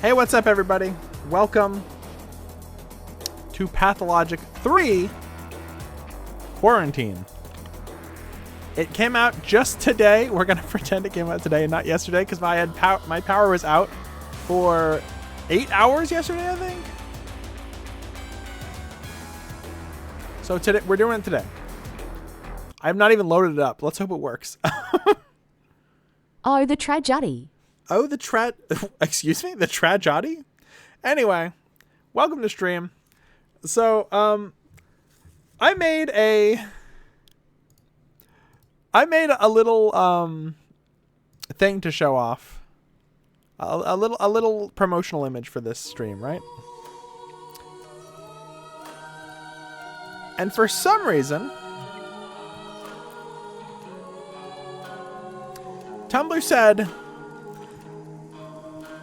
Hey, what's up, everybody? Welcome to Pathologic 3 Quarantine. It came out just today. We're going to pretend it came out today and not yesterday because my power was out for 8 hours yesterday, I think. So today we're doing it today. I have not even loaded it up. Let's hope it works. Oh, the tragedy. Oh, excuse me? The tragedy? Anyway, welcome to stream. So, I made a little, thing to show off. A little promotional image for this stream, right? And for some reason, Tumblr said,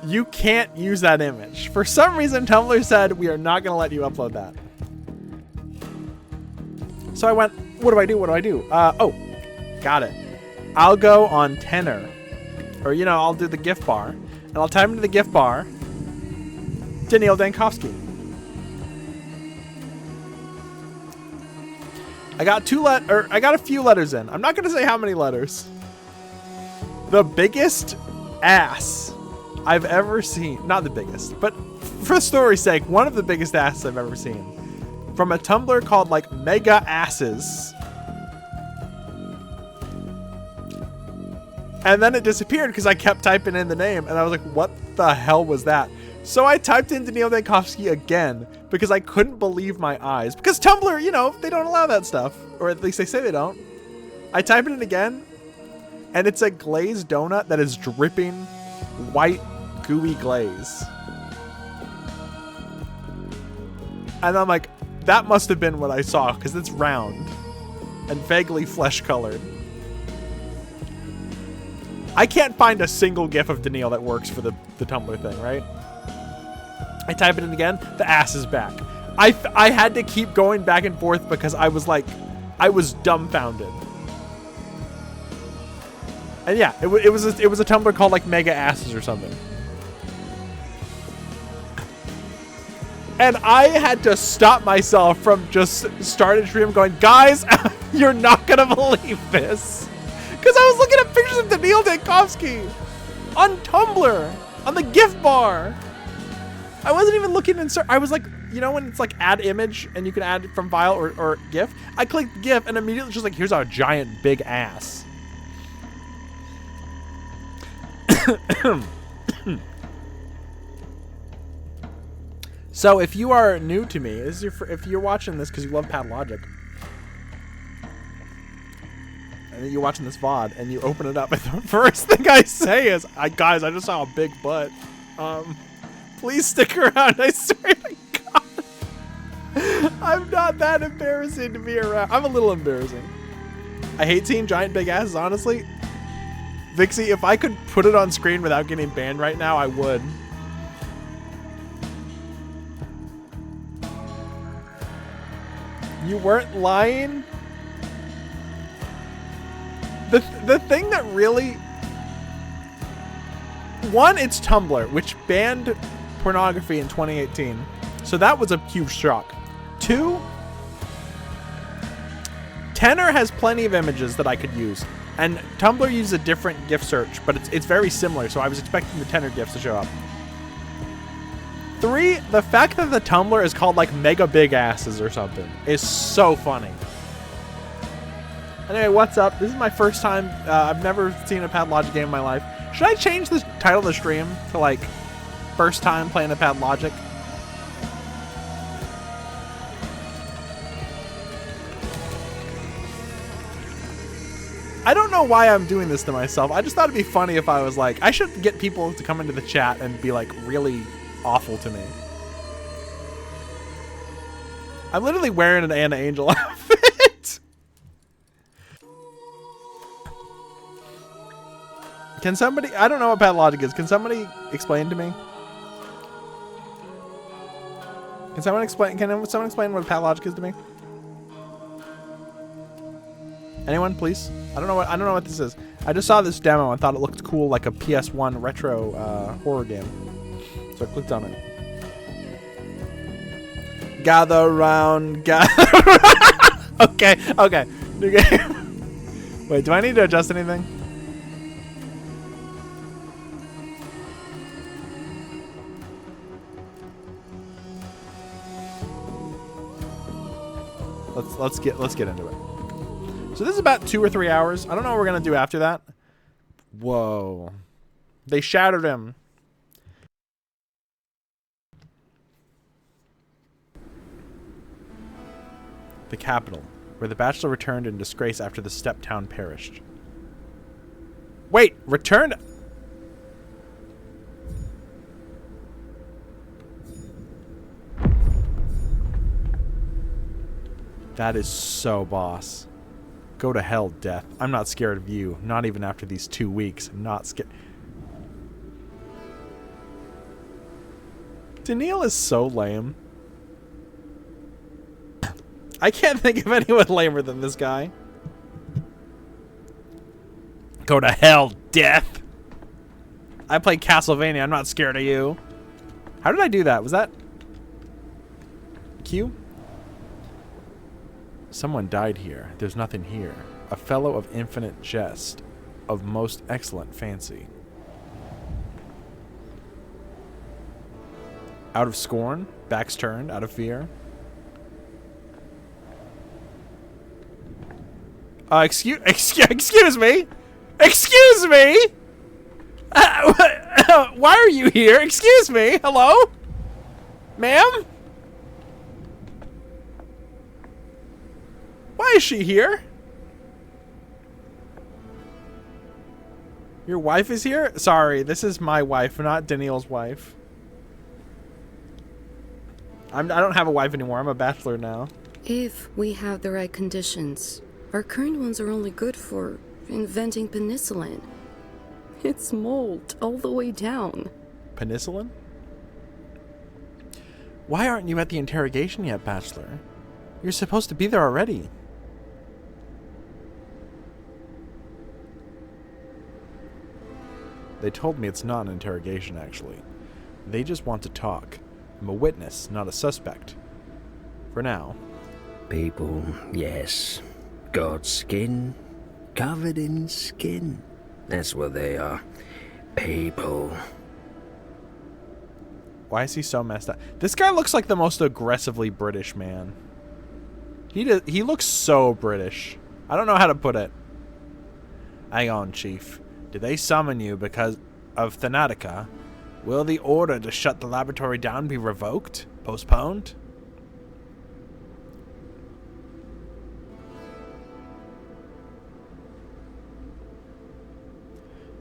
you can't use that image. For some reason, Tumblr said, we are not going to let you upload that. So I went, what do I do? Oh, got it. I'll go on Tenor. Or, I'll do the GIF bar. And I'll type into the GIF bar, Daniil Dankovsky. I got a few letters in. I'm not going to say how many letters. The biggest ass I've ever seen. Not the biggest, but for story's sake, one of the biggest asses I've ever seen. From a Tumblr called like Mega Asses. And then it disappeared because I kept typing in the name and I was like, what the hell was that? So I typed in Daniil Dankovsky again because I couldn't believe my eyes. Because Tumblr, they don't allow that stuff. Or at least they say they don't. I type it in again and it's a glazed donut that is dripping white gooey glaze. And I'm like, that must have been what I saw because it's round and vaguely flesh colored. I can't find a single GIF of Daniil that works for the Tumblr thing, right? I type it in again, the ass is back. I had to keep going back and forth because I was dumbfounded. And yeah, it was a Tumblr called like Mega Asses or something. And I had to stop myself from just starting stream going, guys, you're not going to believe this. Because I was looking at pictures of Daniil Dankovsky on Tumblr, on the GIF bar. I wasn't even looking in search. I was like, when it's like add image and you can add it from file or GIF. I clicked GIF and immediately just like, here's a giant big ass. So if you are new to me, if you're watching this because you love Pathologic, and you're watching this VOD and you open it up, and the first thing I say is, guys, I just saw a big butt. Please stick around. I swear to God, I'm not that embarrassing to be around. I'm a little embarrassing. I hate seeing giant big asses, honestly. Vixie, if I could put it on screen without getting banned right now, I would. You weren't lying? The thing that really... One, it's Tumblr, which banned pornography in 2018. So that was a huge shock. Two, Tenor has plenty of images that I could use. And Tumblr uses a different GIF search, but it's very similar, so I was expecting the Tenor GIFs to show up. Three, the fact that the Tumblr is called like Mega Big Asses or something is so funny. Anyway, what's up? This is my first time. I've never seen a Pathologic game in my life. Should I change the title of the stream to like first time playing a Pathologic? I don't know why I'm doing this to myself. I just thought it'd be funny if I was like, I should get people to come into the chat and be like really awful to me. I'm literally wearing an Anna Angel outfit. Can somebody, I don't know what Pathologic is. Can somebody explain to me? Can someone explain what Pathologic is to me? Anyone, please? I don't know what this is. I just saw this demo and thought it looked cool, like a PS1 retro horror game. So I clicked on it. Gather round, gather round. Okay, okay. New game. Wait, do I need to adjust anything? Let's get into it. So this is about 2 or 3 hours. I don't know what we're gonna do after that. Whoa. They shattered him. The capital, where the bachelor returned in disgrace after the step town perished. Wait, returned? That is so boss. Go to hell, death. I'm not scared of you. Not even after these 2 weeks. I'm not scared. Daniil is so lame. I can't think of anyone lamer than this guy. Go to hell, death. I play Castlevania. I'm not scared of you. How did I do that? Was that Q? Someone died here. There's nothing here. A fellow of infinite jest, of most excellent fancy. Out of scorn, backs turned, out of fear. Excuse me? Excuse me? Why are you here? Excuse me? Hello? Ma'am? Why is she here? Your wife is here? Sorry, this is my wife, not Daniil's wife. I don't have a wife anymore. I'm a bachelor now. If we have the right conditions, our current ones are only good for inventing penicillin. It's mold all the way down. Penicillin? Why aren't you at the interrogation yet, bachelor? You're supposed to be there already. They told me it's not an interrogation, actually. They just want to talk. I'm a witness, not a suspect. For now. People, yes. God's skin, covered in skin. That's what they are. People. Why is he so messed up? This guy looks like the most aggressively British man. He looks so British. I don't know how to put it. Hang on, Chief. Did they summon you because of Thanatica? Will the order to shut the laboratory down be revoked? Postponed?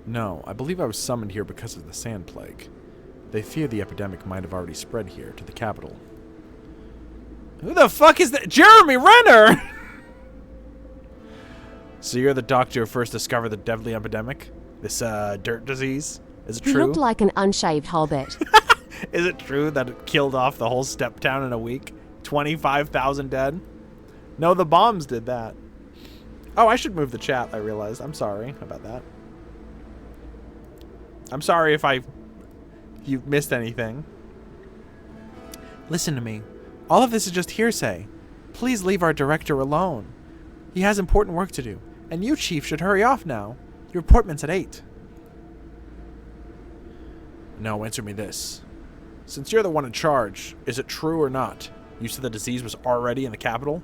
No, I believe I was summoned here because of the sand plague. They fear the epidemic might have already spread here to the capital. Who the fuck is that? Jeremy Renner! So you're the doctor who first discovered the deadly epidemic? This, dirt disease? Is it He true? looked like an unshaved hobbit. Is it true that it killed off the whole step town in a week? 25,000 dead? No, the bombs did that. Oh, I should move the chat, I realized. I'm sorry about that. I'm sorry if you've missed anything. Listen to me. All of this is just hearsay. Please leave our director alone. He has important work to do. And you, Chief, should hurry off now. Your appointment's at 8. Now answer me this. Since you're the one in charge, is it true or not? You said the disease was already in the capital?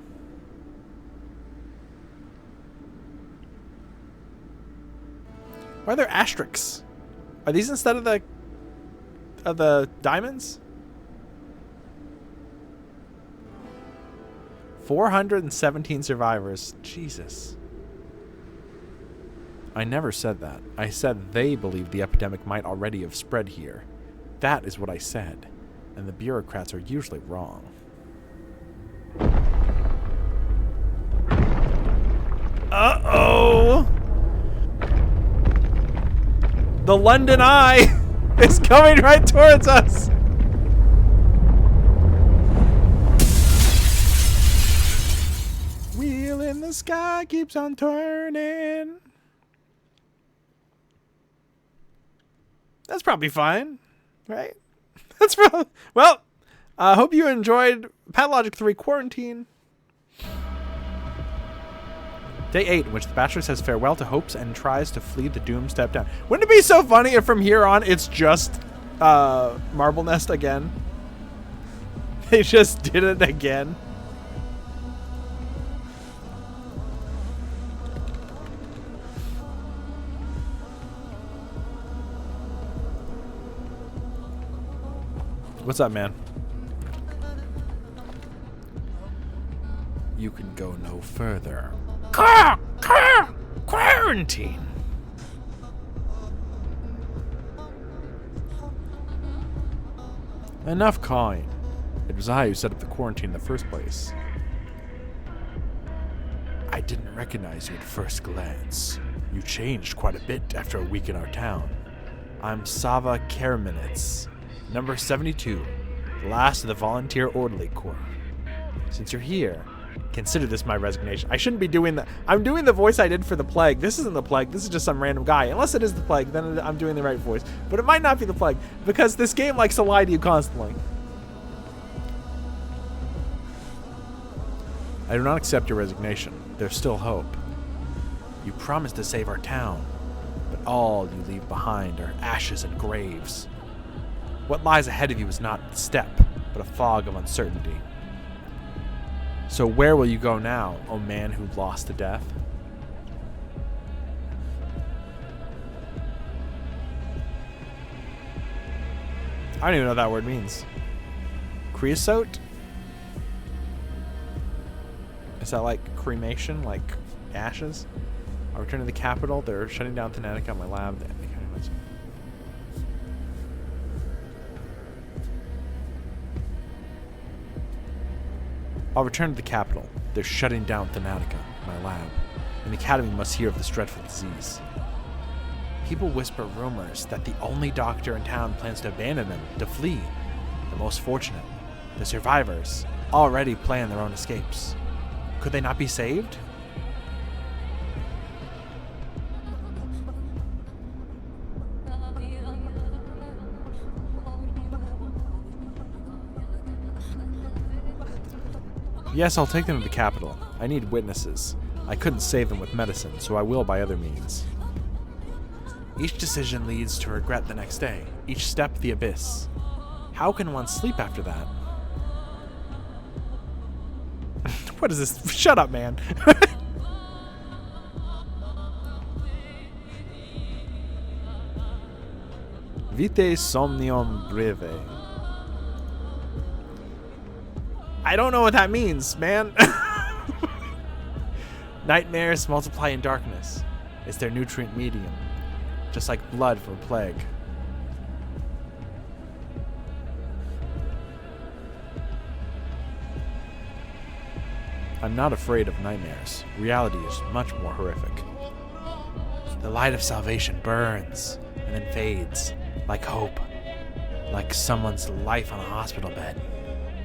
Why are there asterisks? Are these instead of the diamonds? 417 survivors. Jesus. I never said that. I said they believed the epidemic might already have spread here. That is what I said. And the bureaucrats are usually wrong. Uh-oh! The London Eye is coming right towards us! Wheel in the sky keeps on turning. That's probably fine, right? That's from, well, hope you enjoyed Pathologic 3 Quarantine. Day 8, in which the Bachelor says farewell to hopes and tries to flee the doom step down. Wouldn't it be so funny if from here on it's just Marble Nest again? They just did it again. What's up, man? You can go no further. Quarantine. Enough cawing. It was I who set up the quarantine in the first place. I didn't recognize you at first glance. You changed quite a bit after a week in our town. I'm Sava Karaminets, number 72, the last of the Volunteer Orderly Corps. Since you're here, consider this my resignation. I shouldn't be doing that. I'm doing the voice I did for the Plague. This isn't the Plague. This is just some random guy. Unless it is the Plague, then I'm doing the right voice. But it might not be the Plague, because this game likes to lie to you constantly. I do not accept your resignation. There's still hope. You promised to save our town, but all you leave behind are ashes and graves. What lies ahead of you is not a step, but a fog of uncertainty. So where will you go now, O man who lost to death? I don't even know what that word means. Creosote? Is that like cremation, like ashes? I return to the capital. They're shutting down Thanatica, my lab. I'll return to the capital. They're shutting down Thanatica, my lab. And the Academy must hear of this dreadful disease. People whisper rumors that the only doctor in town plans to abandon them, to flee. The most fortunate, the survivors, already plan their own escapes. Could they not be saved? Yes, I'll take them to the capital. I need witnesses. I couldn't save them with medicine, so I will by other means. Each decision leads to regret the next day. Each step the abyss. How can one sleep after that? What is this? Shut up, man. Vitae somnium breve. I don't know what that means, man. Nightmares multiply in darkness. It's their nutrient medium, just like blood from plague. I'm not afraid of nightmares. Reality is much more horrific. The light of salvation burns and then fades, like hope, like someone's life on a hospital bed.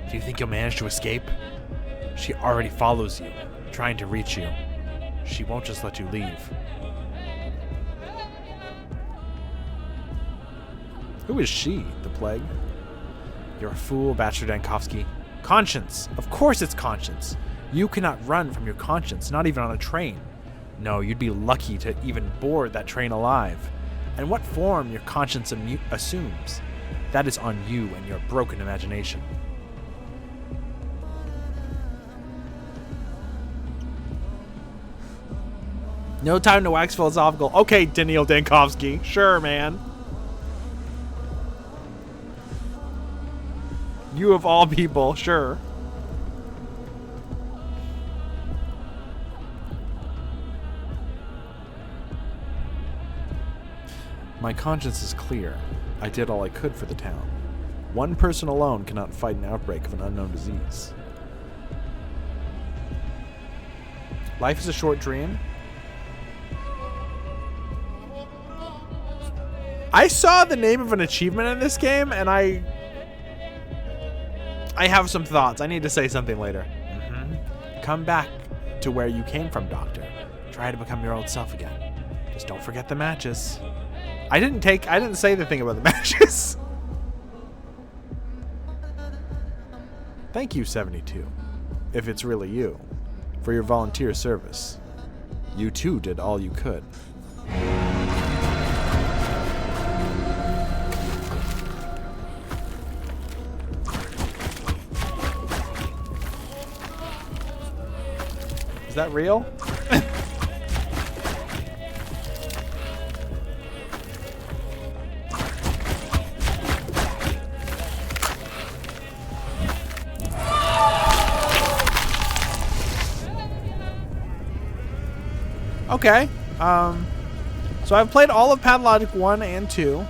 Do you think you'll manage to escape? She already follows you, trying to reach you. She won't just let you leave. Who is she, the plague? You're a fool, Bachelor Dankovsky. Conscience! Of course it's conscience! You cannot run from your conscience, not even on a train. No, you'd be lucky to even board that train alive. And what form your conscience assumes, that is on you and your broken imagination. No time to wax philosophical. Okay, Daniil Dankovsky. Sure, man. You of all people, sure. My conscience is clear. I did all I could for the town. One person alone cannot fight an outbreak of an unknown disease. Life is a short dream. I saw the name of an achievement in this game, and I have some thoughts. I need to say something later. Come back to where you came from, Doctor. Try to become your old self again. Just don't forget the matches. I didn't say the thing about the matches. Thank you, 72, if it's really you, for your volunteer service. You too did all you could. Is that real? Okay. So I've played all of Pathologic 1 and 2.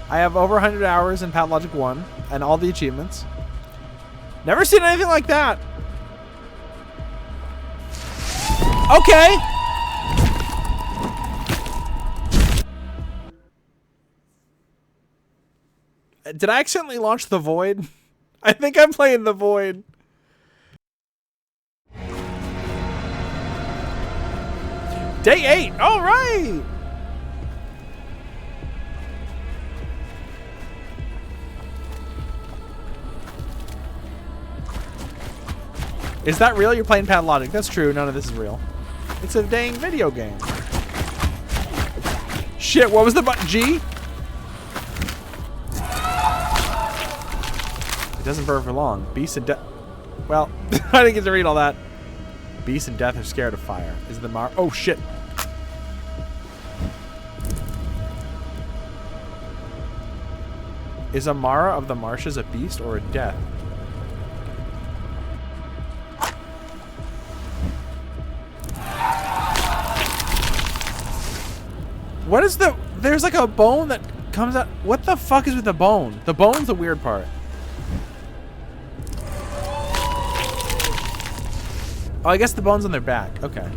I have over 100 hours in Pathologic 1 and all the achievements. Never seen anything like that. Okay. Did I accidentally launch the Void? I think I'm playing the Void. Day 8. All right. Is that real? You're playing Pathologic. That's true. None of this is real. It's a dang video game. Shit, what was the button? G? It doesn't burn for long. Beast and death. Well, I didn't get to read all that. Beast and death are scared of fire. Is the Mar? Oh shit. Is a Mara of the marshes a beast or a death? What is the... There's like a bone that comes out... What the fuck is with the bone? The bone's the weird part. Oh, I guess the bone's on their back. Okay.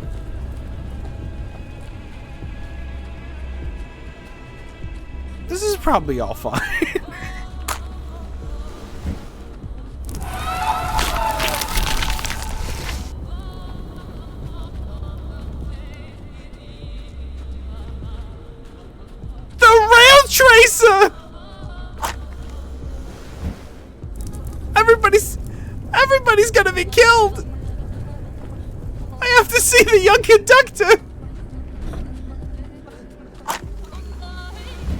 This is probably all fine. Tracer! Everybody's gonna be killed! I have to see the young conductor!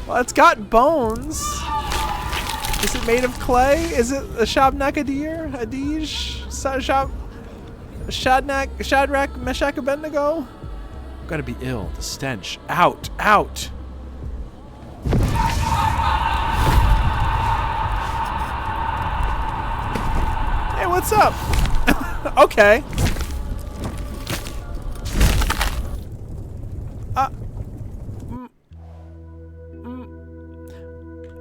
Well, it's got bones. Is it made of clay? Is it a Shabnakadir? Adij? Shadrach, Meshach, Abednego? I'm gonna be ill. The stench. Out! Out! What's up? Okay.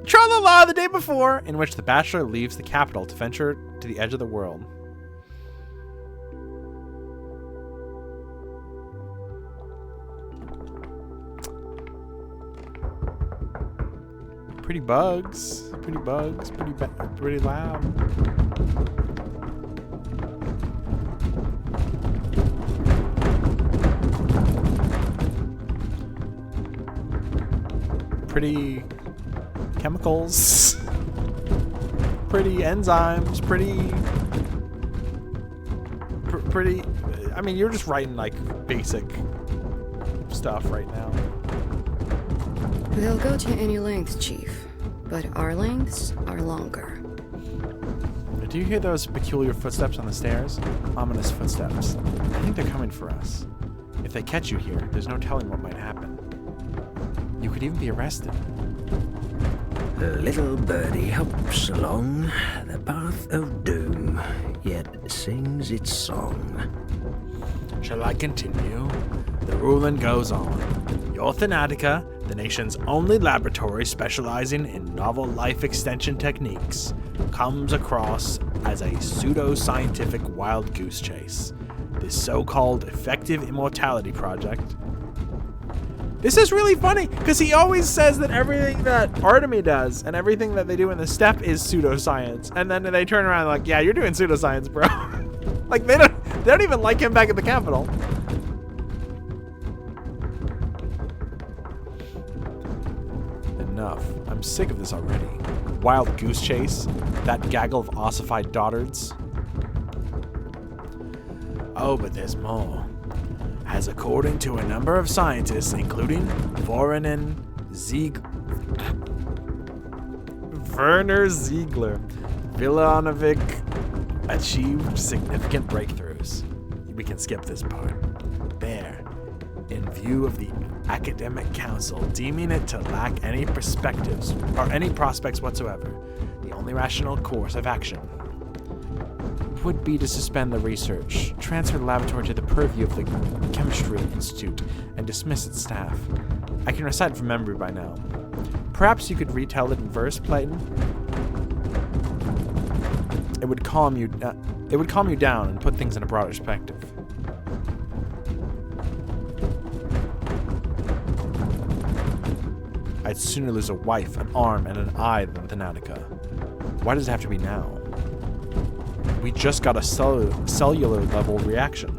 Tra-la-la the day before, in which the bachelor leaves the capital to venture to the edge of the world. Pretty bugs. Pretty bugs. Pretty loud. Pretty chemicals, pretty enzymes, pretty, I mean, you're just writing like basic stuff right now. They'll go to any length, Chief, but our lengths are longer. Do you hear those peculiar footsteps on the stairs? Ominous footsteps. I think they're coming for us. If they catch you here, there's no telling what might happen. You could even be arrested. The little birdie hops along the path of doom, yet sings its song. Shall I continue? The ruling goes on. Orthanatica, the nation's only laboratory specializing in novel life extension techniques, comes across as a pseudo-scientific wild goose chase. This so-called effective immortality project. This is really funny, because he always says that everything that Artemy does and everything that they do in the step is pseudoscience. And then they turn around and like, yeah, you're doing pseudoscience, bro. Like, they don't even like him back at the Capitol. Enough. I'm sick of this already. wild goose chase, that gaggle of ossified dotards. Oh, but there's more. As according to a number of scientists, including Werner Ziegler, Vilanovic achieved significant breakthroughs. We can skip this part. There, in view of the academic council deeming it to lack any perspectives or any prospects whatsoever, the only rational course of action would be to suspend the research, transfer the laboratory to the purview of the Chemistry Institute, and dismiss its staff. I can recite it from memory by now. Perhaps you could retell it in verse, Clayton? It would calm you down and put things in a broader perspective. I'd sooner lose a wife, an arm, and an eye than Thanatica. Why does it have to be now? We just got a cellular level reaction.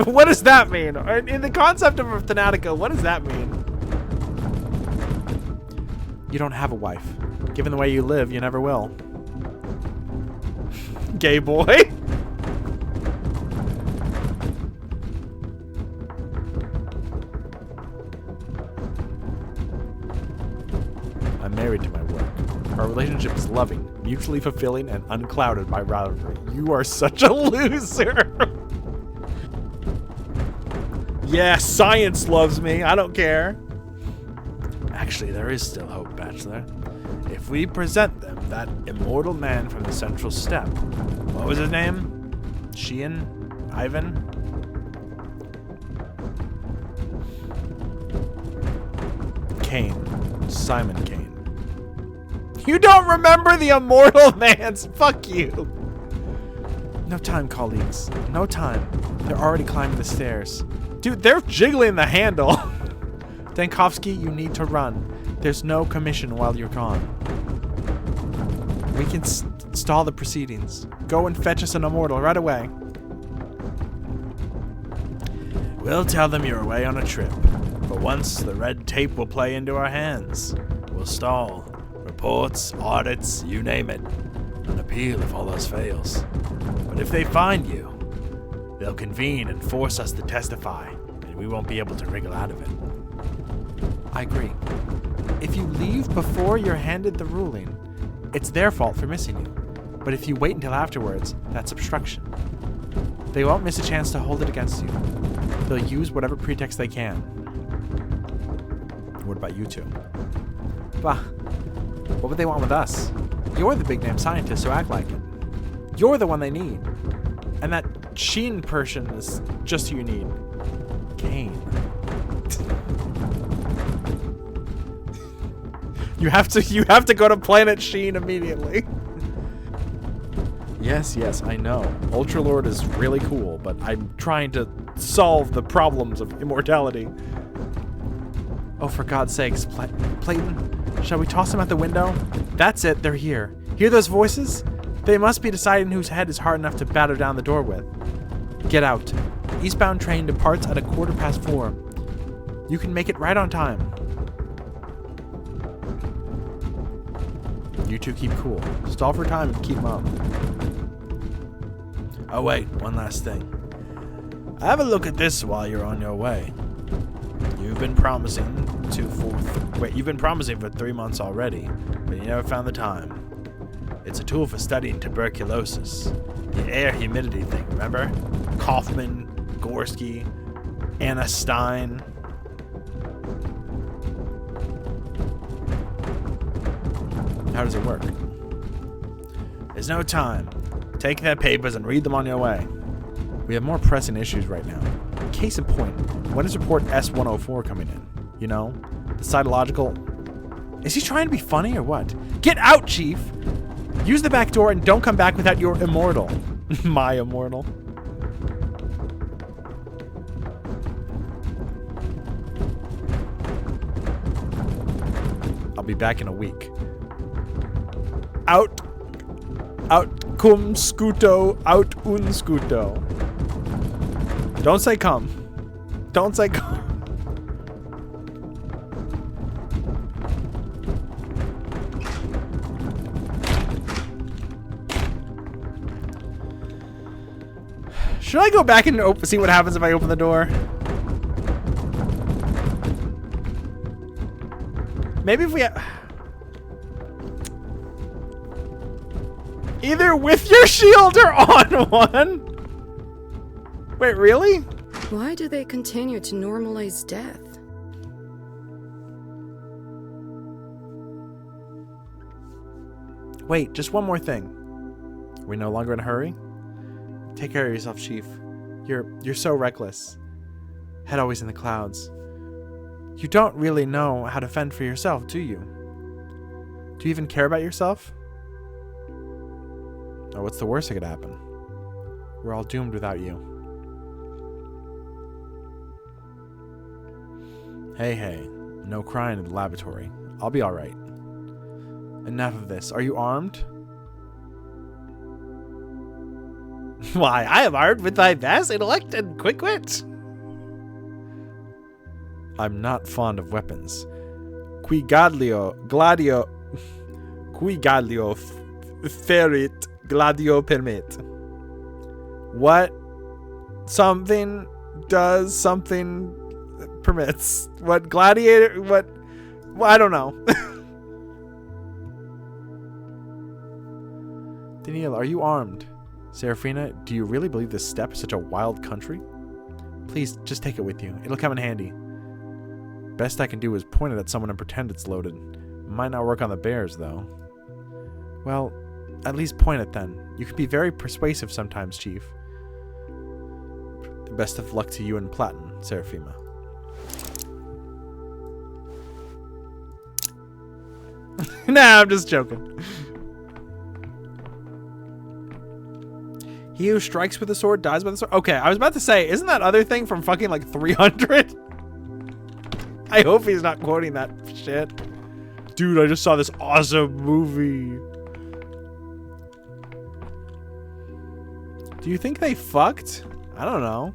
What does that mean? In the concept of Thanatica, what does that mean? You don't have a wife. Given the way you live, you never will. Gay boy. I'm married to my work. Our relationship is loving, mutually fulfilling, and unclouded by rivalry. You are such a loser. Yeah, science loves me. I don't care. Actually, there is still hope, Bachelor. If we present them that immortal man from the central step. What was his name? Sheehan? Ivan? Kane. Simon Kane. You don't remember the immortal man's? Fuck you. No time, colleagues. No time. They're already climbing the stairs. Dude, they're jiggling the handle. Dankovsky, you need to run. There's no commission while you're gone. We can stall the proceedings. Go and fetch us an immortal right away. We'll tell them you're away on a trip. But once the red tape will play into our hands, we'll stall. Reports, audits, you name it. An appeal if all else fails. But if they find you, they'll convene and force us to testify, and we won't be able to wriggle out of it. I agree. If you leave before you're handed the ruling, it's their fault for missing you. But if you wait until afterwards, that's obstruction. They won't miss a chance to hold it against you. They'll use whatever pretext they can. What about you two? Bah. What would they want with us? You're the big name scientist, so act like it. You're the one they need. And that Sheen person is just who you need. Kane. You have to go to Planet Sheen immediately. Yes, I know. Ultralord is really cool, but I'm trying to solve the problems of immortality. Oh, for God's sakes, Clayton, shall we toss them out the window? That's it, they're here. Hear those voices? They must be deciding whose head is hard enough to batter down the door with. Get out. Eastbound train departs at 4:15. You can make it right on time. You two keep cool. Stall for time and keep them up. Oh wait, one last thing. Have a look at this while you're on your way. You've been promising for 3 months already, but you never found the time. It's a tool for studying tuberculosis. The air humidity thing, remember? Kaufman, Gorski, Anna Stein. How does it work? There's no time. Take their papers and read them on your way. We have more pressing issues right now. Case in point, when is report S-104 coming in? You know? The cytological... Is he trying to be funny or what? Get out, Chief! Use the back door and don't come back without your immortal. My immortal. I'll be back in a week. Out cum scuto, out un scuto. Don't say come. Don't say come. Should I go back and see what happens if I open the door? Maybe if we either with your shield or on one. Wait, really? Why do they continue to normalize death? Wait, just one more thing. Are we no longer in a hurry? Take care of yourself, Chief. You're so reckless. Head always in the clouds. You don't really know how to fend for yourself, do you? Do you even care about yourself? Oh, what's the worst that could happen? We're all doomed without you. Hey, no crying in the laboratory. I'll be alright. Enough of this. Are you armed? Why, I am armed with my vast intellect and quick wit. I'm not fond of weapons. Qui gadlio ferit gladio permit. What something does something permits. What gladiator, what well, I don't know. Daniel, are you armed? Serafina, do you really believe this steppe is such a wild country? Please, just take it with you. It'll come in handy. Best I can do is point it at someone and pretend it's loaded. Might not work on the bears, though. Well, at least point it then. You can be very persuasive sometimes, Chief. The best of luck to you and Platin, Seraphima. Nah, I'm just joking. He who strikes with the sword dies with the sword. Okay, I was about to say, isn't that other thing from fucking like 300? I hope he's not quoting that shit. Dude, I just saw this awesome movie. Do you think they fucked? I don't know.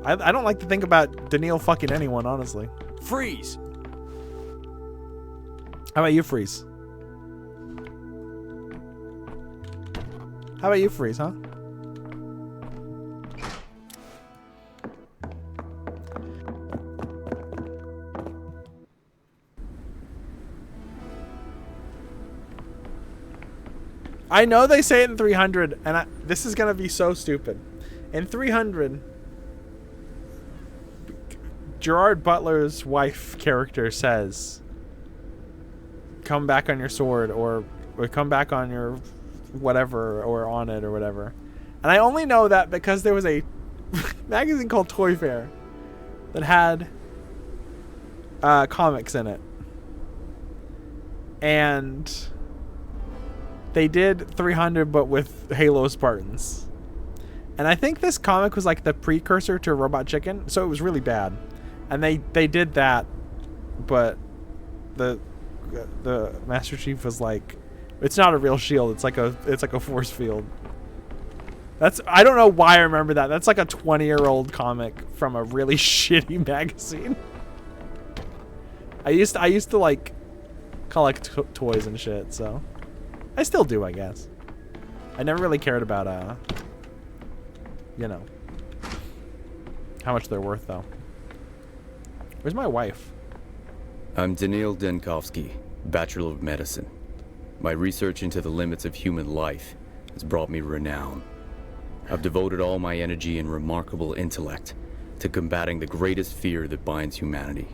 I don't like to think about Daniil fucking anyone, honestly. Freeze! How about you, Freeze? How about you, Freeze, huh? I know they say it in 300, and this is gonna be so stupid. In 300, Gerard Butler's wife character says, "Come back on your sword," or "Come back on your whatever, or on it," or whatever. And I only know that because there was a magazine called Toy Fair that had comics in it, and they did 300 but with Halo Spartans. And I think this comic was like the precursor to Robot Chicken, so it was really bad. And they did that, but the Master Chief was like, it's not a real shield, it's like a force field. I don't know why I remember that. That's like a 20-year-old comic from a really shitty magazine. I used to like collect toys and shit, so I still do, I guess. I never really cared about you know, how much they're worth though. Where's my wife? I'm Daniil Denkovsky, Bachelor of Medicine. My research into the limits of human life has brought me renown. I've devoted all my energy and remarkable intellect to combating the greatest fear that binds humanity,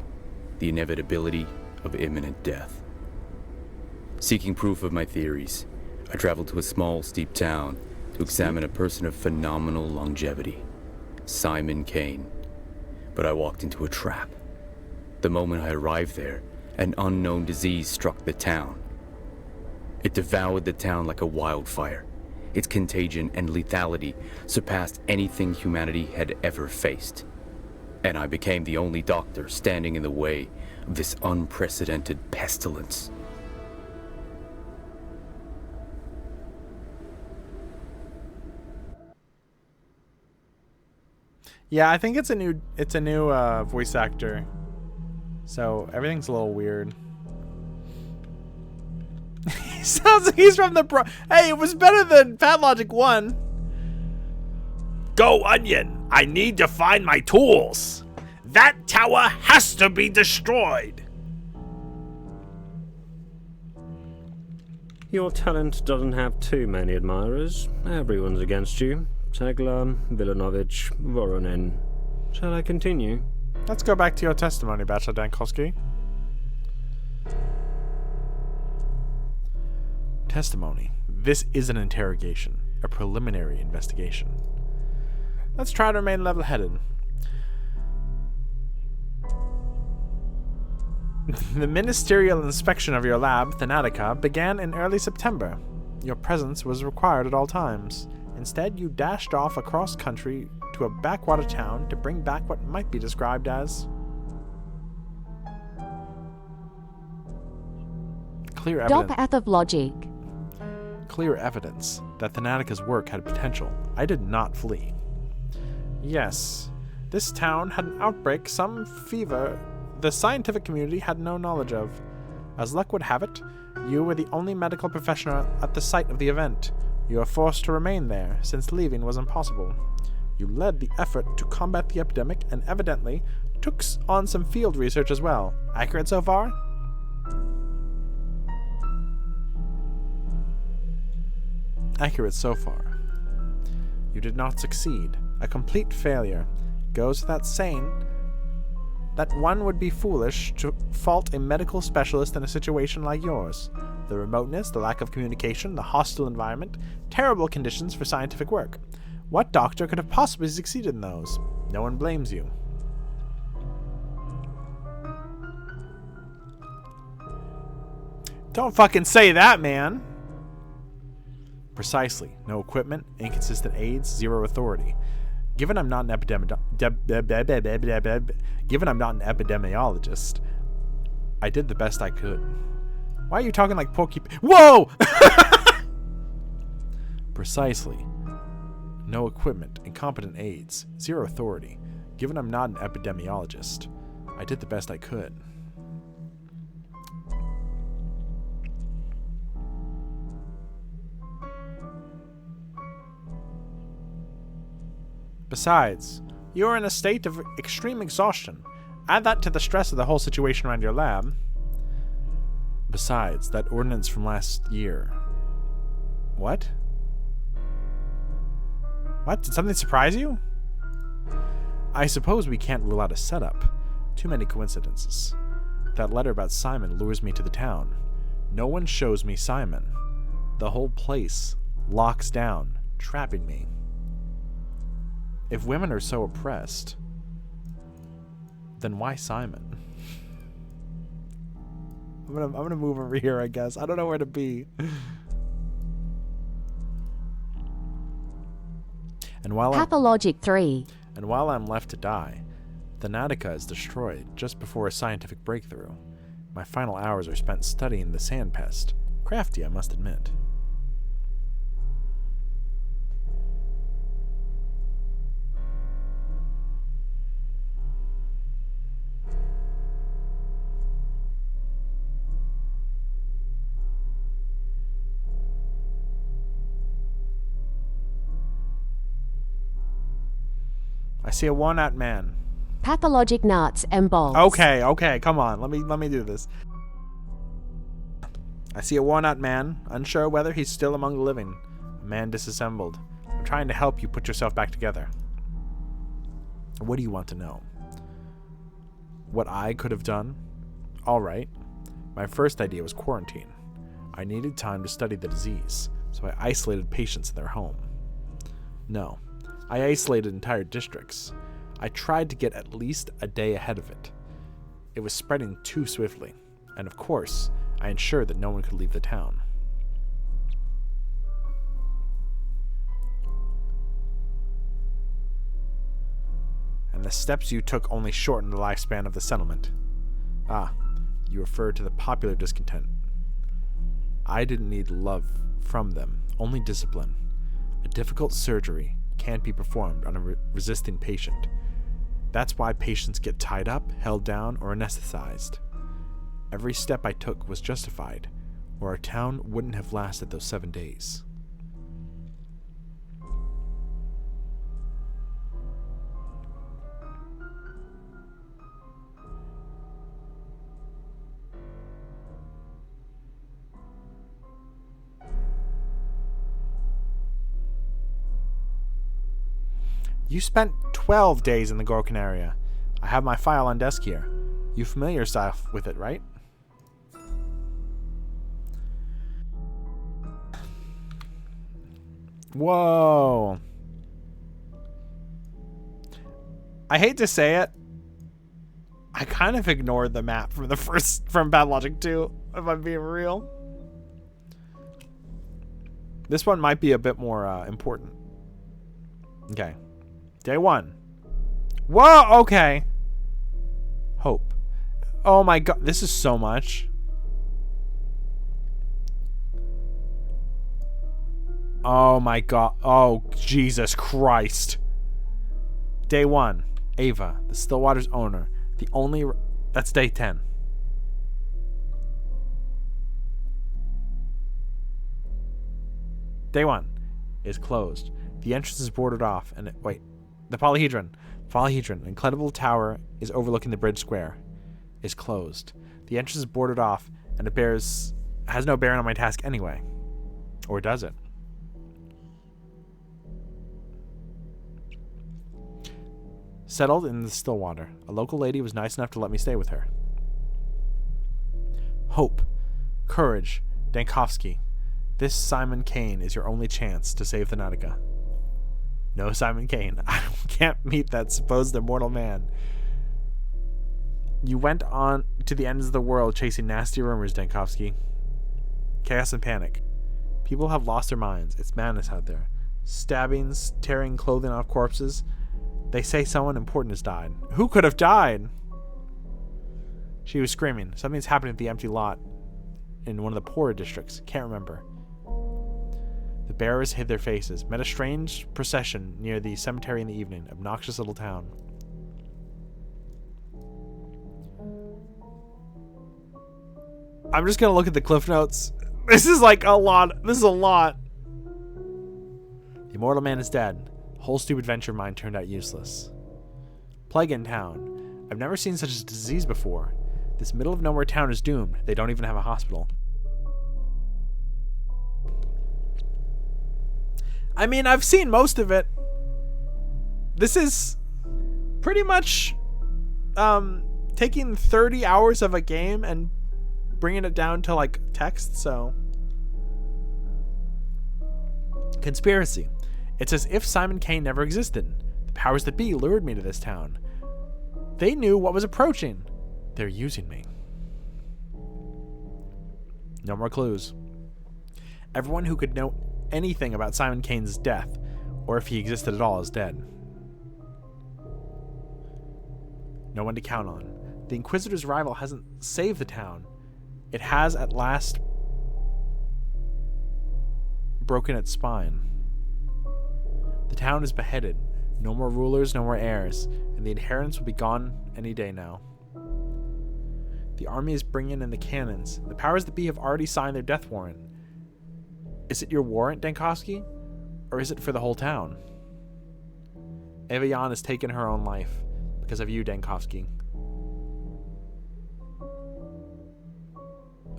the inevitability of imminent death. Seeking proof of my theories, I traveled to a small, steep town to examine a person of phenomenal longevity, Simon Kane. But I walked into a trap. The moment I arrived there, an unknown disease struck the town. It devoured the town like a wildfire. Its contagion and lethality surpassed anything humanity had ever faced. And I became the only doctor standing in the way of this unprecedented pestilence. Yeah, I think it's a new voice actor. So everything's a little weird. He sounds like he's from the Hey, it was better than PATHOLOGIC 1. Go, Onion! I need to find my tools! That tower has to be destroyed! Your talent doesn't have too many admirers. Everyone's against you. Tegla, Villanovich, Voronin. Shall I continue? Let's go back to your testimony, Bachelor Dankovsky. Testimony. This is an interrogation, a preliminary investigation. Let's try to remain level-headed. The ministerial inspection of your lab, Thanatica, began in early September. Your presence was required at all times. Instead, you dashed off across country to a backwater town to bring back what might be described as clear evidence. Pathologic. Clear evidence that Thanatica's work had potential. I did not flee. Yes, this town had an outbreak, some fever the scientific community had no knowledge of. As luck would have it, you were the only medical professional at the site of the event. You were forced to remain there, since leaving was impossible. You led the effort to combat the epidemic and evidently took on some field research as well. Accurate so far? Accurate so far. You did not succeed. A complete failure. Goes without saying that one would be foolish to fault a medical specialist in a situation like yours. The remoteness, the lack of communication, the hostile environment, terrible conditions for scientific work. What doctor could have possibly succeeded in those? No one blames you. Don't fucking say that, man! Precisely. No equipment, inconsistent aids, zero authority. Given I'm not an epidemiologist, I did the best I could. Why are you talking like Porky? Whoa! Precisely. No equipment, incompetent aids, zero authority. Given I'm not an epidemiologist, I did the best I could. Besides, you are in a state of extreme exhaustion. Add that to the stress of the whole situation around your lab. Besides, that ordinance from last year. What? What? Did something surprise you? I suppose we can't rule out a setup. Too many coincidences. That letter about Simon lures me to the town. No one shows me Simon. The whole place locks down, trapping me. If women are so oppressed, then why Simon? I'm gonna move over here, I guess. I don't know where to be. And while Pathologic 3. And while I'm left to die, Thanatica is destroyed just before a scientific breakthrough. My final hours are spent studying the sand pest. Crafty, I must admit. I see a worn-out man. Pathologic nuts and bolts. Okay, come on. Let me do this. I see a worn-out man, unsure whether he's still among the living. A man disassembled. I'm trying to help you put yourself back together. What do you want to know? What I could have done? All right. My first idea was quarantine. I needed time to study the disease, so I isolated patients in their home. No. I isolated entire districts. I tried to get at least a day ahead of it. It was spreading too swiftly, and of course, I ensured that no one could leave the town. And the steps you took only shortened the lifespan of the settlement. Ah, you refer to the popular discontent. I didn't need love from them, only discipline. A difficult surgery can't be performed on a resisting patient. That's why patients get tied up, held down, or anesthetized. Every step I took was justified, or our town wouldn't have lasted those 7 days. You spent 12 days in the Gorkin area. I have my file on desk here. You familiar yourself with it, right? Whoa. I hate to say it. I kind of ignored the map from from Pathologic 2, if I'm being real. This one might be a bit more important. Okay. Day 1. Whoa, okay. Hope. Oh my god, this is so much. Oh my god. Oh, Jesus Christ. Day 1. Ava, the Stillwater's owner. The only... That's day 10. Day 1 is closed. The entrance is boarded off and... Wait. The Polyhedron. Polyhedron, an incredible tower is overlooking the bridge square. Is closed. The entrance is boarded off and it has no bearing on my task anyway. Or does it? Settled in the Stillwater. A local lady was nice enough to let me stay with her. Hope. Courage. Dankovsky. This Simon Kane is your only chance to save the Nautica. No, Simon Kane. I can't meet that supposed immortal man. You went on to the ends of the world chasing nasty rumors, Dankovsky. Chaos and panic. People have lost their minds. It's madness out there. Stabbings, tearing clothing off corpses. They say someone important has died. Who could have died? She was screaming. Something's happening at the empty lot in one of the poorer districts. Can't remember. The bearers hid their faces. Met a strange procession near the cemetery in the evening. Obnoxious little town. I'm just gonna look at the cliff notes. This is like a lot. This is a lot. The immortal man is dead. Whole stupid venture of mine turned out useless. Plague in town. I've never seen such a disease before. This middle of nowhere town is doomed. They don't even have a hospital. I mean, I've seen most of it. This is pretty much taking 30 hours of a game and bringing it down to like text, so. Conspiracy. It's as if Simon Kane never existed. The powers that be lured me to this town. They knew what was approaching. They're using me. No more clues. Everyone who could know anything about Simon Kane's death, or if he existed at all, is dead. No one to count on. The Inquisitor's rival hasn't saved the town. It has at last broken its spine. The town is beheaded. No more rulers, no more heirs, and the inheritance will be gone any day now. The army is bringing in the cannons. The powers that be have already signed their death warrant. Is it your warrant, Dankovsky? Or is it for the whole town? Eva Jan has taken her own life because of you, Dankovsky.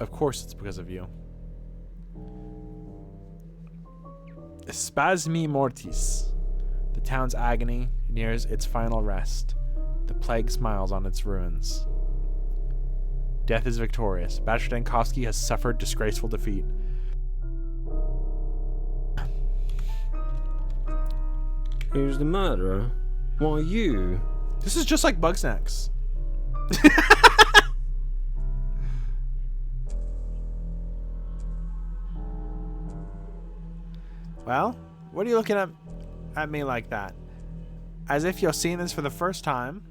Of course it's because of you. Spasmi mortis. The town's agony nears its final rest. The plague smiles on its ruins. Death is victorious. Bachelor Dankovsky has suffered disgraceful defeat. Who's the murderer? Why you? This is just like Bugsnax. Well, what are you looking at me like that? As if you're seeing this for the first time.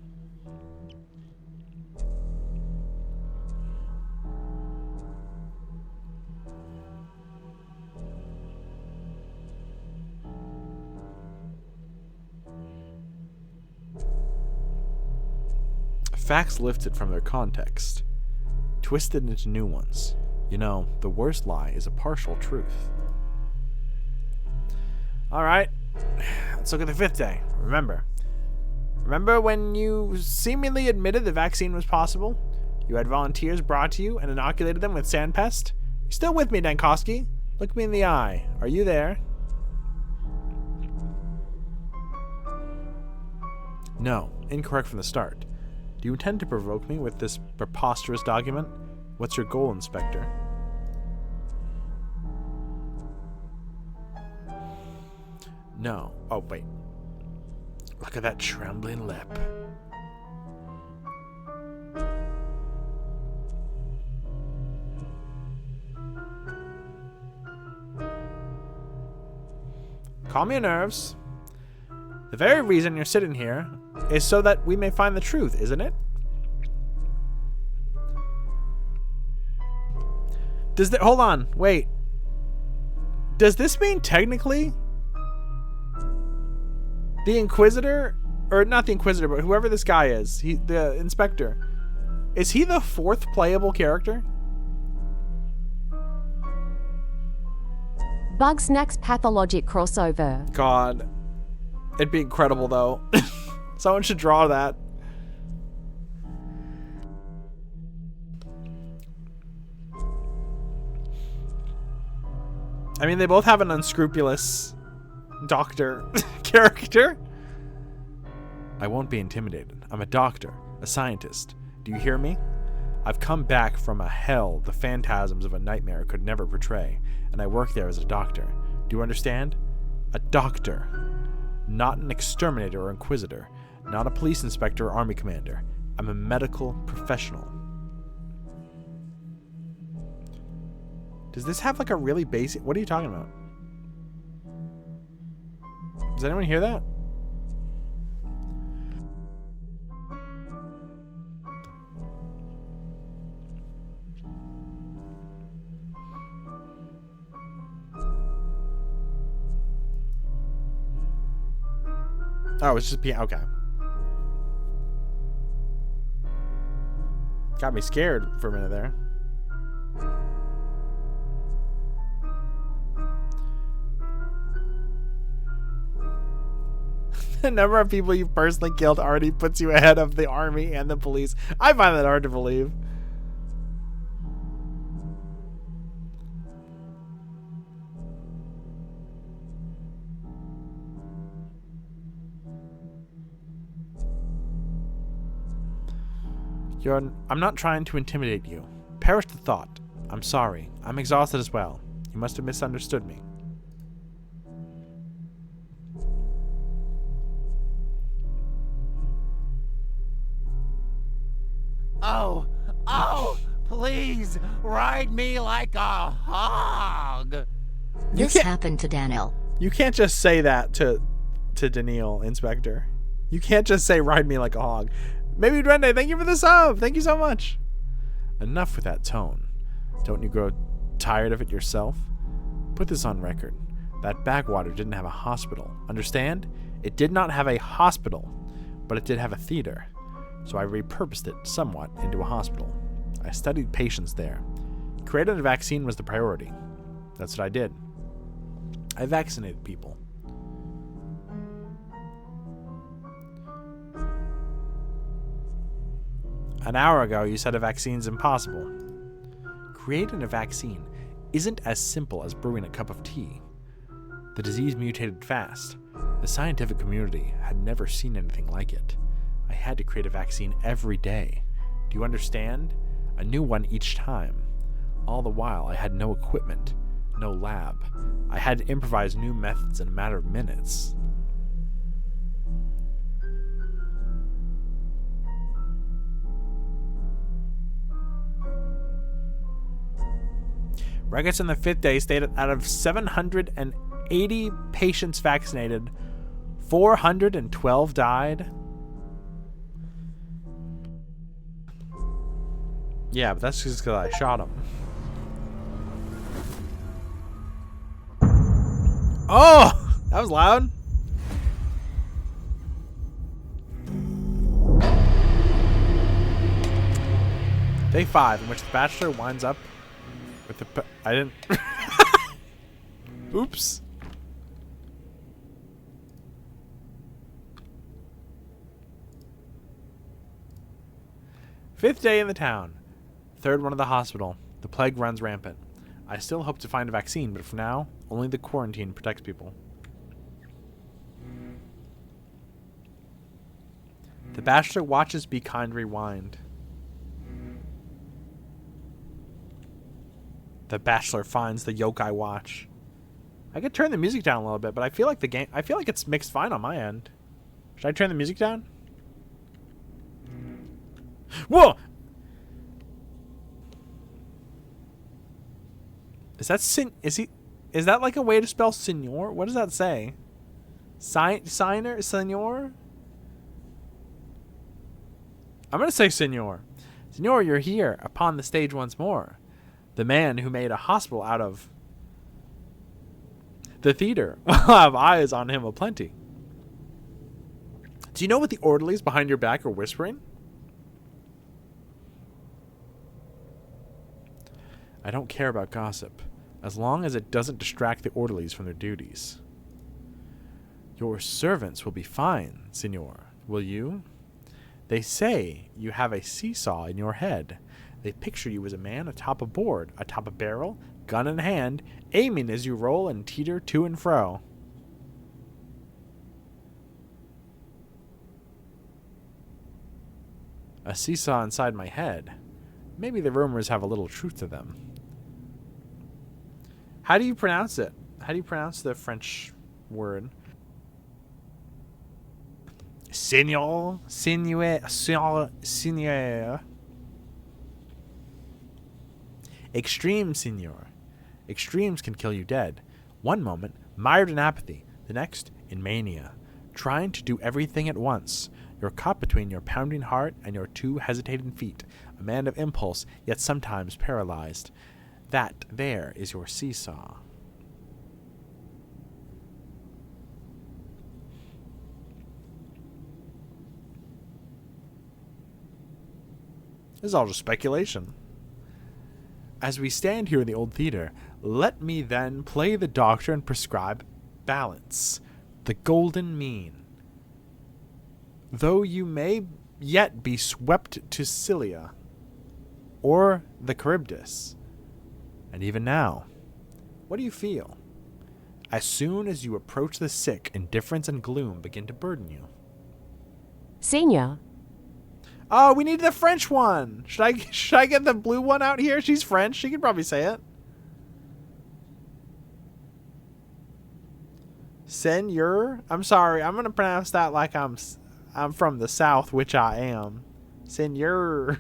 Facts lifted from their context, twisted into new ones. You know, the worst lie is a partial truth. Alright, let's look at the 5th day. Remember when you seemingly admitted the vaccine was possible? You had volunteers brought to you and inoculated them with sandpest? You're still with me, Dankovsky? Look me in the eye. Are you there? No, incorrect from the start. Do you intend to provoke me with this preposterous document? What's your goal, Inspector? No. Oh, wait. Look at that trembling lip. Calm your nerves. The very reason you're sitting here is so that we may find the truth, isn't it? Hold on, wait. Does this mean technically the Inquisitor, or not the Inquisitor, but whoever this guy is, the Inspector, is he the 4th playable character? Bug's next pathologic crossover. God. It'd be incredible, though. Someone should draw that. I mean, they both have an unscrupulous doctor character. I won't be intimidated. I'm a doctor, a scientist. Do you hear me? I've come back from a hell the phantasms of a nightmare could never portray, and I work there as a doctor. Do you understand? A doctor. Not an exterminator or inquisitor. Not a police inspector or army commander. I'm a medical professional. Does this have like a really basic... What are you talking about? Does anyone hear that? Oh, it's just piano. Okay. Got me scared for a minute there. The number of people you've personally killed already puts you ahead of the army and the police. I find that hard to believe. I'm not trying to intimidate you. Perish the thought. I'm sorry. I'm exhausted as well. You must have misunderstood me. Oh, please ride me like a hog. This happened to Daniel. You can't just say that to Daniil, Inspector. You can't just say ride me like a hog. Maybe Duende, thank you for the sub. Thank you so much. Enough with that tone. Don't you grow tired of it yourself? Put this on record. That backwater didn't have a hospital. Understand? It did not have a hospital, but it did have a theater. So I repurposed it somewhat into a hospital. I studied patients there. Creating a vaccine was the priority. That's what I did. I vaccinated people. An hour ago, you said a vaccine's impossible. Creating a vaccine isn't as simple as brewing a cup of tea. The disease mutated fast. The scientific community had never seen anything like it. I had to create a vaccine every day. Do you understand? A new one each time. All the while, I had no equipment, no lab. I had to improvise new methods in a matter of minutes. Records on the 5th day stated out of 780 patients vaccinated, 412 died. Yeah, but that's just because I shot him. Oh! That was loud. Day 5, in which the Bachelor winds up with the... I didn't... Oops. Fifth day in the town. 3rd one at the hospital. The plague runs rampant. I still hope to find a vaccine, but for now, only the quarantine protects people. The Bachelor watches Be Kind rewind. The Bachelor finds the yokai watch. I could turn the music down a little bit, but I feel like it's mixed fine on my end. Should I turn the music down? Whoa! Is that like a way to spell senor? What does that say? Signer? Senor? I'm gonna say senor. Senor, you're here upon the stage once more. The man who made a hospital out of the theater will have eyes on him aplenty. Do you know what the orderlies behind your back are whispering? I don't care about gossip, as long as it doesn't distract the orderlies from their duties. Your servants will be fine, senor. Will you? They say you have a seesaw in your head. They picture you as a man atop a board, atop a barrel, gun in hand, aiming as you roll and teeter to and fro. A seesaw inside my head. Maybe the rumors have a little truth to them. How do you pronounce it? How do you pronounce the French word? Seigneur. Extreme, senor. Extremes can kill you dead. One moment, mired in apathy. The next, in mania. Trying to do everything at once. You're caught between your pounding heart and your two hesitating feet. A man of impulse, yet sometimes paralyzed. That there is your seesaw. This is all just speculation. As we stand here in the old theater, let me then play the doctor and prescribe balance, the golden mean. Though you may yet be swept to Scylla, or the Charybdis, and even now, what do you feel? As soon as you approach the sick, indifference and gloom begin to burden you. Senior. Oh, we need the French one. Should I get the blue one out here? She's French. She can probably say it. Seigneur. I'm sorry. I'm gonna pronounce that like I'm from the South, which I am. Seigneur.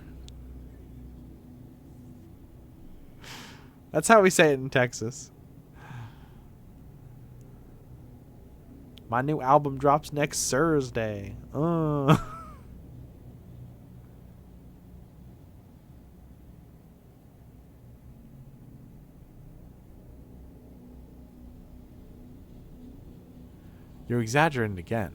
That's how we say it in Texas. My new album drops next Thursday. You're exaggerating again.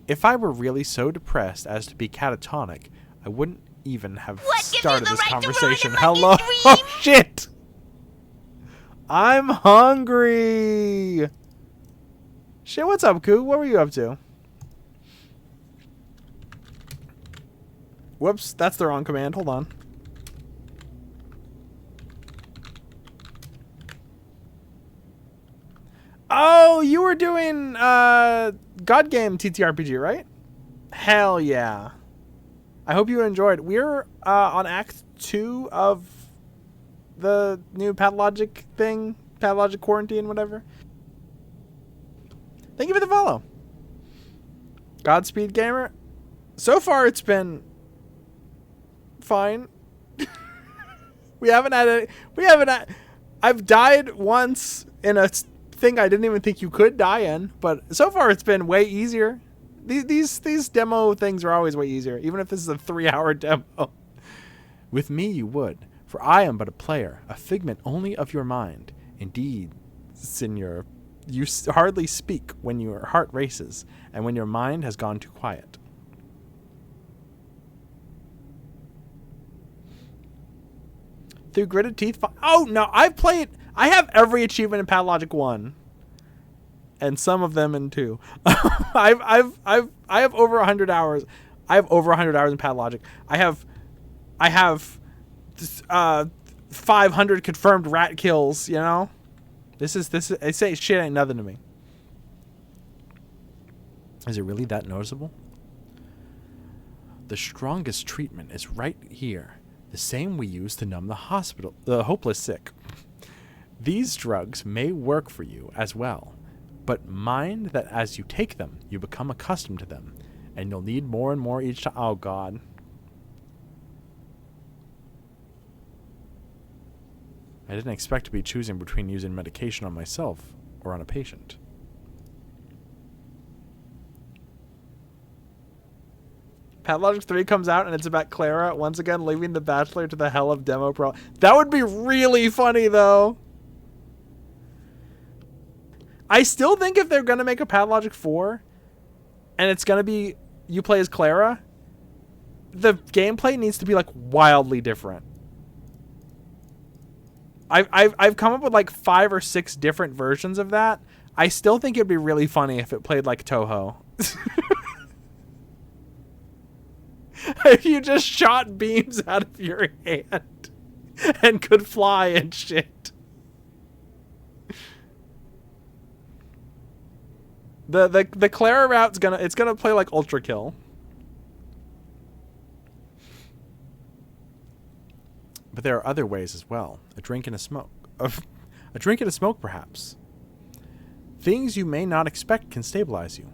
If I were really so depressed as to be catatonic, I wouldn't even have started this conversation. Hello? Oh, shit! I'm hungry! Shit, what's up, Koo? What were you up to? Whoops, that's the wrong command. Hold on. Oh, you were doing God Game TTRPG, right? Hell yeah. I hope you enjoyed. We're on Act 2 of the new Pathologic thing. Pathologic Quarantine, whatever. Thank you for the follow. Godspeed, gamer. So far, it's been fine. I've died once in a thing I didn't even think you could die in, but so far it's been way easier. These demo things are always way easier, even if this is a 3-hour demo. With me you would, for I am but a player, a figment only of your mind. Indeed, Senor, you hardly speak when your heart races, and when your mind has gone too quiet. Through gritted teeth. Oh no, I have every achievement in Pathologic 1, and some of them in 2. I have over 100 hours. I have over 100 hours in Pathologic. I have 500 confirmed rat kills. You know, this is. I say shit ain't nothing to me. Is it really that noticeable? the strongest treatment is right here, the same we use to numb the hopeless sick. These drugs may work for you as well, but mind that as you take them, you become accustomed to them, and you'll need more and more each time. Oh, God. I didn't expect to be choosing between using medication on myself or on a patient. Pathologic 3 comes out and it's about Clara once again leaving the Bachelor to the hell of demo pro. That would be really funny, though. I still think if they're going to make a Pathologic 4 and it's going to be you play as Clara, the gameplay needs to be like wildly different. I've come up with like 5 or 6 different versions of that. I still think it'd be really funny if it played like Toho. If you just shot beams out of your hand and could fly and shit. The Clara route's gonna play like Ultra Kill. But there are other ways as well. A drink and a smoke. A drink and a smoke, perhaps. Things you may not expect can stabilize you.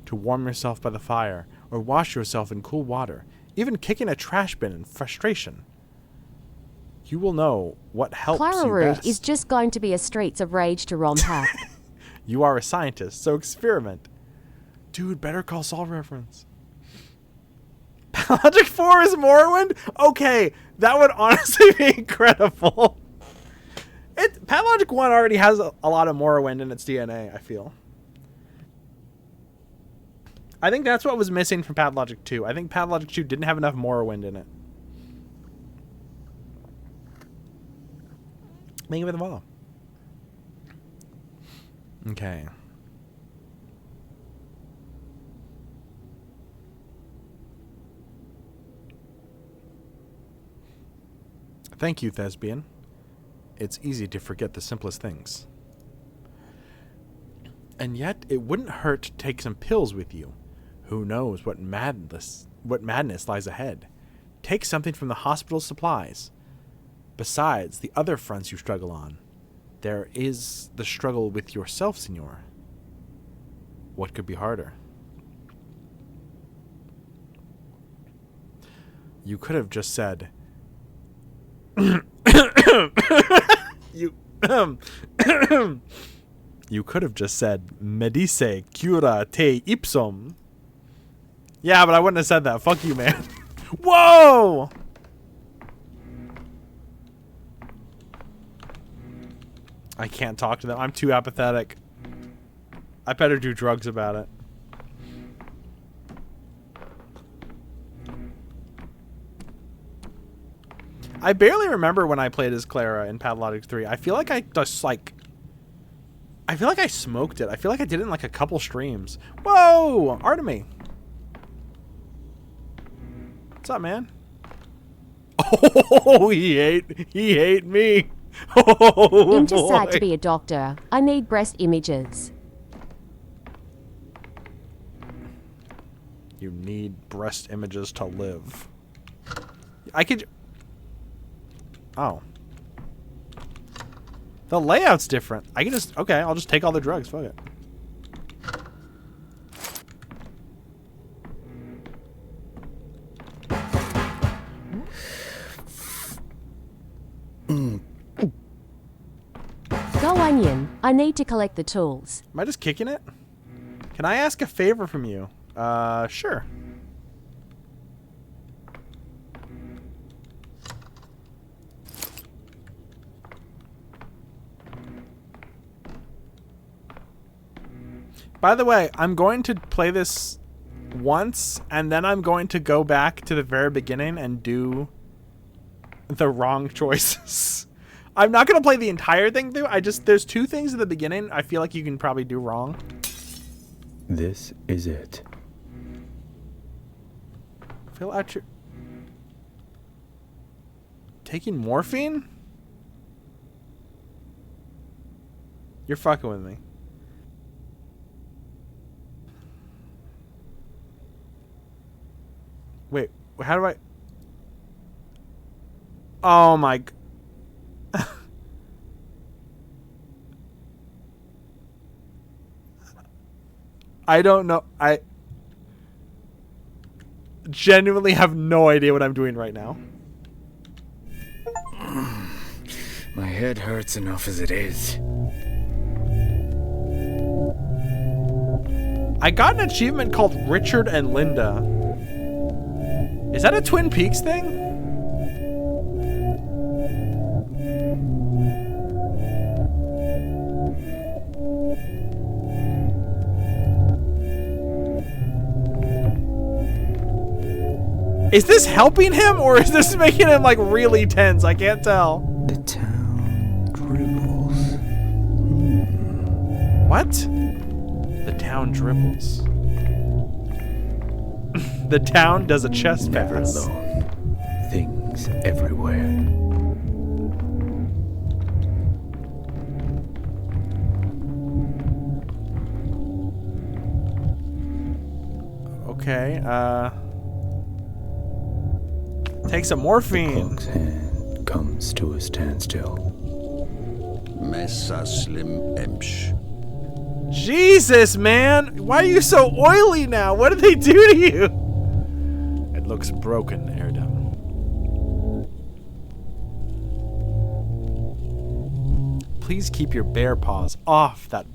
To warm yourself by the fire, or wash yourself in cool water, even kicking a trash bin in frustration. You will know what helps Clara you Rude best. is just going to be a Streets of Rage to ROM hack. You are a scientist, so experiment. Dude, Better Call Saul reference. Pathologic 4 is Morrowind? Okay, that would honestly be incredible. Pathologic 1 already has a lot of Morrowind in its DNA, I feel. I think that's what was missing from Pathologic 2. I think Pathologic 2 didn't have enough Morrowind in it. Think of it all. Okay. Thank you, Thespian. It's easy to forget the simplest things. And yet, it wouldn't hurt to take some pills with you. Who knows what madness lies ahead? Take something from the hospital's supplies. Besides the other fronts you struggle on, there is the struggle with yourself, Senor. What could be harder? You could have just said... You could have just said, Medice cura te ipsum. Yeah, but I wouldn't have said that. Fuck you, man. Whoa! I can't talk to them. I'm too apathetic. I better do drugs about it. I barely remember when I played as Clara in Pathologic 3. I feel like I just, like... I feel like I smoked it. I feel like I did it in, like, a couple streams. Whoa! Artemy. What's up, man? Oh, he ate me. Oh, I'm just sad boy. to be a doctor. I need breast images. You need breast images to live. I could... Oh. The layout's different. I can just... Okay, I'll just take all the drugs. Fuck it. Go Onion. I need to collect the tools. Am I just kicking it? Can I ask a favor from you? Sure. By the way, I'm going to play this once, and then I'm going to go back to the very beginning and do the wrong choices. I'm not going to play the entire thing through. There's 2 things at the beginning I feel like you can probably do wrong. This is it. Fill out your... Taking morphine? You're fucking with me. Wait, How do I... Oh my... I don't know. I genuinely have no idea what I'm doing right now. My head hurts enough as it is. I got an achievement called Richard and Linda. Is that a Twin Peaks thing? Is this helping him or is this making him like really tense? I can't tell. The town dribbles. What? The town dribbles. The town does a chest Never pass. alone. Things everywhere. Okay, take some morphine. Clock's hand comes to a standstill. Messer Slim Emsch. Jesus, man! Why are you so oily now? What did they do to you? It looks broken, Erdem. Please keep your bare paws off that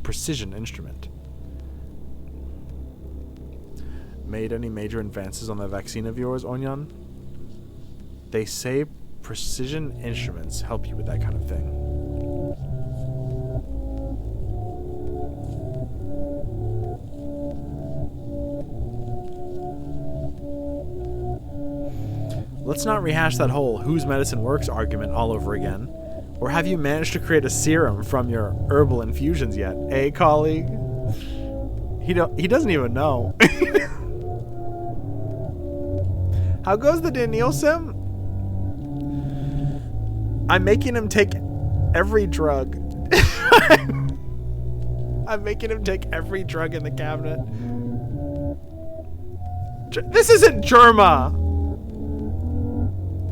precision instrument. Made any major advances on the vaccine of yours, Onyan? They say precision instruments help you with that kind of thing. Let's not rehash that whole whose medicine works argument all over again. Or have you managed to create a serum from your herbal infusions yet, eh, colleague? He doesn't even know. How goes the Daniel sim? I'm making him take every drug. I'm making him take every drug in the cabinet. This isn't Germa.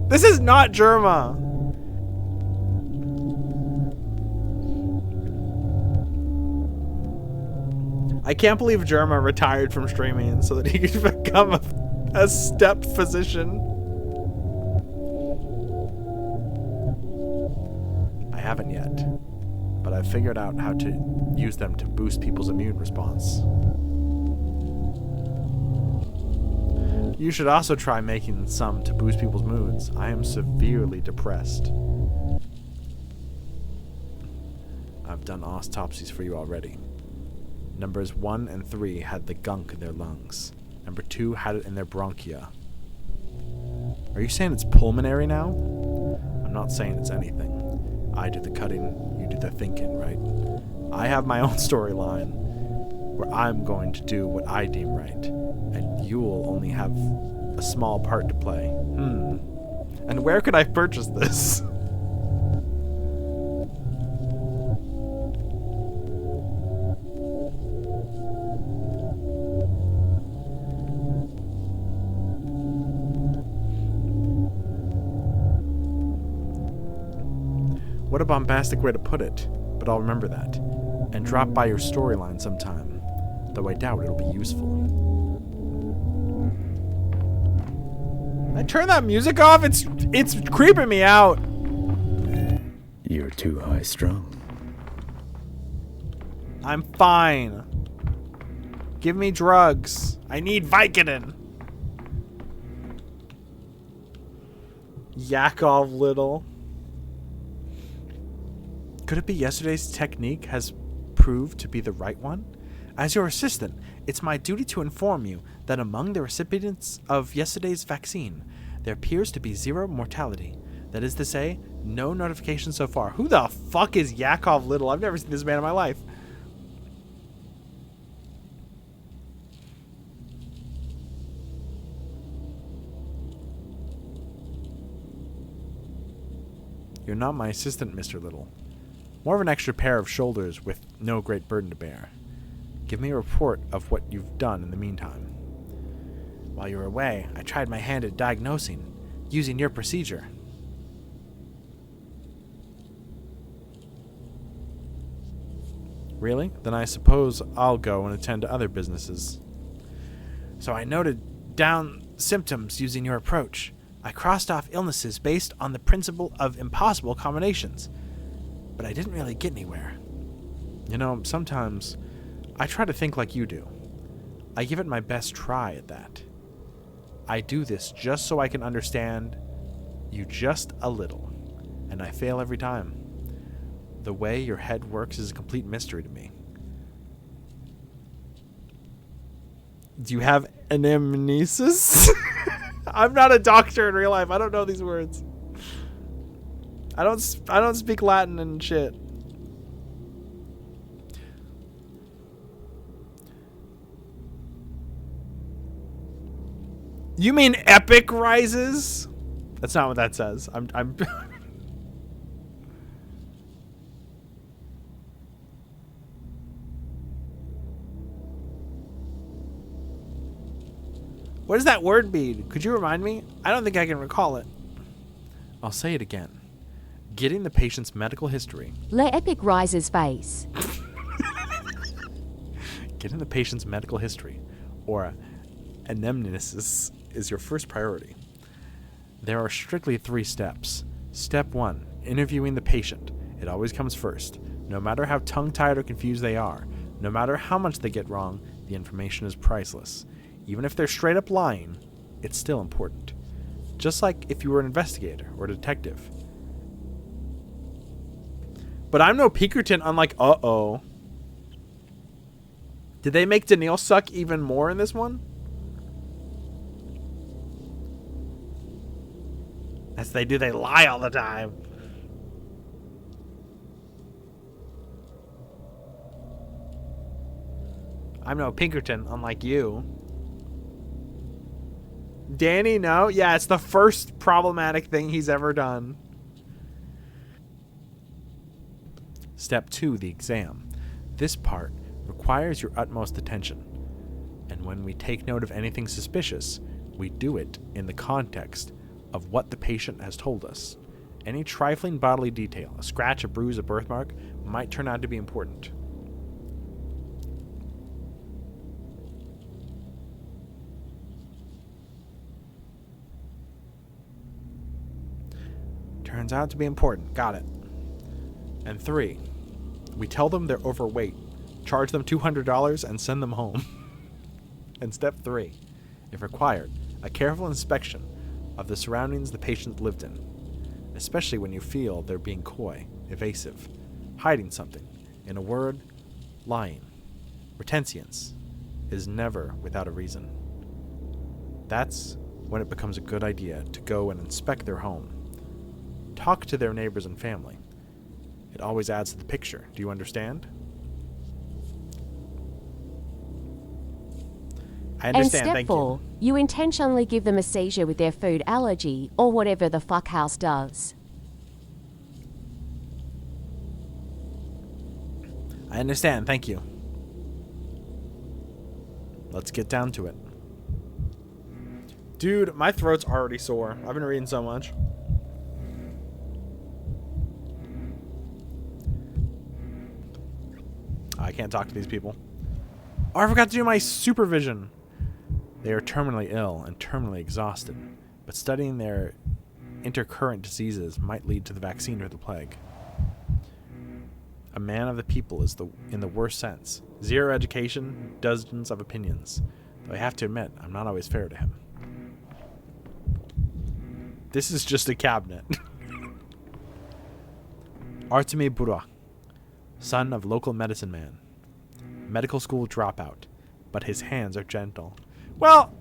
This is not Germa. I can't believe Germa retired from streaming so that he could become a step physician. I haven't yet, but I've figured out how to use them to boost people's immune response. You should also try making some to boost people's moods. I am severely depressed. I've done autopsies for you already. Numbers 1 and 3 had the gunk in their lungs. Number 2 had it in their bronchia. Are you saying it's pulmonary now? I'm not saying it's anything. I do the cutting, you do the thinking, right? I have my own storyline where I'm going to do what I deem right, and you will only have a small part to play. And where could I purchase this? What a bombastic way to put it, but I'll remember that, and drop by your storyline sometime, though I doubt it'll be useful. I turn that music off? It's creeping me out. You're too high-strung. I'm fine. Give me drugs. I need Vicodin. Yakov Little. Could it be yesterday's technique has proved to be the right one? As your assistant, it's my duty to inform you that among the recipients of yesterday's vaccine, there appears to be 0 mortality. That is to say, no notifications so far. Who the fuck is Yakov Little? I've never seen this man in my life. You're not my assistant, Mr. Little. More of an extra pair of shoulders with no great burden to bear. Give me a report of what you've done in the meantime. While you were away, I tried my hand at diagnosing, using your procedure. Really? Then I suppose I'll go and attend to other businesses. So I noted down symptoms using your approach. I crossed off illnesses based on the principle of impossible combinations. But I didn't really get anywhere. You know, sometimes I try to think like you do. I give it my best try at that. I do this just so I can understand you just a little. And I fail every time. The way your head works is a complete mystery to me. Do you have anamnesis? I'm not a doctor in real life. I don't know these words. I don't speak Latin and shit. You mean epic rises? That's not what that says. I'm What does that word mean? Could you remind me? I don't think I can recall it. I'll say it again. Getting the patient's medical history. Le epic rises face. Getting the patient's medical history, or anamnesis, is your first priority. There are strictly 3 steps. Step 1, interviewing the patient. It always comes first. No matter how tongue-tied or confused they are, no matter how much they get wrong, the information is priceless. Even if they're straight up lying, it's still important. Just like if you were an investigator or a detective. But I'm no Pinkerton, unlike uh-oh. Did they make Daniil suck even more in this one? As they do, they lie all the time. I'm no Pinkerton, unlike you. Danny, no? Yeah, it's the first problematic thing he's ever done. Step 2, the exam. This part requires your utmost attention. And when we take note of anything suspicious, we do it in the context of what the patient has told us. Any trifling bodily detail, a scratch, a bruise, a birthmark, might turn out to be important. Turns out to be important. Got it. And 3, we tell them they're overweight, charge them $200, and send them home. And step 3, if required, a careful inspection of the surroundings the patient lived in, especially when you feel they're being coy, evasive, hiding something. In a word, lying. Retentions is never without a reason. That's when it becomes a good idea to go and inspect their home. Talk to their neighbors and family. It always adds to the picture. Do you understand? I And understand, step thank 4, you intentionally give them a seizure with their food allergy or whatever the fuck house does. I understand, thank you. Let's get down to it. Dude, my throat's already sore. I've been reading so much. I can't talk to these people. Oh, I forgot to do my supervision. They are terminally ill and terminally exhausted, but studying their intercurrent diseases might lead to the vaccine or the plague. A man of the people is in the worst sense. 0 education, dozens of opinions. Though I have to admit, I'm not always fair to him. This is just a cabinet. Artemi Bura, son of local medicine man. Medical school dropout, but his hands are gentle. Well,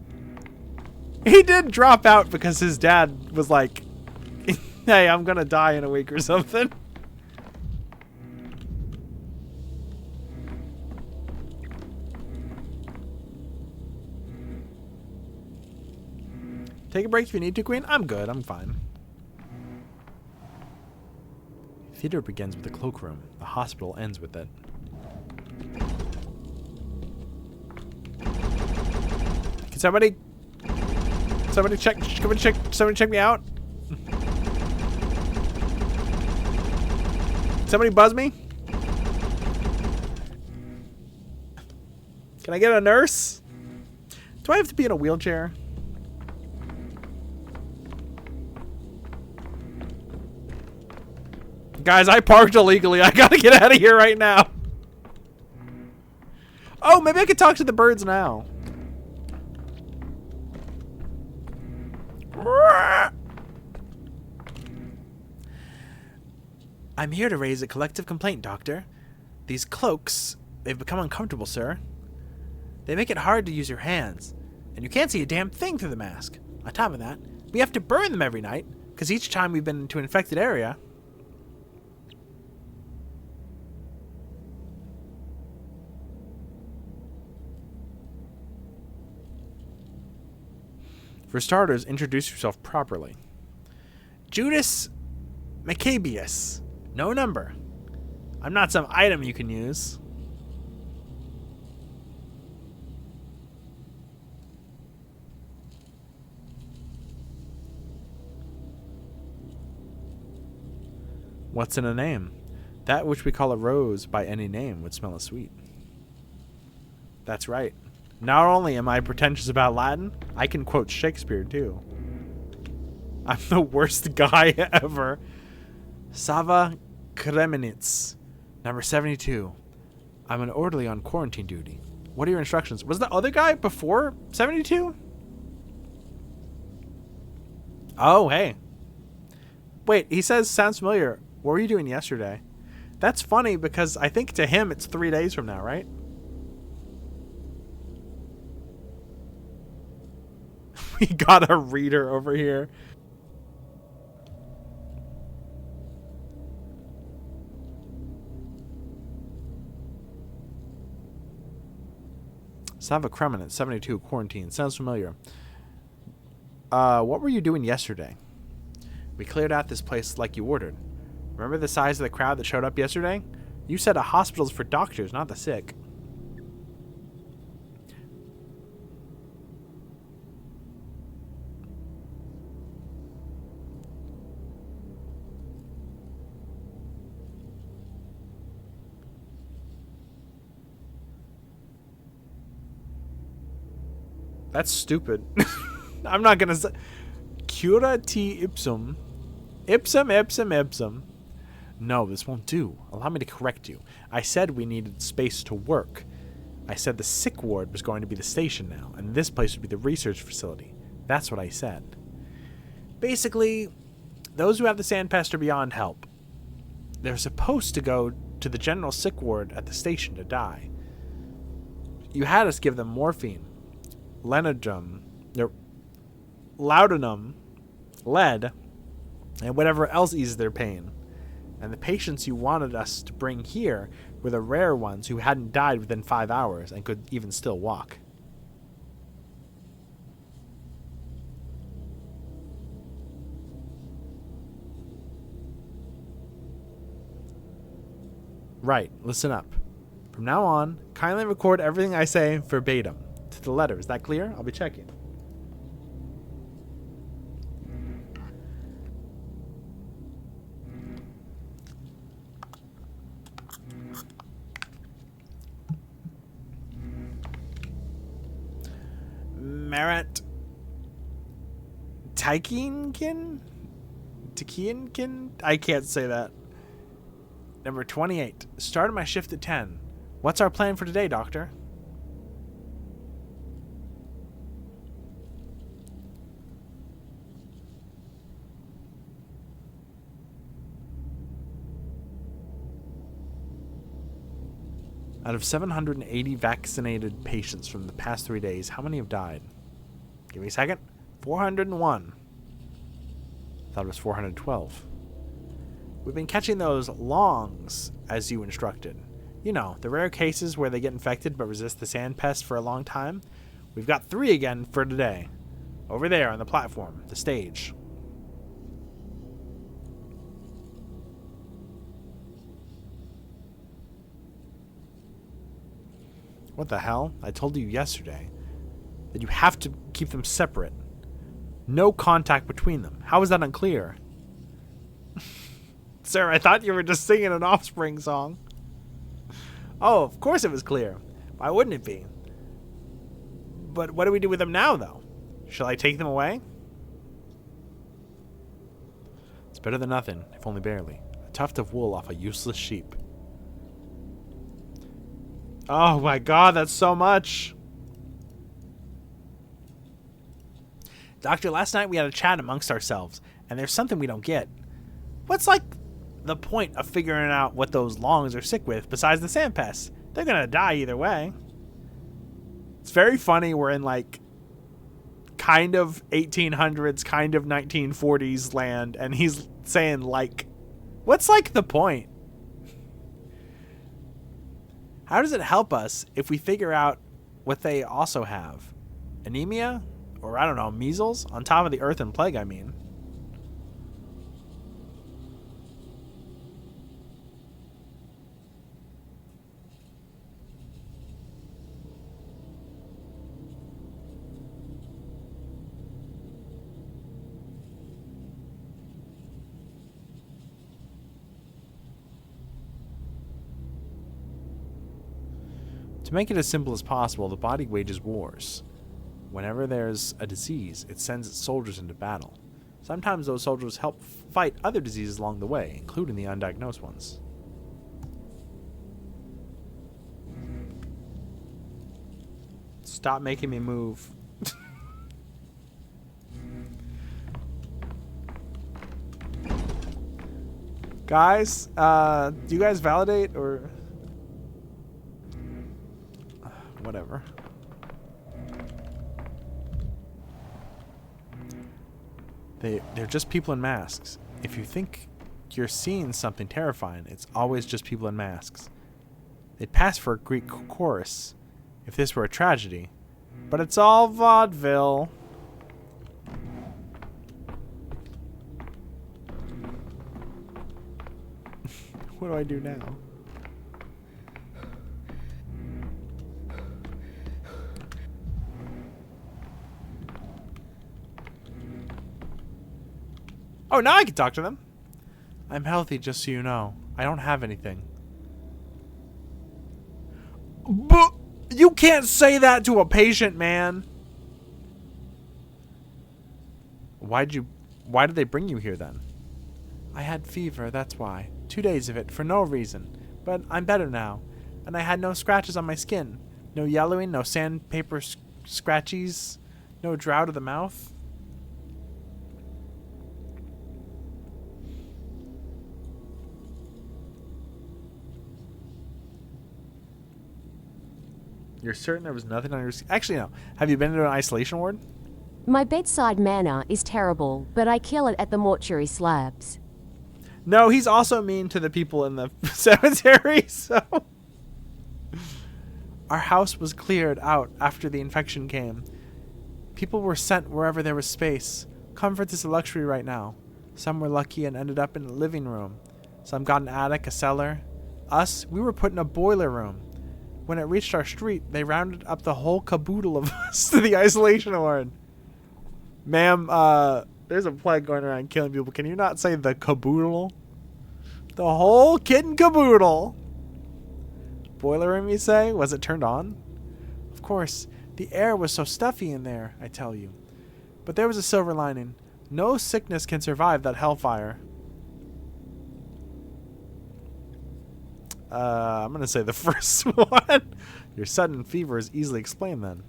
he did drop out because his dad was like, hey, I'm gonna die in a week or something. Take a break if you need to, Queen. I'm good. I'm fine. Theater begins with the cloakroom. The hospital ends with it. Can somebody Somebody check me out. Somebody buzz me. Can I get a nurse? Do I have to be in a wheelchair? Guys, I parked illegally. I gotta get out of here right now. Oh, maybe I could talk to the birds now. I'm here to raise a collective complaint, Doctor. These cloaks, they've become uncomfortable, sir. They make it hard to use your hands, and you can't see a damn thing through the mask. On top of that, we have to burn them every night, because each time we've been into an infected area... For starters, introduce yourself properly. Judas Maccabeus. No number. I'm not some item you can use. What's in a name? That which we call a rose by any name would smell as sweet. That's right. Not only am I pretentious about Latin, I can quote Shakespeare too. I'm the worst guy ever. Sava Kremenitz, number 72. I'm an orderly on quarantine duty. What are your instructions? Was the other guy before 72? Oh, hey. Wait, he says, sounds familiar. What were you doing yesterday? That's funny because I think to him it's 3 days from now, right? We got a reader over here. Sava Kremen at 72, quarantine. Sounds familiar. What were you doing yesterday? We cleared out this place like you ordered. Remember the size of the crowd that showed up yesterday? You said a hospital's for doctors, not the sick. That's stupid. I'm not gonna say. Cura ti ipsum. Ipsum, ipsum, ipsum. No, this won't do. Allow me to correct you. I said we needed space to work. I said the sick ward was going to be the station now, and this place would be the research facility. That's what I said. Basically, those who have the sand pest are beyond help. They're supposed to go to the general sick ward at the station to die. You had us give them morphine, laudanum, lead, and whatever else eases their pain. And the patients you wanted us to bring here were the rare ones who hadn't died within 5 hours and could even still walk. Right, listen up. From now on, kindly record everything I say verbatim, to the letter. Is that clear? I'll be checking. Marat Taikinkin? Tikiankin? I can't say that. Number 28. Started my shift at 10. What's our plan for today, Doctor? Out of 780 vaccinated patients from the past 3 days, how many have died? Give me a second. 401. Thought it was 412. We've been catching those longs, as you instructed. You know, the rare cases where they get infected but resist the sand pest for a long time. We've got 3 again for today. Over there on the platform, the stage. What the hell? I told you yesterday that you have to keep them separate. No contact between them. How is that unclear? Sir, I thought you were just singing an Offspring song. Oh, of course it was clear. Why wouldn't it be? But what do we do with them now, though? Shall I take them away? It's better than nothing, if only barely. A tuft of wool off a useless sheep. Oh my god, that's so much! Doctor, last night we had a chat amongst ourselves, and there's something we don't get. What's like the point of figuring out what those longs are sick with besides the sand pests? They're gonna die either way. It's very funny we're in like kind of 1800s, kind of 1940s land, and he's saying like, what's like the point? How does it help us if we figure out what they also have? Anemia? Or I don't know, measles? On top of the earthen plague, I mean. To make it as simple as possible, the body wages wars. Whenever there's a disease, it sends its soldiers into battle. Sometimes those soldiers help fight other diseases along the way, including the undiagnosed ones. Stop making me move. Guys, do you guys validate or... whatever. They're just people in masks. If you think you're seeing something terrifying, it's always just people in masks. They'd pass for a Greek chorus if this were a tragedy, but it's all vaudeville. What do I do now? Oh, now I can talk to them. I'm healthy, just so you know. I don't have anything. But you can't say that to a patient, man. Why did they bring you here then? I had fever, that's why. 2 days of it, for no reason. But I'm better now. And I had no scratches on my skin. No yellowing, no sandpaper scratchies. No drought of the mouth. You're certain there was nothing on your... Actually, no. Have you been to an isolation ward? My bedside manner is terrible, but I kill it at the mortuary slabs. No, he's also mean to the people in the cemetery, so... Our house was cleared out after the infection came. People were sent wherever there was space. Comfort is a luxury right now. Some were lucky and ended up in a living room. Some got an attic, a cellar. Us, we were put in a boiler room. When it reached our street, they rounded up the whole caboodle of us to the isolation ward. Ma'am, there's a plague going around killing people. Can you not say the caboodle? The whole kit and caboodle. Boiler room, you say? Was it turned on? Of course. The air was so stuffy in there, I tell you. But there was a silver lining. No sickness can survive that hellfire. I'm going to say the first one. Your sudden fever is easily explained then.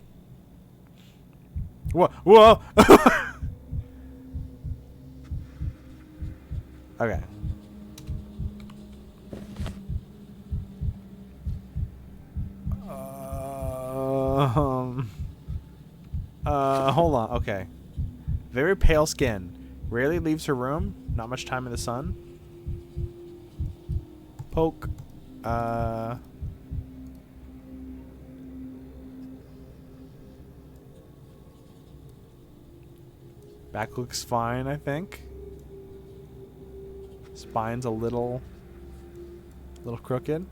Whoa. Whoa. Okay. Hold on. Okay. Very pale skin. Rarely leaves her room. Not much time in the sun. Poke. Back looks fine, I think. Spine's a little crooked.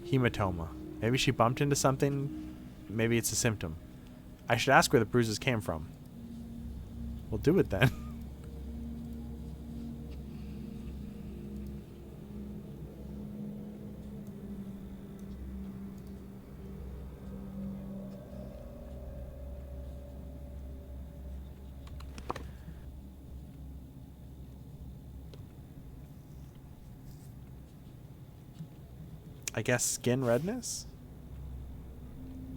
Hematoma. Maybe she bumped into something. Maybe it's a symptom. I should ask where the bruises came from. We'll do it then. I guess skin redness?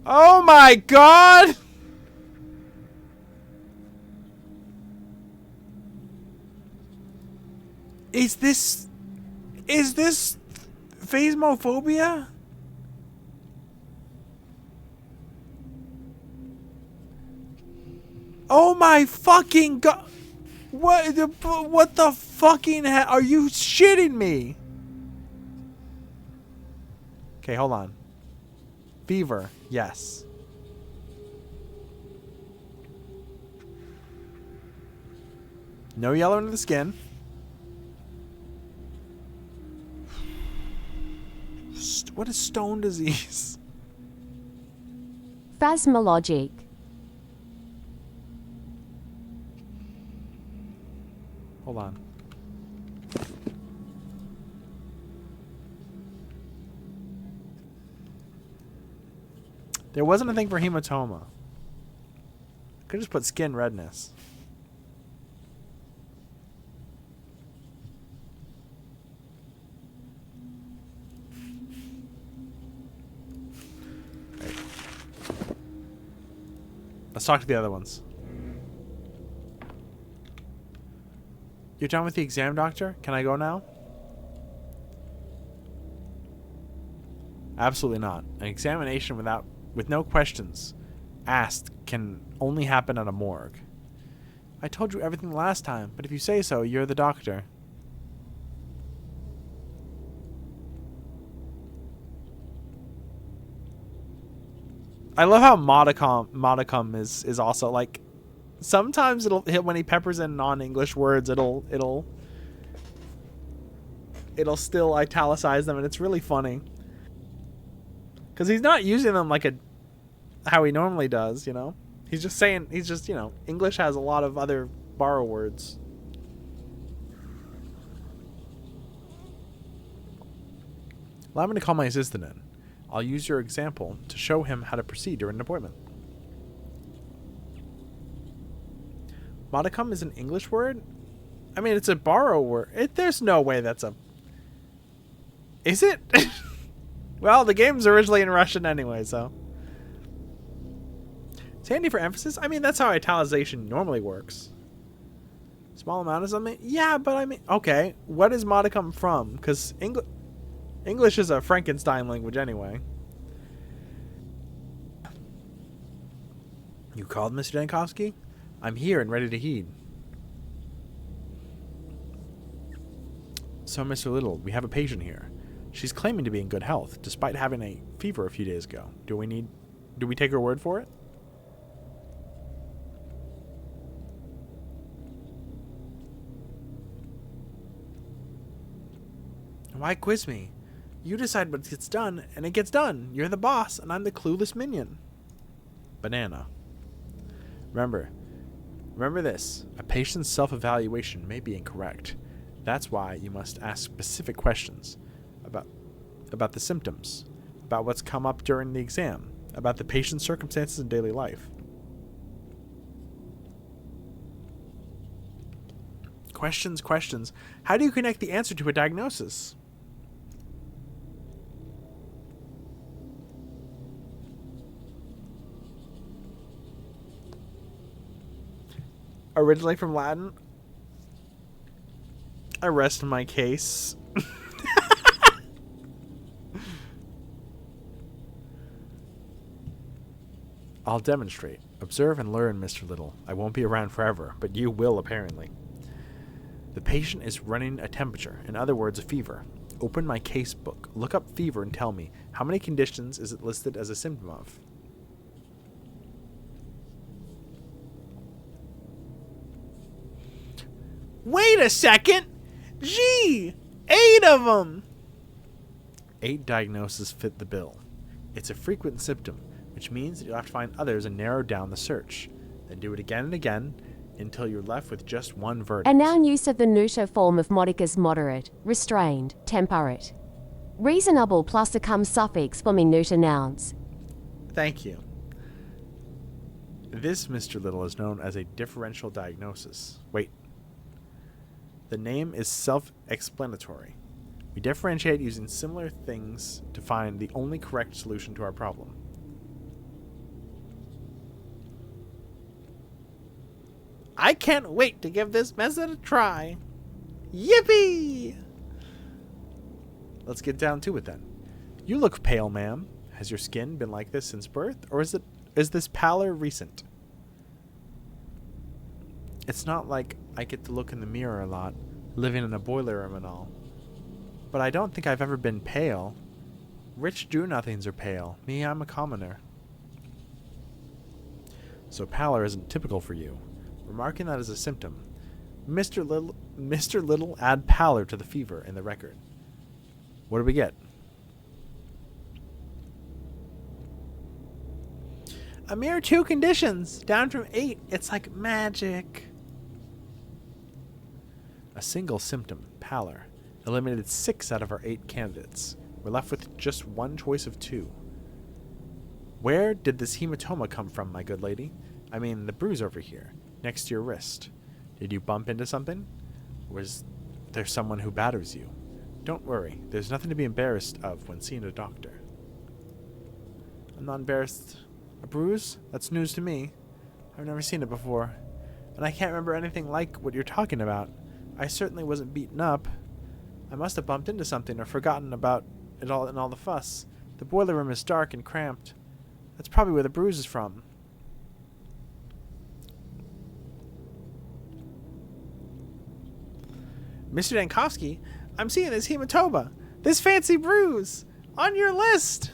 Oh my god! Is this phasmophobia? Oh my fucking god! What the fucking hell? Are you shitting me? Okay, hold on. Fever, yes. No yellow into the skin. What is stone disease? Phasmologic. Hold on. There wasn't a thing for hematoma. Could just put skin redness. Right. Let's talk to the other ones. You're done with the exam, doctor? Can I go now? Absolutely not. An examination with no questions asked can only happen at a morgue. I told you everything last time, but if you say so, you're the doctor. I love how modicum is also like sometimes when he peppers in non-English words it'll still italicize them, and it's really funny. Because he's not using them like how he normally does, you know? He's just, you know, English has a lot of other borrow words. Allow me to call my assistant in. I'll use your example to show him how to proceed during an appointment. Modicum is an English word? I mean, it's a borrow word. There's no way that's a... Is it? Well, the game's originally in Russian anyway, so... It's handy for emphasis. I mean, that's how italicization normally works. Small amount of something? Yeah, but I mean... Okay, what is modicum from? Because English is a Frankenstein language anyway. You called, Mr. Dankovsky? I'm here and ready to heed. So, Mr. Little, we have a patient here. She's claiming to be in good health, despite having a fever a few days ago. Do we take her word for it? Why quiz me? You decide what gets done, and it gets done. You're the boss, and I'm the clueless minion. Banana. Remember this. A patient's self-evaluation may be incorrect. That's why you must ask specific questions about the symptoms, about what's come up during the exam, about the patient's circumstances in daily life. Questions. How do you connect the answer to a diagnosis? Originally from Latin. I rest my case. I'll demonstrate. Observe and learn, Mr. Little. I won't be around forever, but you will, apparently. The patient is running a temperature, in other words, a fever. Open my case book, look up fever, and tell me, how many conditions is it listed as a symptom of? Wait a second! Gee! 8 of them! 8 diagnoses fit the bill. It's a frequent symptom. which means that you'll have to find others and narrow down the search. Then do it again and again until you're left with just one verdict. A noun use of the neuter form of modicus moderate, restrained, temperate. Reasonable plus a cum suffix forming neuter nouns. Thank you. This, Mr. Little, is known as a differential diagnosis. Wait. The name is self-explanatory. We differentiate using similar things to find the only correct solution to our problem. I can't wait to give this method a try. Yippee! Let's get down to it then. You look pale, ma'am. Has your skin been like this since birth, or is this pallor recent? It's not like I get to look in the mirror a lot, living in a boiler room and all. But I don't think I've ever been pale. Rich do-nothings are pale. Me, I'm a commoner. So pallor isn't typical for you. Remarking that as a symptom, Mr. Little add pallor to the fever in the record. What do we get? A mere 2 conditions, down from 8. It's like magic. A single symptom, pallor, eliminated 6 out of our 8 candidates. We're left with just one choice of 2. Where did this hematoma come from, my good lady? I mean, the bruise over here, next to your wrist. Did you bump into something? Was there someone who batters you? Don't worry, there's nothing to be embarrassed of when seeing a doctor. I'm not embarrassed. A bruise? That's news to me. I've never seen it before. And I can't remember anything like what you're talking about. I certainly wasn't beaten up. I must have bumped into something or forgotten about it all in all the fuss. The boiler room is dark and cramped. That's probably where the bruise is from. Mr. Dankowski, I'm seeing this hematoma, this fancy bruise, on your list.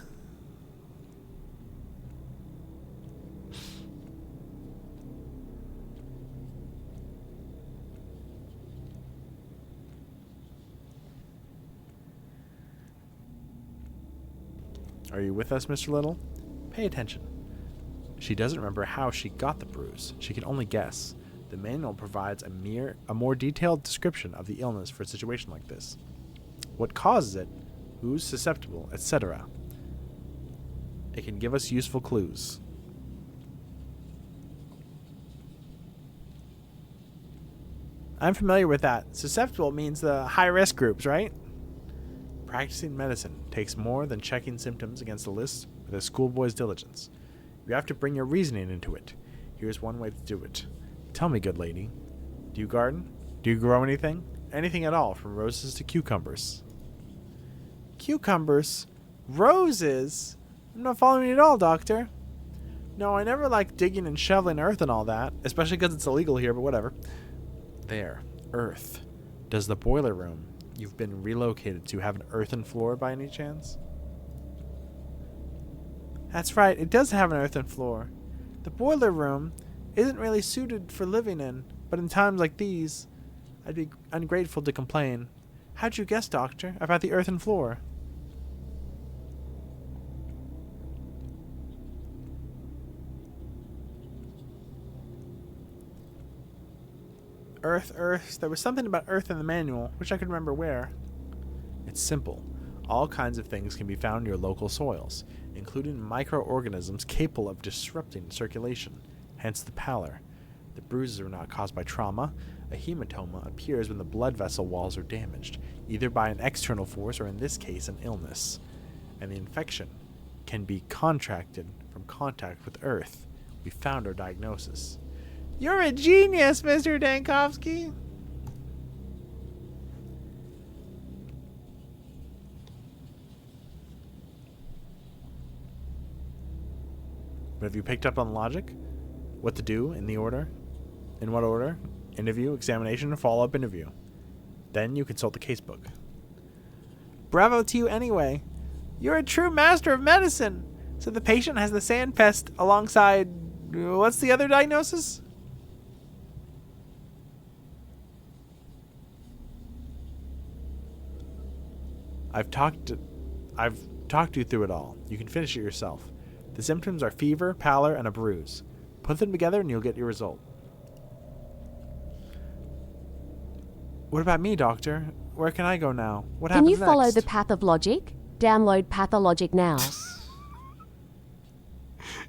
Are you with us, Mr. Little? Pay attention. She doesn't remember how she got the bruise. She can only guess. The manual provides a more detailed description of the illness for a situation like this. What causes it, who's susceptible, etc. It can give us useful clues. I'm familiar with that. Susceptible means the high-risk groups, right? Practicing medicine takes more than checking symptoms against a list with a schoolboy's diligence. You have to bring your reasoning into it. Here's one way to do it. Tell me, good lady, do you garden? Do you grow anything? Anything at all, from roses to cucumbers? Cucumbers? Roses? I'm not following you at all, doctor. No, I never liked digging and shoveling earth and all that, especially because it's illegal here, but whatever. There, earth. Does the boiler room you've been relocated to have an earthen floor by any chance? That's right, it does have an earthen floor. The boiler room isn't really suited for living in, but in times like these, I'd be ungrateful to complain. How'd you guess, doctor, about the earthen floor? Earth. There was something about earth in the manual, which I could remember where. It's simple. All kinds of things can be found in your local soils, including microorganisms capable of disrupting circulation, hence the pallor. The bruises are not caused by trauma. A hematoma appears when the blood vessel walls are damaged, either by an external force or in this case an illness. And the infection can be contracted from contact with earth. We found our diagnosis. You're a genius, Mr. Dankowski. But have you picked up on logic? What to do in the order? In what order? Interview, examination, follow-up interview. Then you consult the casebook. Bravo to you anyway. You're a true master of medicine. So the patient has the sandpest alongside... What's the other diagnosis? I've talked you through it all. You can finish it yourself. The symptoms are fever, pallor, and a bruise. Put them together and you'll get your result. What about me, Doctor? Where can I go now? What happens Can you follow next? the path of logic? Download PATHOLOGIC now.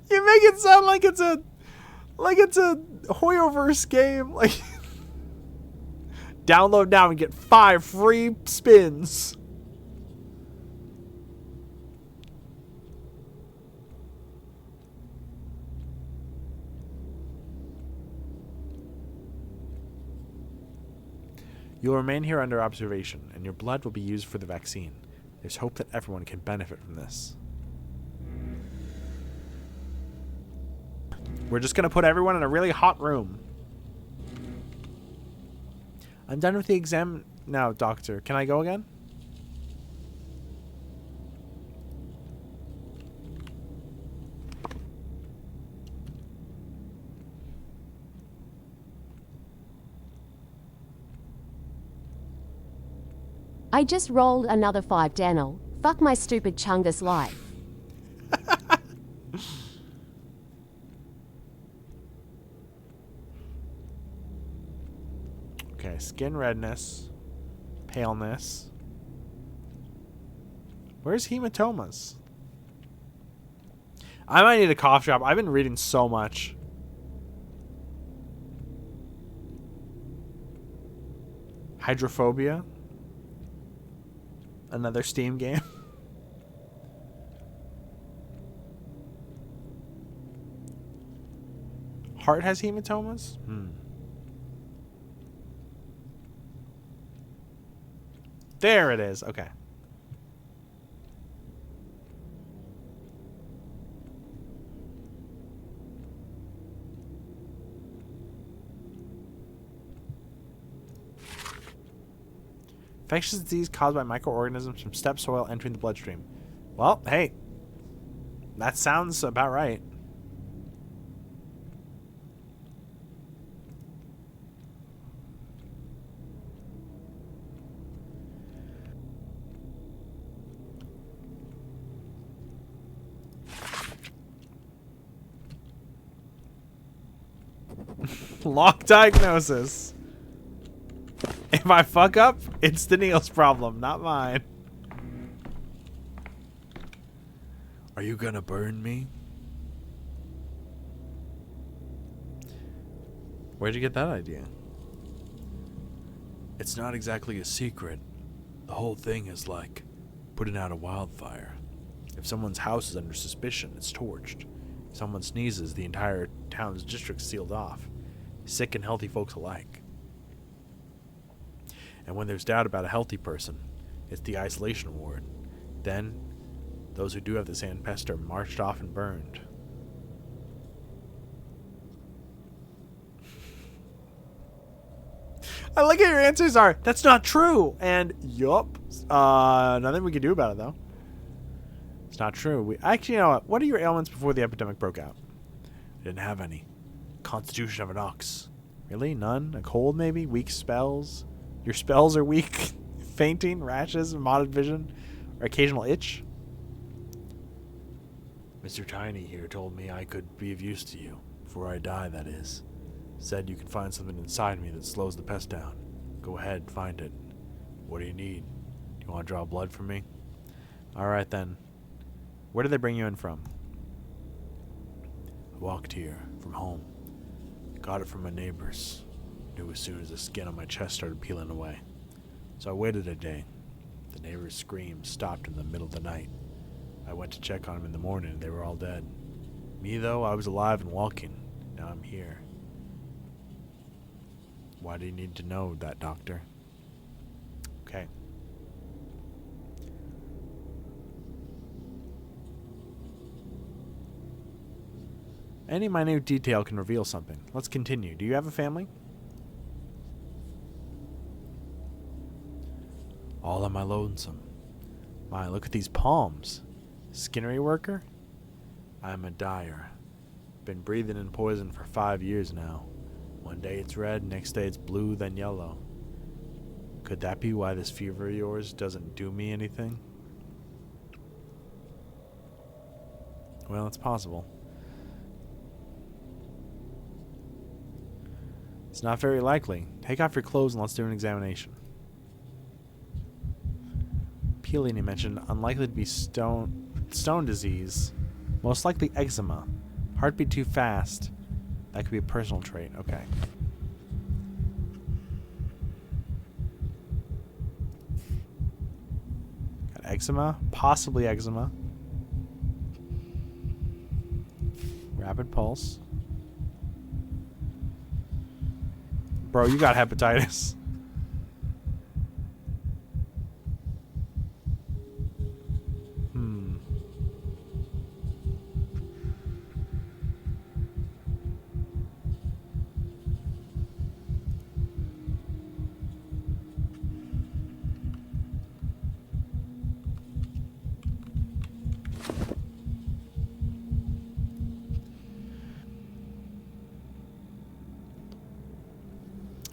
You make it sound like it's a Hoyoverse game. Like, download now and get 5 free spins. You'll remain here under observation, and your blood will be used for the vaccine. There's hope that everyone can benefit from this. We're just going to put everyone in a really hot room. I'm done with the exam now, Doctor. Can I go again? I just rolled another 5, Daniel. Fuck my stupid Chungus life. Okay, skin redness, paleness. Where's hematomas? I might need a cough drop. I've been reading so much. Hydrophobia. Another Steam game. Heart has hematomas? There it is. Okay. Infectious disease caused by microorganisms from steppe soil entering the bloodstream. Well, hey. That sounds about right. Lock diagnosis. If I fuck up, it's Daniil's problem, not mine. Are you gonna burn me? Where'd you get that idea? It's not exactly a secret. The whole thing is like putting out a wildfire. If someone's house is under suspicion, it's torched. If someone sneezes, the entire town's district's sealed off. Sick and healthy folks alike. And when there's doubt about a healthy person, it's the isolation ward. Then, those who do have the sand pest are marched off and burned. I like how your answers are, that's not true, and yup. Nothing we can do about it, though. It's not true. Actually, you know what? What are your ailments before the epidemic broke out? I didn't have any. Constitution of an ox. Really? None? A cold, maybe? Weak spells? Your spells are weak? Fainting, rashes, modded vision, or occasional itch? Mr. Tiny here told me I could be of use to you. Before I die, that is. Said you can find something inside me that slows the pest down. Go ahead, find it. What do you need? Do you want to draw blood from me? Alright then. Where did they bring you in from? I walked here, from home. Got it from my neighbors. Knew as soon as the skin on my chest started peeling away. So I waited a day. The neighbors' screams stopped in the middle of the night. I went to check on them in the morning and they were all dead. Me though, I was alive and walking. Now I'm here. Why do you need to know that, Doctor? Okay. Any minute detail can reveal something. Let's continue. Do you have a family? All on my lonesome. My, look at these palms. Skinnery worker? I'm a dyer. Been breathing in poison for 5 years now. One day it's red, next day it's blue, then yellow. Could that be why this fever of yours doesn't do me anything? Well, it's possible. It's not very likely. Take off your clothes and let's do an examination. Peeling, you mentioned, unlikely to be stone disease. Most likely eczema. Heartbeat too fast. That could be a personal trait. Okay. Got eczema. Possibly eczema. Rapid pulse. Bro, you got hepatitis.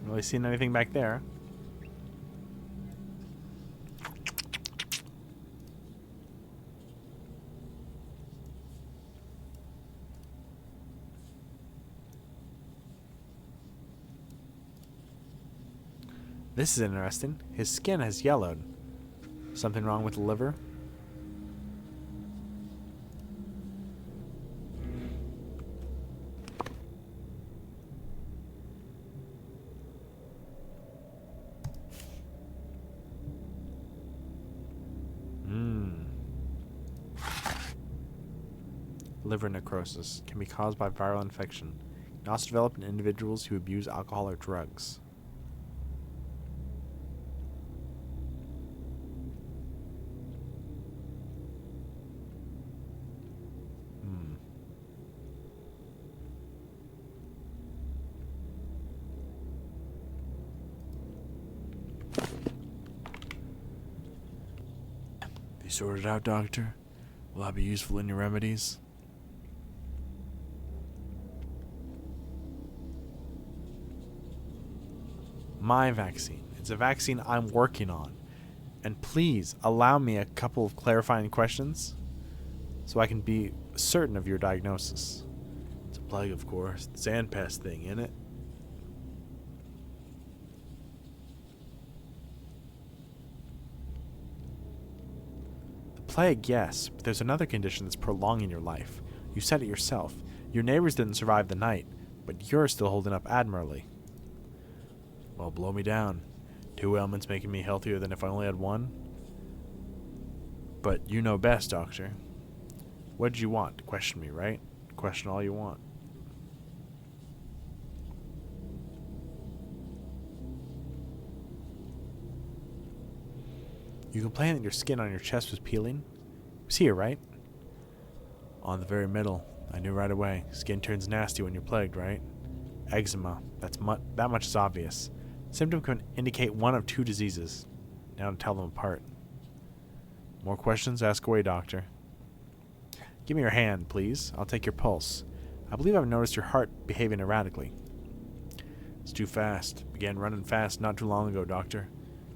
Really seeing anything back there? This is interesting. His skin has yellowed. Something wrong with the liver? Liver necrosis can be caused by viral infection. It can also develop in individuals who abuse alcohol or drugs. You sorted out, Doctor? Will I be useful in your remedies? My vaccine. It's a vaccine I'm working on. And please allow me a couple of clarifying questions so I can be certain of your diagnosis. It's a plague, of course. The sand pest thing, isn't it? The plague, yes, but there's another condition that's prolonging your life. You said it yourself. Your neighbors didn't survive the night, but you're still holding up admirably. Well, blow me down. 2 ailments making me healthier than if I only had 1. But you know best, Doctor. What did you want? Question me, right? Question all you want. You complained that your skin on your chest was peeling? It was here, right? On the very middle. I knew right away. Skin turns nasty when you're plagued, right? Eczema. That much is obvious. Symptom can indicate one of 2 diseases. Now to tell them apart. More questions? Ask away, Doctor. Give me your hand, please. I'll take your pulse. I believe I've noticed your heart behaving erratically. It's too fast. Began running fast not too long ago, Doctor.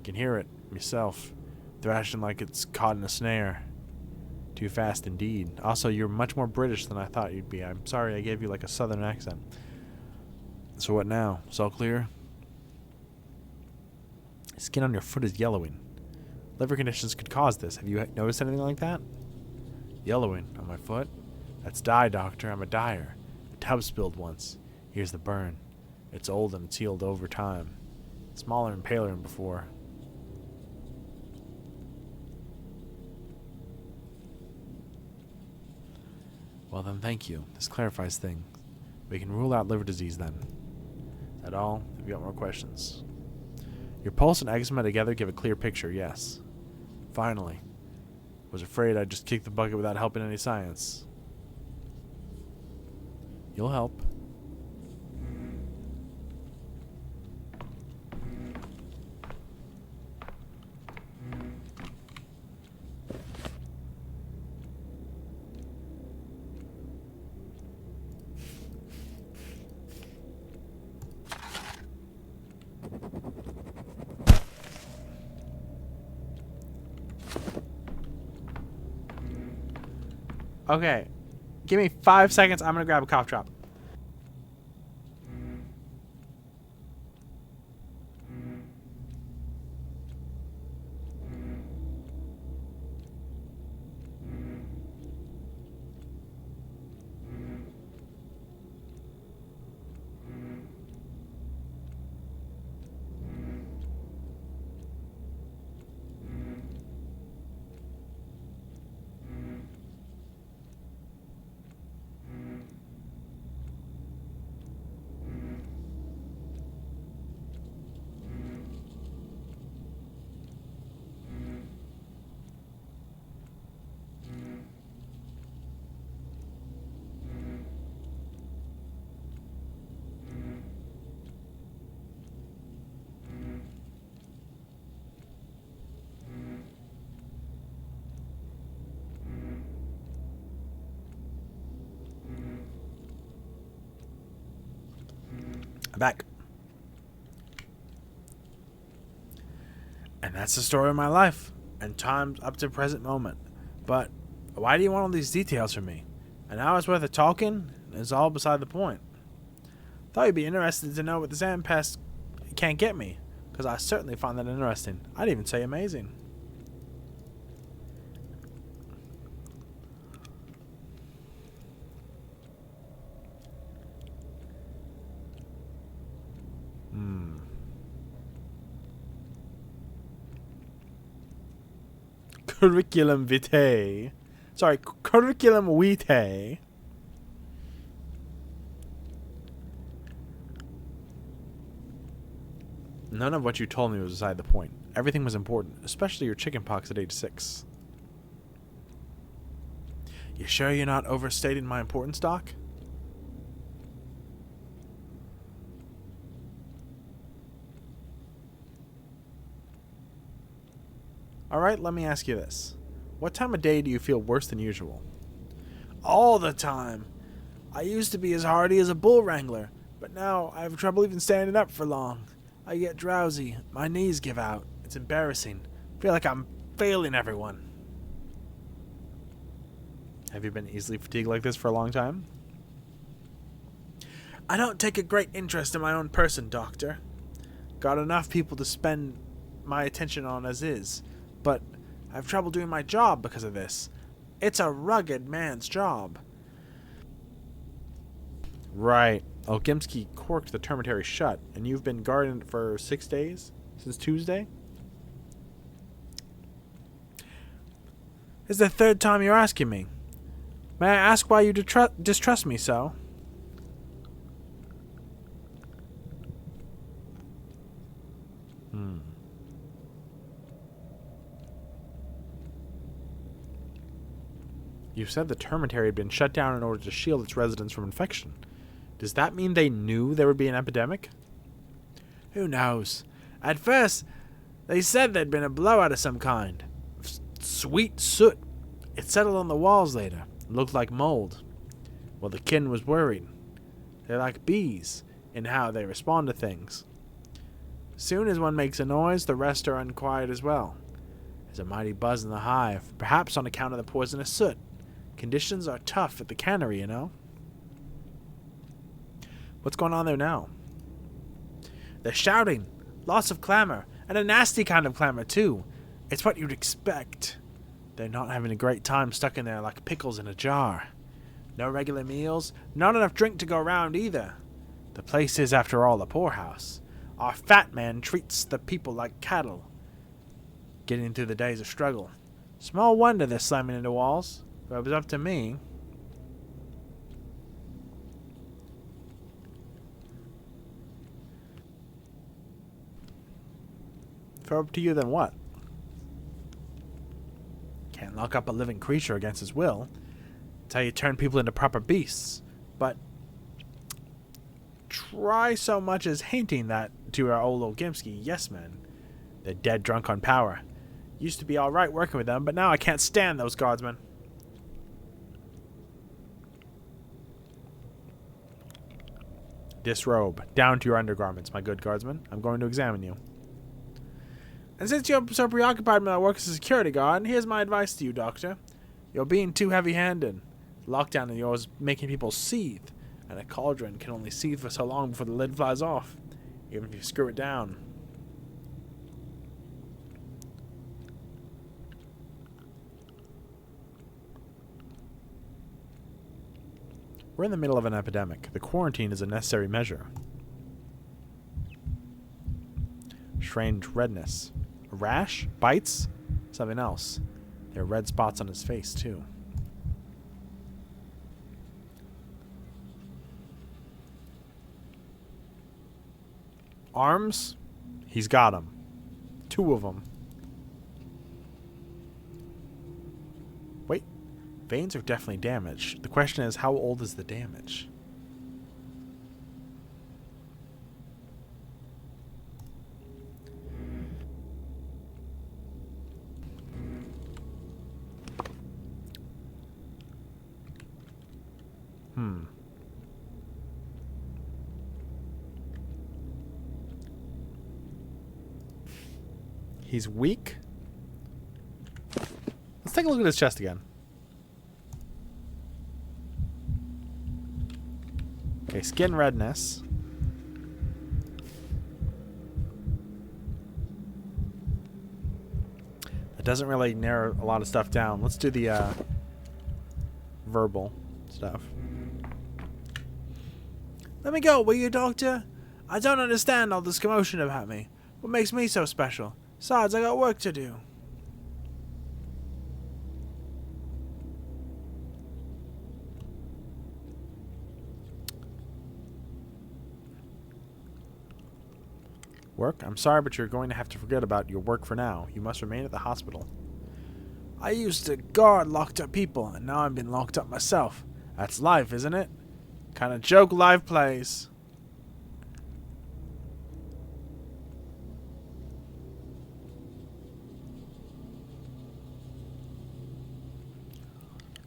Can hear it myself. Thrashing like it's caught in a snare. Too fast indeed. Also, you're much more British than I thought you'd be. I'm sorry I gave you like a southern accent. So what now? It's all clear? Skin on your foot is yellowing. Liver conditions could cause this. Have you noticed anything like that? Yellowing on my foot? That's dye, Doctor. I'm a dyer. A tub spilled once. Here's the burn. It's old and it's healed over time. Smaller and paler than before. Well then, thank you. This clarifies things. We can rule out liver disease then. Is that all? Have you got more questions? Your pulse and eczema together give a clear picture, yes. Finally. Was afraid I'd just kick the bucket without helping any science. You'll help. Okay. Give me 5 seconds. I'm gonna grab a cough drop. I'm back. And that's the story of my life, and times up to present moment. But why do you want all these details from me? An hour's worth of talking is all beside the point. Thought you'd be interested to know what the Zan pest can't get me, because I certainly find that interesting. I'd even say amazing. Curriculum vitae. Sorry, curriculum vitae. None of what you told me was beside the point. Everything was important, especially your chickenpox at age 6. You sure you're not overstating my importance, Doc? Alright, let me ask you this. What time of day do you feel worse than usual? All the time. I used to be as hardy as a bull wrangler, but now I have trouble even standing up for long. I get drowsy, my knees give out. It's embarrassing. I feel like I'm failing everyone. Have you been easily fatigued like this for a long time? I don't take a great interest in my own person, Doctor. Got enough people to spend my attention on as is, but I have trouble doing my job because of this. It's a rugged man's job. Right. Olgimsky corked the termitary shut, and you've been guarding it for 6 days? Since Tuesday? This is the 3rd time you're asking me. May I ask why you distrust me so? You said the termitary had been shut down in order to shield its residents from infection. Does that mean they knew there would be an epidemic? Who knows? At first, they said there'd been a blowout of some kind. Sweet soot. It settled on the walls later. It looked like mold. Well, the kin was worried. They're like bees in how they respond to things. Soon as one makes a noise, the rest are unquiet as well. There's a mighty buzz in the hive, perhaps on account of the poisonous soot. Conditions are tough at the cannery, you know. What's going on there now? They're shouting. Lots of clamor. And a nasty kind of clamor, too. It's what you'd expect. They're not having a great time stuck in there like pickles in a jar. No regular meals. Not enough drink to go around either. The place is, after all, a poorhouse. Our fat man treats the people like cattle. Getting through the days of struggle. Small wonder they're slamming into walls. If it was up to me... If it were up to you, then what? Can't lock up a living creature against his will. It's how you turn people into proper beasts. But try so much as hinting that to our old Olgimsky yes men. They're dead drunk on power. Used to be alright working with them, but now I can't stand those guardsmen. Disrobe. Down to your undergarments, my good guardsman. I'm going to examine you. And since you're so preoccupied with my work as a security guard, here's my advice to you, Doctor. You're being too heavy-handed. Lockdown in yours making people seethe, and a cauldron can only seethe for so long before the lid flies off, even if you screw it down. We're in the middle of an epidemic. The quarantine is a necessary measure. Strange redness. A rash? Bites? Something else. There are red spots on his face, too. Arms? He's got them. 2 of them. Wait. Veins are definitely damaged. The question is, how old is the damage? He's weak. Let's take a look at his chest again. Okay, skin redness. That doesn't really narrow a lot of stuff down. Let's do the verbal stuff. Let me go, will you, Doctor? I don't understand all this commotion about me. What makes me so special? Besides, I got work to do. Work? I'm sorry, but you're going to have to forget about your work for now. You must remain at the hospital. I used to guard locked up people, and now I've been locked up myself. That's life, isn't it? Kind of joke life plays.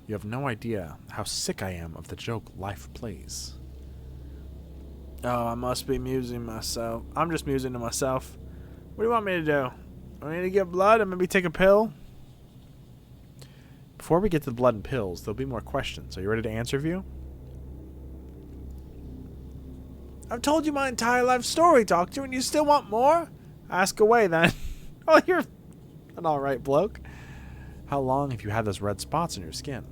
You have no idea how sick I am of the joke life plays. Oh, I must be musing myself. I'm just musing to myself. What do you want me to do? I need to get blood and maybe take a pill? Before we get to the blood and pills, there'll be more questions. Are you ready to answer, View? I've told you my entire life story, Doctor, and you still want more? Ask away, then. Oh, you're an alright bloke. How long have you had those red spots on your skin?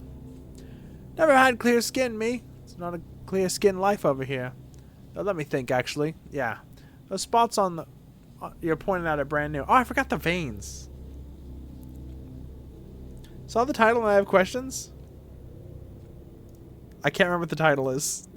Never had clear skin, me. It's not a clear skin life over here. Oh, let me think, actually. Yeah. Those spots on the... you're pointing out are brand new. Oh, I forgot the veins. Saw the title and I have questions? I can't remember what the title is.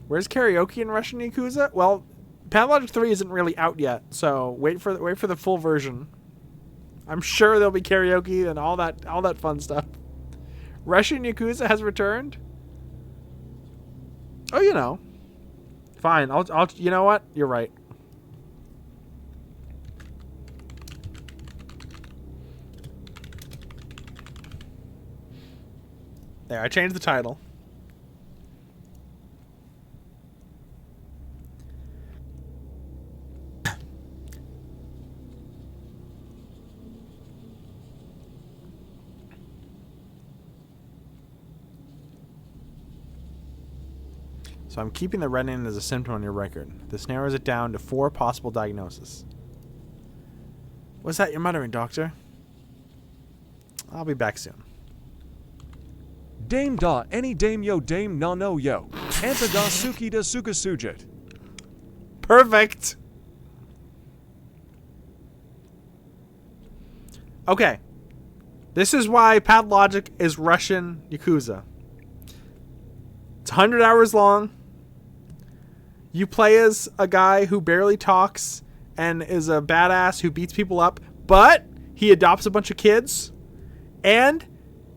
Where's karaoke in Russian Yakuza? Well, Pathologic 3 isn't really out yet, so wait for the full version. I'm sure there'll be karaoke and all that fun stuff. Russian Yakuza has returned? Oh, you know. Fine. I'll you know what? You're right. There, I changed the title. So I'm keeping the reddening as a symptom on your record. This narrows it down to 4 possible diagnoses. What's that you're muttering, Doctor? I'll be back soon. Dame da any dame yo dame no no yo. Anta da suki da suka sujit. Perfect. Okay. This is why Pathologic is Russian Yakuza. It's 100 hours long. You play as a guy who barely talks and is a badass who beats people up, but he adopts a bunch of kids, and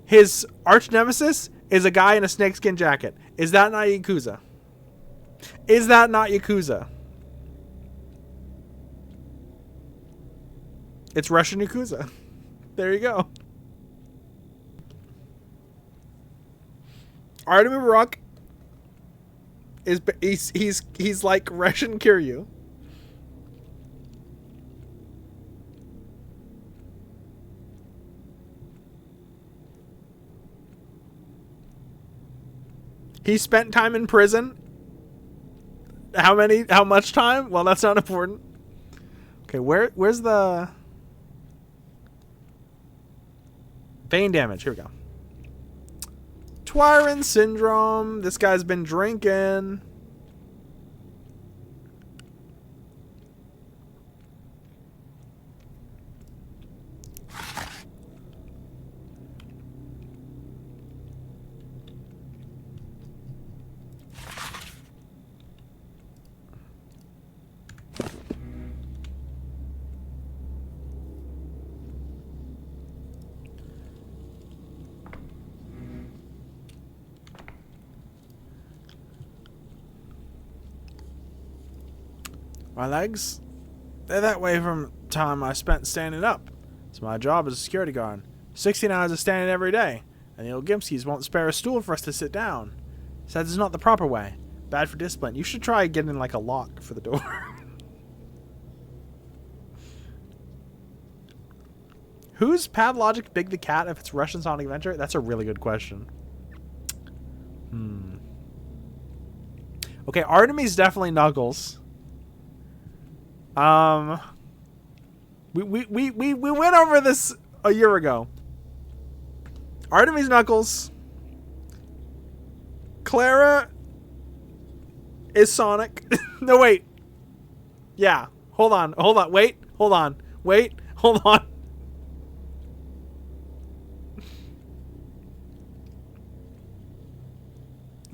his arch nemesis is a guy in a snakeskin jacket. Is that not Yakuza? Is that not Yakuza? It's Russian Yakuza. There you go. Artem Barak is he's like Russian Kiryu. He spent time in prison. How much time? Well, that's not important. Okay, where's the vein damage? Here we go. Twyron syndrome. This guy's been drinking. My legs, they're that way from time I spent standing up. It's my job as a security guard. 16 hours of standing every day, and the old Gimskis won't spare a stool for us to sit down. Says it's not the proper way. Bad for discipline. You should try getting like a lock for the door. Who's Pathologic Big the Cat if it's Russian Sonic Adventure? That's a really good question. Okay, Artemis definitely Knuckles. We went over this a year ago. Artemis Knuckles. Clara is Sonic. No, wait. Yeah. Hold on. Wait. Hold on.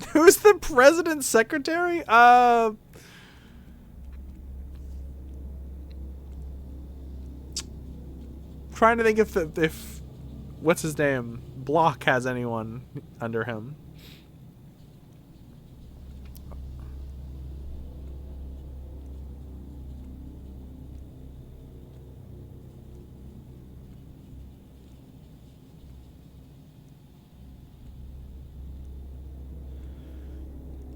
Who's the president's secretary? Trying to think if what's his name? Block has anyone under him.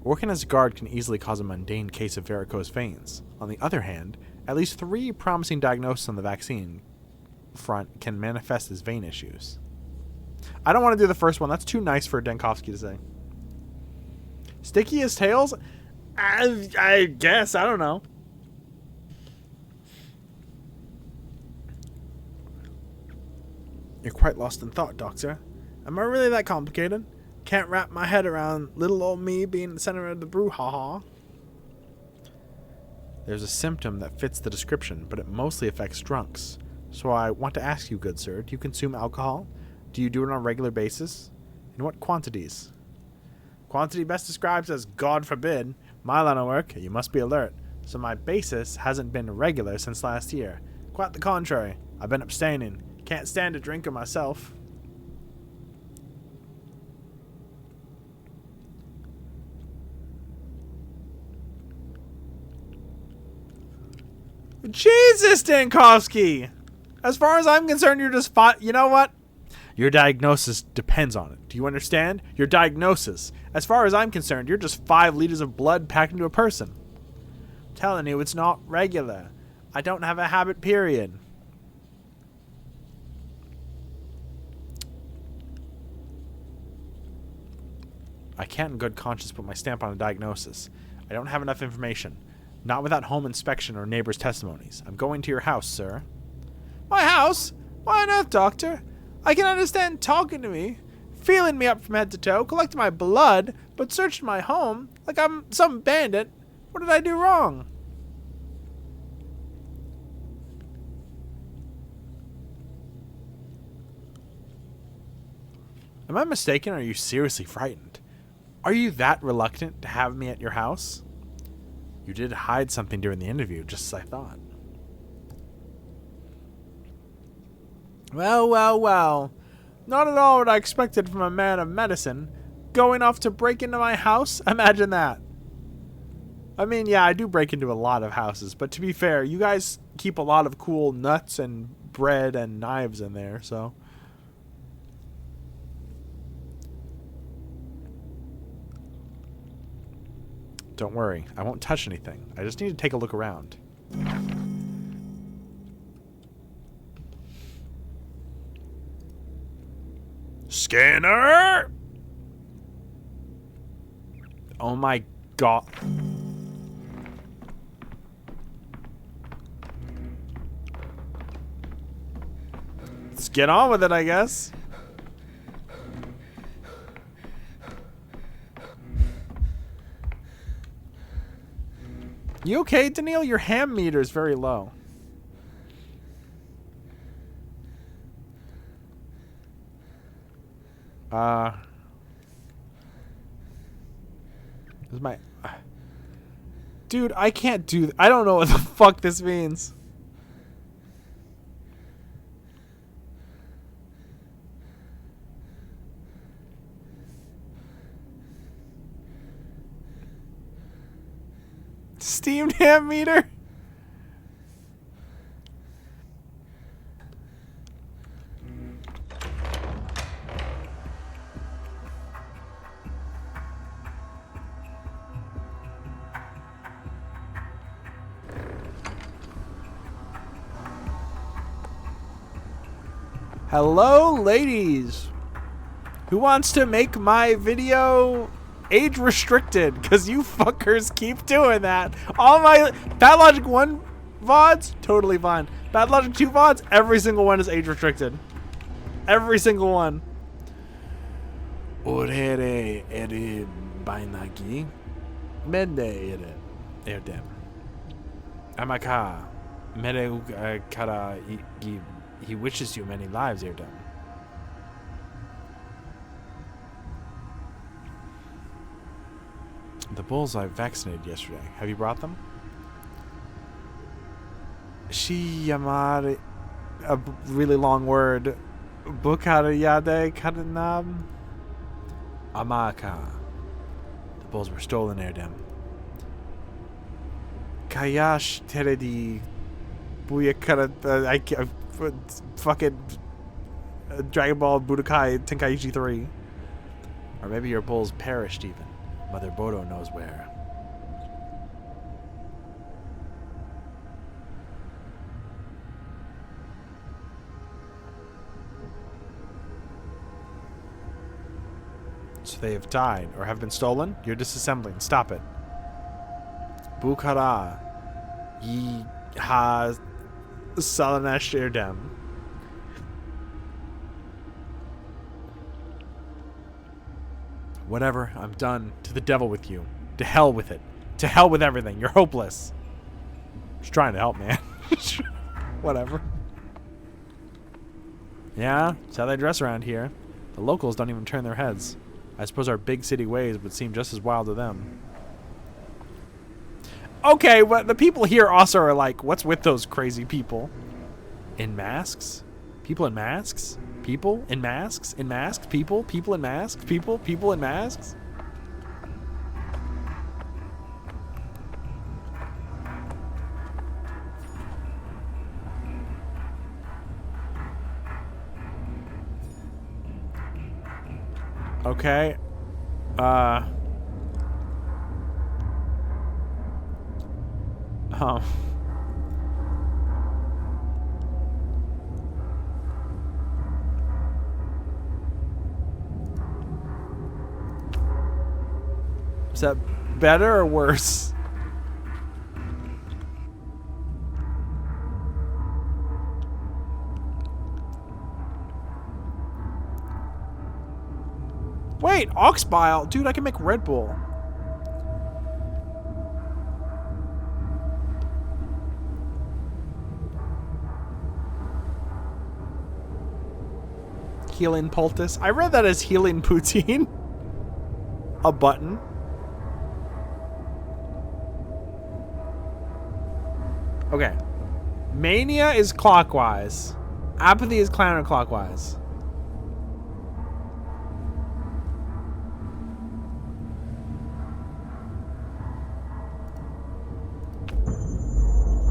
Working as a guard can easily cause a mundane case of varicose veins. On the other hand, at least 3 promising diagnoses on the vaccine front can manifest as vein issues. I don't want to do the first one. That's too nice for Denkovsky to say. Sticky as tails? I guess. I don't know. You're quite lost in thought, Doctor. Am I really that complicated? Can't wrap my head around little old me being the center of the brouhaha. There's a symptom that fits the description, but it mostly affects drunks. So I want to ask you, good sir, do you consume alcohol? Do you do it on a regular basis? In what quantities? Quantity best described as God forbid. My line of work, you must be alert. So my basis hasn't been regular since last year. Quite the contrary. I've been abstaining. Can't stand a drinker myself. Jesus, Dankovsky! As far as I'm concerned, you're just you know what? Your diagnosis depends on it. Do you understand? Your diagnosis. As far as I'm concerned, you're just 5 liters of blood packed into a person. I'm telling you, it's not regular. I don't have a habit, period. I can't in good conscience put my stamp on a diagnosis. I don't have enough information. Not without home inspection or neighbors' testimonies. I'm going to your house, sir. My house? Why on earth, Doctor? I can understand talking to me, feeling me up from head to toe, collecting my blood, but searching my home like I'm some bandit. What did I do wrong? Am I mistaken, or are you seriously frightened? Are you that reluctant to have me at your house? You did hide something during the interview, just as I thought. Well. Not at all what I expected from a man of medicine. Going off to break into my house? Imagine that. I mean, yeah, I do break into a lot of houses, but to be fair, you guys keep a lot of cool nuts and bread and knives in there, so... Don't worry, I won't touch anything. I just need to take a look around. Scanner! Oh my god. Let's get on with it, I guess. You okay, Daniil? Your ham meter is very low. Is my... Dude, I can't do... I don't know what the fuck this means. Steamed ham meter? Hello, ladies. Who wants to make my video age restricted? Because you fuckers keep doing that. All my Pathologic 1 VODs, totally fine. Pathologic 2 VODs, every single one is age restricted. Every single one. Orere eri bainagi. Mende ere. Erdem. Amaka. Mere kara he wishes you many lives, Erdem. The bulls I vaccinated yesterday. Have you brought them? She yamar, a really long word. Bukarayade kadanab. Amaka. The bulls were stolen, Erdem. Kayash teredi. Buyakara. Fucking Dragon Ball Budokai Tenkaichi 3. Or maybe your bulls perished even. Mother Bodo knows where. So they have died or have been stolen? You're disassembling. Stop it. Bukara. Yi ha Salanash Erdem. Whatever, I'm done. To the devil with you. To hell with it. To hell with everything. You're hopeless. Just trying to help, man. Whatever. Yeah, that's how they dress around here. The locals don't even turn their heads. I suppose our big city ways would seem just as wild to them. Okay, but the people here also are like, what's with those crazy people? In masks? People in masks? People in masks? In masks? People? People in masks? People? People in masks? Okay. Is that better or worse? Wait, ox bile. Dude, I can make Red Bull. Healing poultice. I read that as healing poutine. A button. Okay. Mania is clockwise. Apathy is counterclockwise.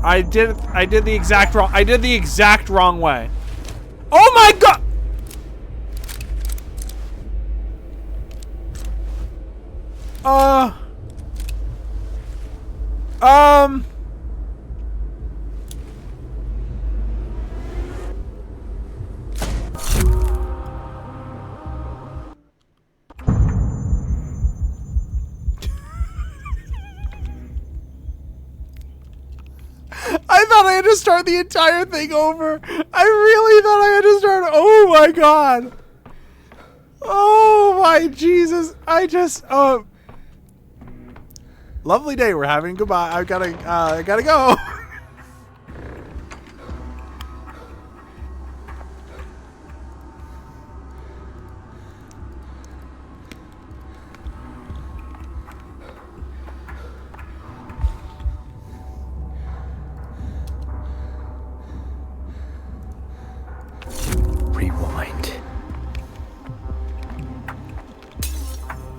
I did the exact wrong way. Oh my god! I thought I had to start the entire thing over. I really thought I had to start. Oh my god. Oh my Jesus. I just, lovely day we're having. Goodbye. I gotta go. Rewind.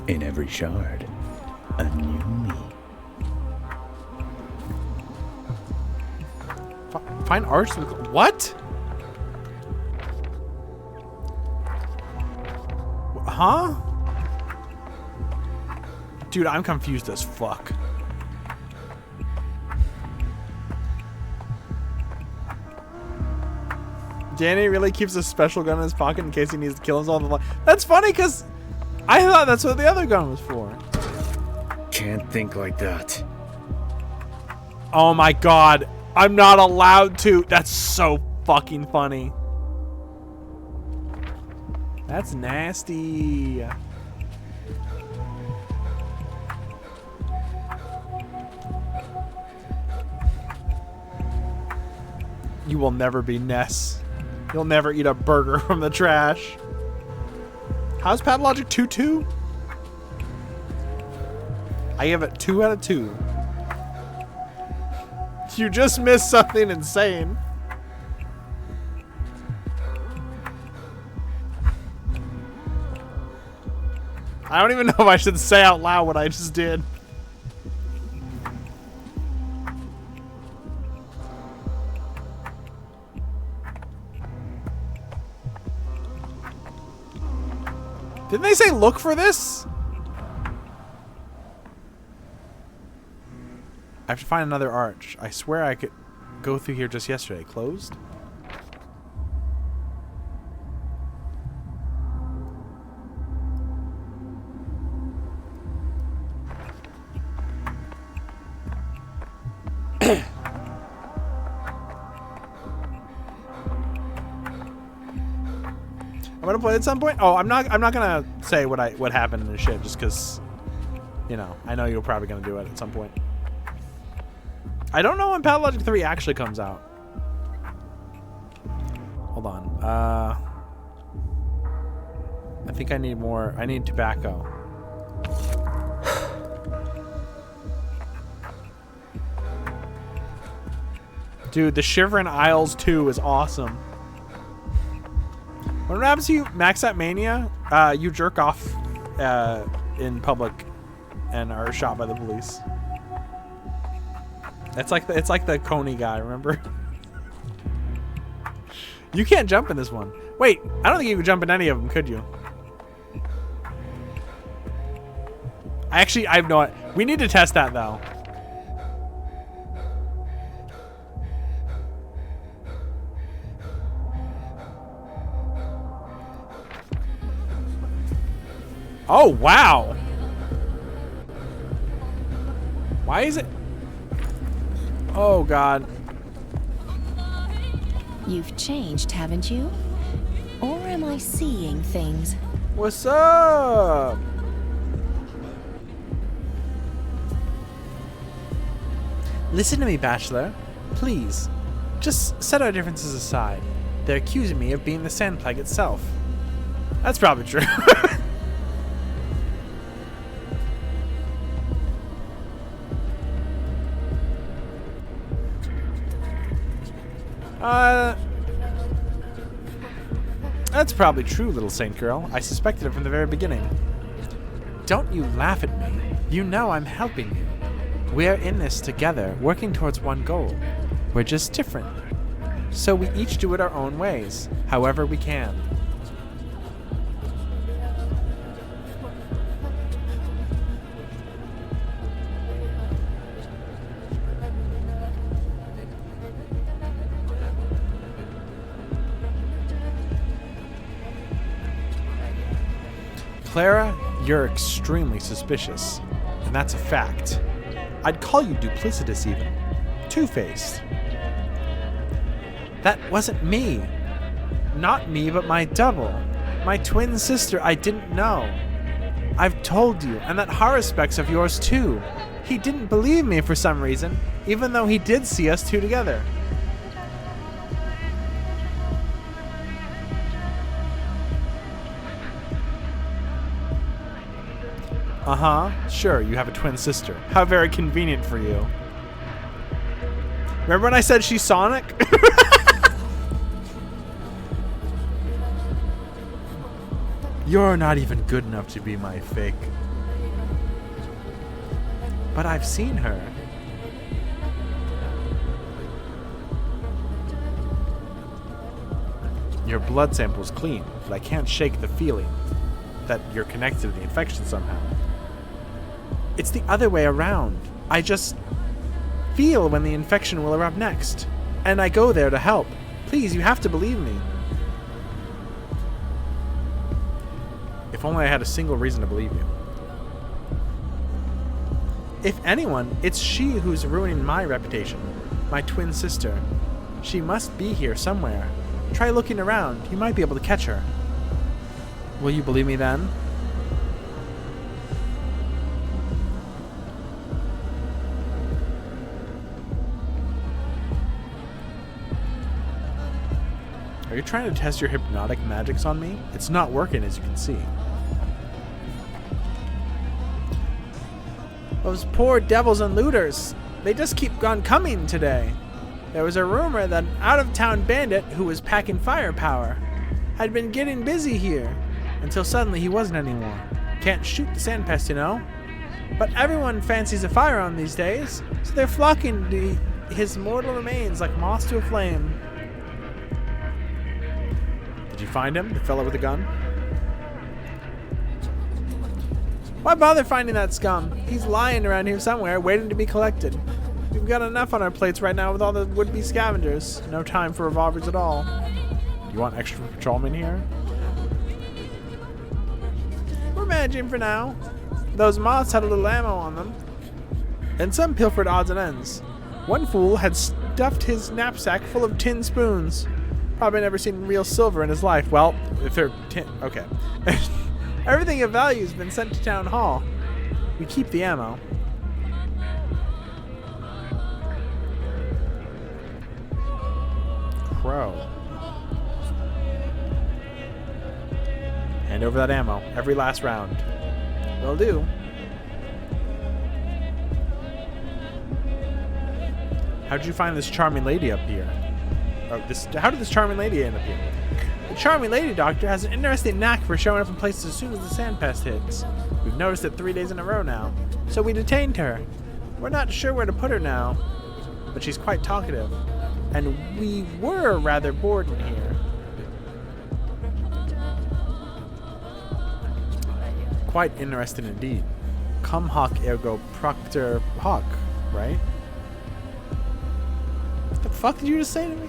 In every shard, a new me. Find arch with what? Huh? Dude, I'm confused as fuck. Danny really keeps a special gun in his pocket in case he needs to kill himself. That's funny because I thought that's what the other gun was for. Can't think like that. Oh my god. I'm not allowed to. That's so fucking funny. That's nasty. You will never be Ness. You'll never eat a burger from the trash. How's Pathologic 2-2? I give it 2 out of 2. You just missed something insane. I don't even know if I should say out loud what I just did. Didn't they say look for this? I have to find another arch. I swear I could go through here just yesterday. Closed? I'm gonna play at some point. Oh, I'm not gonna say what happened in the shit just because, you know, I know you're probably gonna do it at some point. I don't know when Pathologic 3 actually comes out. Hold on. I think I need more. I need tobacco. Dude, the Shivering Isles 2 is awesome. What happens to you max out Mania? You jerk off in public and are shot by the police. It's like the Coney guy, remember? You can't jump in this one. Wait, I don't think you could jump in any of them, could you? I have no idea. We need to test that though. Oh, wow. Why is it? Oh, God. You've changed, haven't you? Or am I seeing things? What's up? Listen to me, Bachelor. Please. Just set our differences aside. They're accusing me of being the sand plague itself. That's probably true. That's probably true, little saint girl. I suspected it from the very beginning. Don't you laugh at me. You know I'm helping you. We're in this together, working towards one goal. We're just different. So we each do it our own ways, however we can. Clara, you're extremely suspicious, and that's a fact. I'd call you duplicitous even. Two-faced. That wasn't me. Not me, but my double. My twin sister I didn't know. I've told you, and that Haruspex of yours too. He didn't believe me for some reason, even though he did see us two together. Uh-huh. Sure, you have a twin sister. How very convenient for you. Remember when I said she's Sonic? You're not even good enough to be my fake. But I've seen her. Your blood sample's clean, but I can't shake the feeling that you're connected to the infection somehow. It's the other way around. I just feel when the infection will erupt next, and I go there to help. Please, you have to believe me. If only I had a single reason to believe you. If anyone, it's she who's ruining my reputation. My twin sister. She must be here somewhere. Try looking around. You might be able to catch her. Will you believe me then? Are you trying to test your hypnotic magics on me? It's not working, as you can see. Those poor devils and looters. They just keep on coming today. There was a rumor that an out-of-town bandit who was packing firepower had been getting busy here until suddenly he wasn't anymore. Can't shoot the sandpest, you know. But everyone fancies a firearm these days, so they're flocking to his mortal remains like moths to a flame. Did you find him, the fellow with the gun? Why bother finding that scum? He's lying around here somewhere, waiting to be collected. We've got enough on our plates right now with all the would-be scavengers. No time for revolvers at all. You want extra patrolmen here? We're managing for now. Those moths had a little ammo on them. And some pilfered odds and ends. One fool had stuffed his knapsack full of tin spoons. Probably never seen real silver in his life. Well, if they're tin... Okay. Everything of value has been sent to town hall. We keep the ammo. Crow. Hand over that ammo. Every last round. Will do. How'd you find this charming lady up here? How did this charming lady end up here? The charming lady doctor has an interesting knack for showing up in places as soon as the sandpest hits. We've noticed it 3 days in a row now, so we detained her. We're not sure where to put her now, but she's quite talkative, and we were rather bored in here. Quite interesting indeed. Cum hoc ergo proctor hoc, right? What the fuck did you just say to me?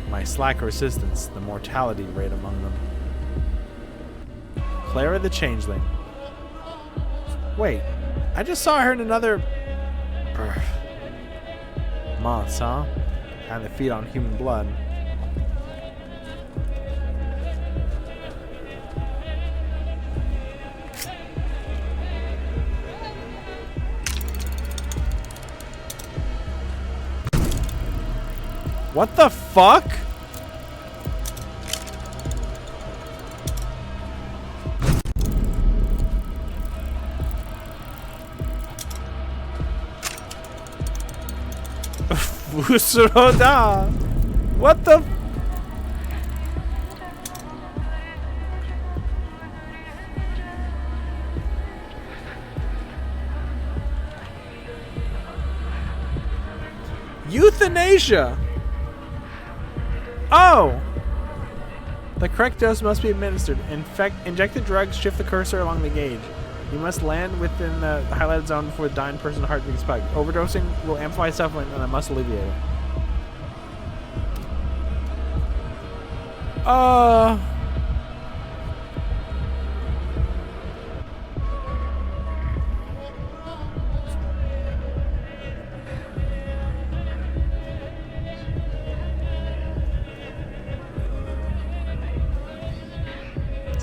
My slacker assistants, the mortality rate among them. Clara the Changeling. Wait, I just saw her in another... Moths, huh? And they feed on human blood. What the fuck? Fusuroda. What the? Euthanasia. Oh! The correct dose must be administered. Inject the drugs, shift the cursor along the gauge. You must land within the highlighted zone before the dying person's heart beats spike. Overdosing will amplify suffering, and I must alleviate it.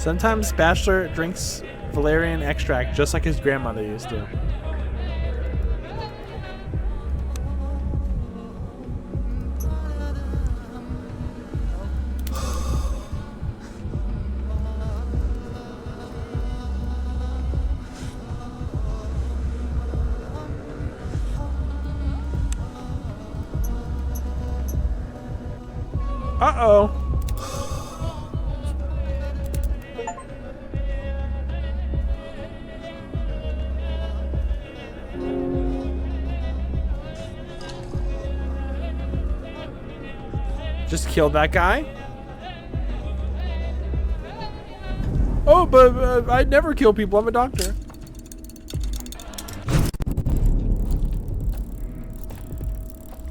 Sometimes Bachelor drinks valerian extract just like his grandmother used to. Uh-oh. Just killed that guy? Oh, but I never kill people. I'm a doctor.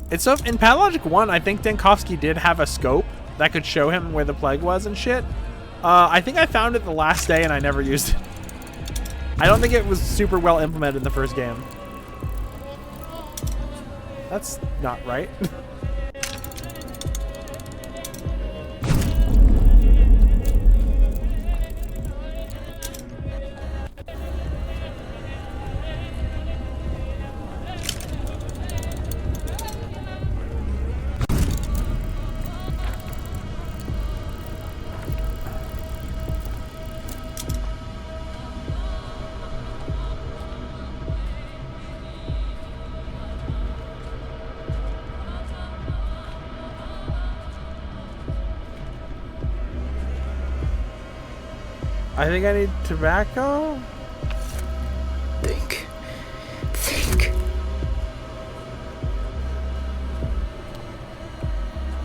It's so in Pathologic 1, I think Denkovsky did have a scope that could show him where the plague was and shit. I think I found it the last day and I never used it. I don't think it was super well implemented in the first game. That's not right. I think I need tobacco. Think.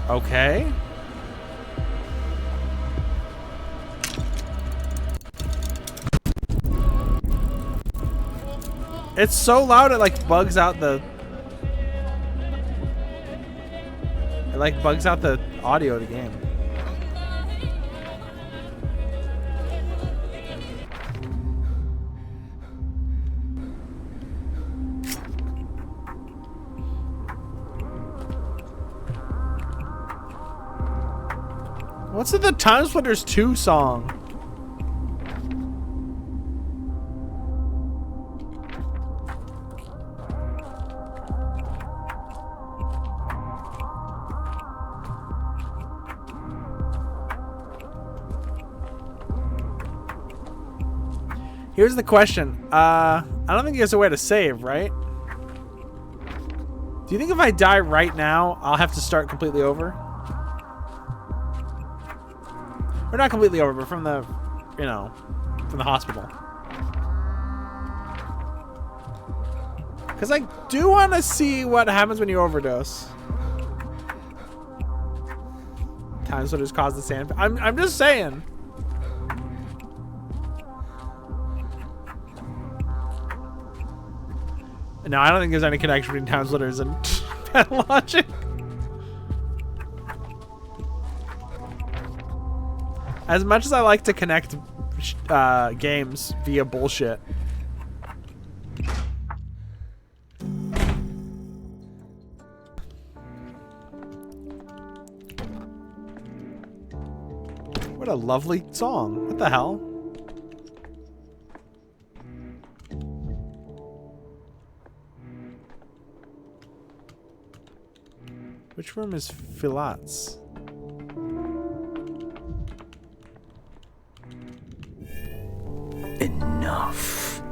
Okay. It's so loud it like bugs out the... It like bugs out the audio of the game. What's in the Time Splitters 2 song? Here's the question. I don't think there's a way to save, right? Do you think if I die right now, I'll have to start completely over? Or not completely over, but from the, you know, from the hospital. Because I do want to see what happens when you overdose. Time Splitters cause the sand. I'm just saying. No, I don't think there's any connection between Time Splitters and Pathologic. As much as I like to connect games via bullshit. What a lovely song. What the hell? Which room is Filat's? Enough.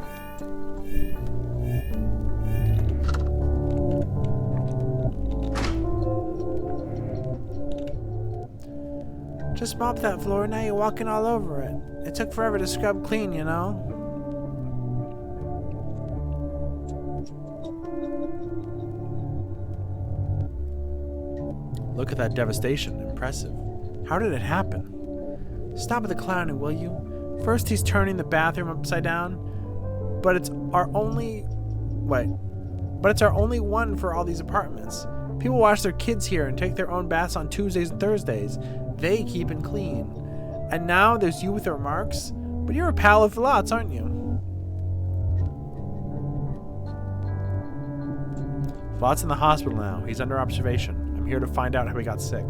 Just mop that floor, now you're walking all over it. It took forever to scrub clean, you know? Look at that devastation. Impressive. How did it happen? Stop at the clowning, will you? First he's turning the bathroom upside down, but it's our only one for all these apartments. People wash their kids here and take their own baths on Tuesdays and Thursdays. They keep it clean. And now there's you with the remarks, but you're a pal of Filat's, aren't you? Filat's in the hospital now. He's under observation. I'm here to find out how he got sick.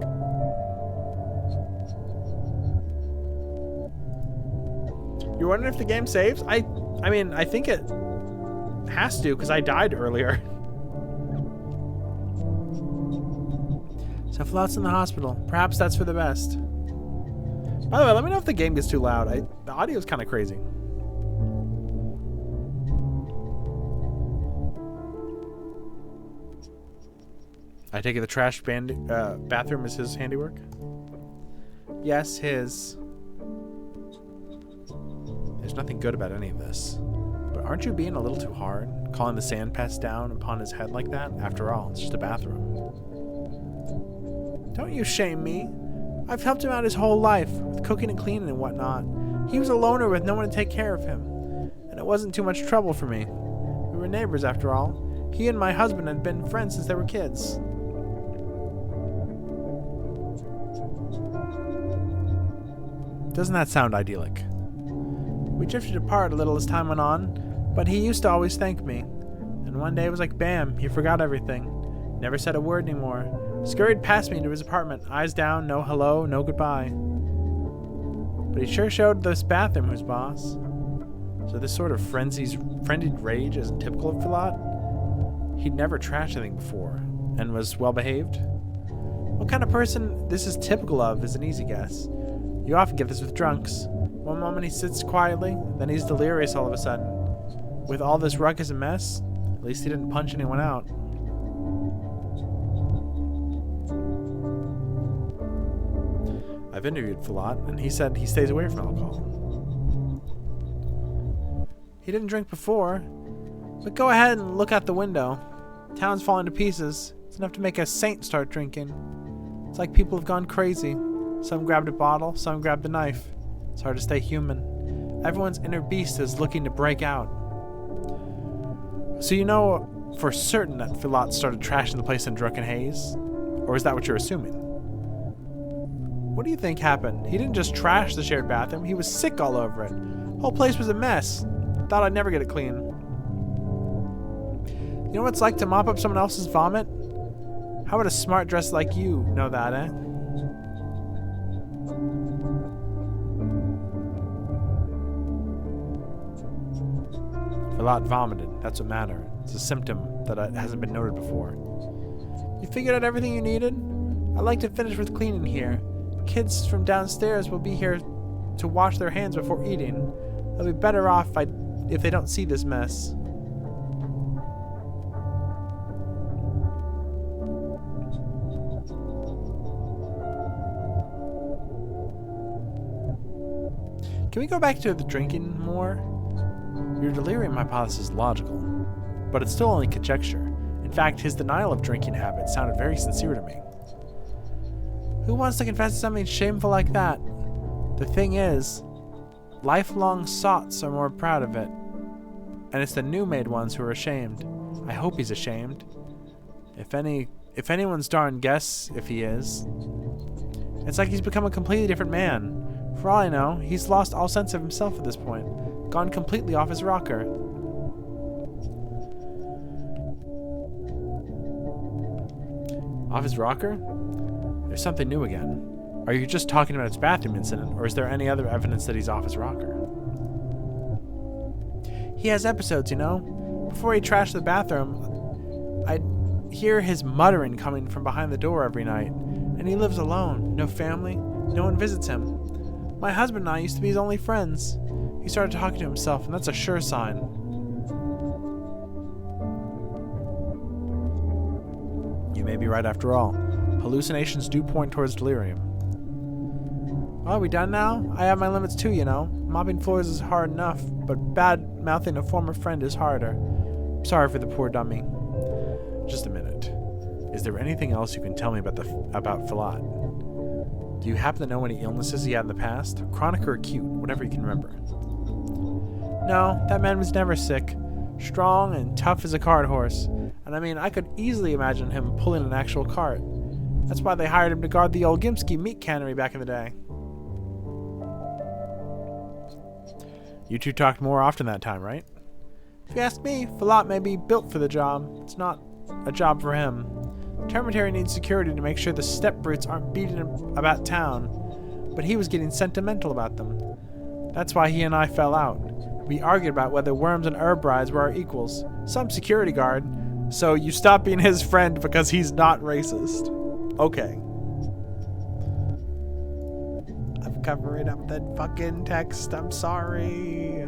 You're wondering if the game saves? I mean, I think it has to, because I died earlier. So Flout's in the hospital. Perhaps that's for the best. By the way, let me know if the game gets too loud. The audio's kind of crazy. I take it the trash bathroom is his handiwork? Yes, his. There's nothing good about any of this. But aren't you being a little too hard? Calling the sand pest down upon his head like that? After all, it's just a bathroom. Don't you shame me. I've helped him out his whole life, with cooking and cleaning and whatnot. He was a loner with no one to take care of him. And it wasn't too much trouble for me. We were neighbors after all. He and my husband had been friends since they were kids. Doesn't that sound idyllic? We drifted apart a little as time went on, but he used to always thank me. And one day it was like bam, he forgot everything. Never said a word anymore. Scurried past me to his apartment, eyes down, no hello, no goodbye. But he sure showed this bathroom who's boss. So this sort of frenzied rage isn't typical of Philat? He'd never trashed anything before, and was well behaved. What kind of person this is typical of is an easy guess. You often get this with drunks. One moment he sits quietly, then he's delirious all of a sudden. With all this ruckus and mess, at least he didn't punch anyone out. I've interviewed Philat, and he said he stays away from alcohol. He didn't drink before, but go ahead and look out the window. Town's falling to pieces. It's enough to make a saint start drinking. It's like people have gone crazy. Some grabbed a bottle, some grabbed a knife. It's hard to stay human. Everyone's inner beast is looking to break out. So you know for certain that Philat started trashing the place in drunken haze? Or is that what you're assuming? What do you think happened? He didn't just trash the shared bathroom, he was sick all over it. The whole place was a mess. Thought I'd never get it clean. You know what it's like to mop up someone else's vomit? How would a smart dress like you know that, eh? Philat vomited. That's what mattered. It's a symptom that hasn't been noted before. You figured out everything you needed? I'd like to finish with cleaning here. Kids from downstairs will be here to wash their hands before eating. They'll be better off if they don't see this mess. Can we go back to the drinking more? Your delirium hypothesis is logical, but it's still only conjecture. In fact, his denial of drinking habits sounded very sincere to me. Who wants to confess to something shameful like that? The thing is, lifelong sots are more proud of it. And it's the new-made ones who are ashamed. I hope he's ashamed. If anyone's darn guess if he is. It's like he's become a completely different man. For all I know, he's lost all sense of himself at this point. Gone completely off his rocker. Off his rocker? There's something new again. Are you just talking about his bathroom incident, or is there any other evidence that he's off his rocker? He has episodes, you know? Before he trashed the bathroom, I'd hear his muttering coming from behind the door every night. And he lives alone. No family. No one visits him. My husband and I used to be his only friends. He started talking to himself, and that's a sure sign. You may be right after all. Hallucinations do point towards delirium. Oh, are we done now? I have my limits too, you know. Mopping floors is hard enough, but bad-mouthing a former friend is harder. Sorry for the poor dummy. Just a minute. Is there anything else you can tell me about Philat? Do you happen to know any illnesses he had in the past? Chronic or acute, whatever you can remember. No, that man was never sick. Strong and tough as a cart horse. And I mean, I could easily imagine him pulling an actual cart. That's why they hired him to guard the old Gimski meat cannery back in the day. You two talked more often that time, right? If you ask me, Philat may be built for the job. It's not a job for him. Termitary needs security to make sure the step brutes aren't beating him about town. But he was getting sentimental about them. That's why he and I fell out. We argued about whether worms and herb brides were our equals. Some security guard. So you stop being his friend because he's not racist. Okay. I'm covering up that fucking text. I'm sorry.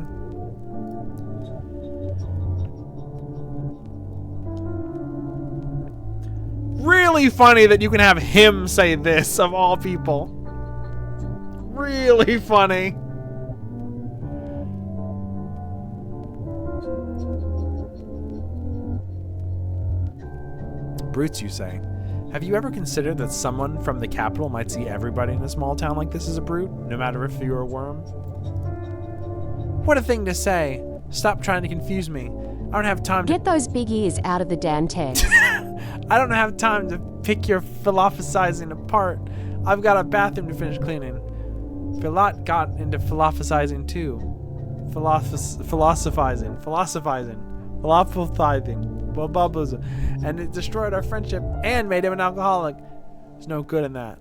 Really funny that you can have him say this, of all people. Really funny. Brutes, you say. Have you ever considered that someone from the capital might see everybody in a small town like this as a brute, no matter if you're a worm? What a thing to say. Stop trying to confuse me. I don't have time to... Get those big ears out of the damn text. I don't have time to pick your philosophizing apart. I've got a bathroom to finish cleaning. Philat got into philosophizing too. Philosophizing. And it destroyed our friendship and made him an alcoholic. There's no good in that.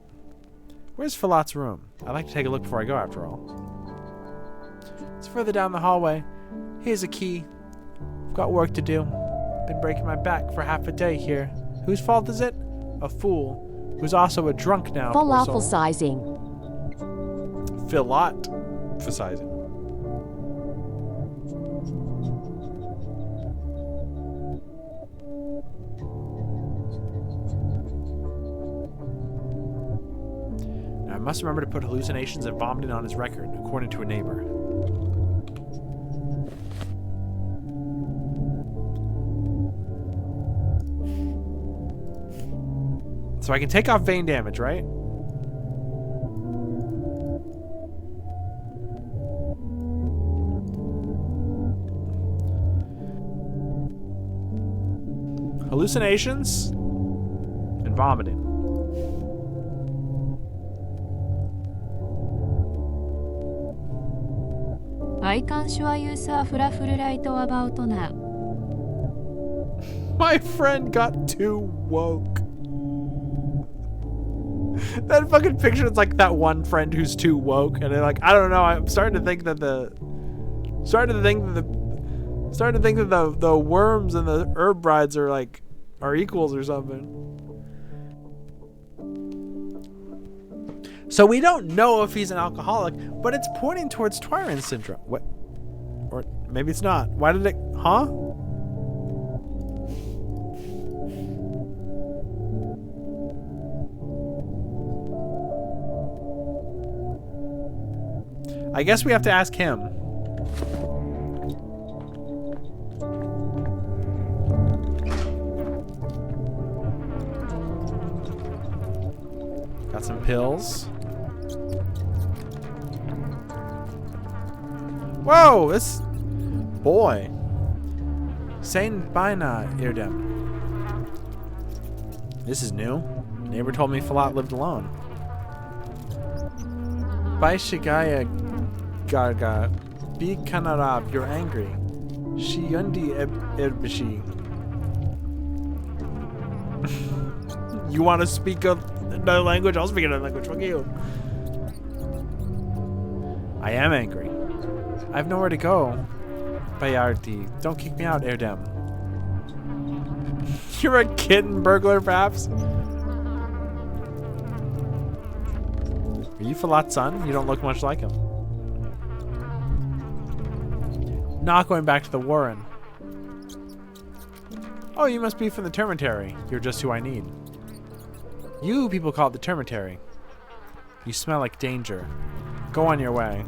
Where's Philat's room? I'd like to take a look before I go, after all. It's further down the hallway. Here's a key. I've got work to do. Been breaking my back for half a day here. Whose fault is it? A fool, who's also a drunk now. Falafel sizing. Philat for sizing. Now I must remember to put hallucinations and vomiting on his record, according to a neighbor. So I can take off vein damage, right? Hallucinations and vomiting. I can't show you fluffy right about now. My friend got too woke. That fucking picture is like that one friend who's too woke, and they're like, I don't know. I'm starting to think that the worms and the herb brides are equals or something. So we don't know if he's an alcoholic, but it's pointing towards Twyron syndrome. What? Or maybe it's not. Why did it? Huh? I guess we have to ask him. Got some pills. Whoa, this boy. Saint Bina Irdem. This is new. Neighbor told me Philat lived alone. Baishigaya Garga, Bi Kanarab, you're angry. Shiyundi Erbishi. You want to speak another language? I'll speak another language. Fuck you. I am angry. I have nowhere to go. Bayardi, don't kick me out, Erdem. You're a kitten burglar, perhaps? Are you Philat's son? You don't look much like him. Not going back to the Warren. Oh, you must be from the Termitary. You're just who I need. You people call it the Termitary. You smell like danger. Go on your way.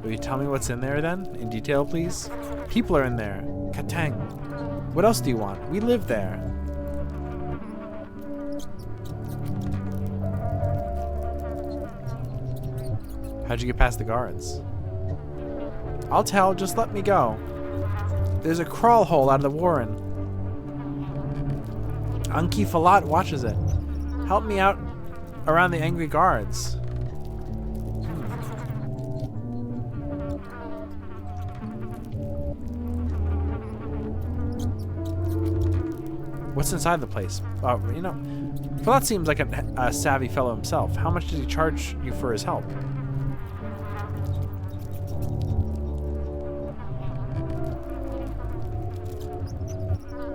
Will you tell me what's in there then? In detail, please? People are in there. Katang. What else do you want? We live there. How'd you get past the guards? I'll tell, just let me go. There's a crawl hole out of the Warren. Anki Philat watches it. Help me out around the angry guards. What's inside the place? You know, Falat seems like a savvy fellow himself. How much did he charge you for his help?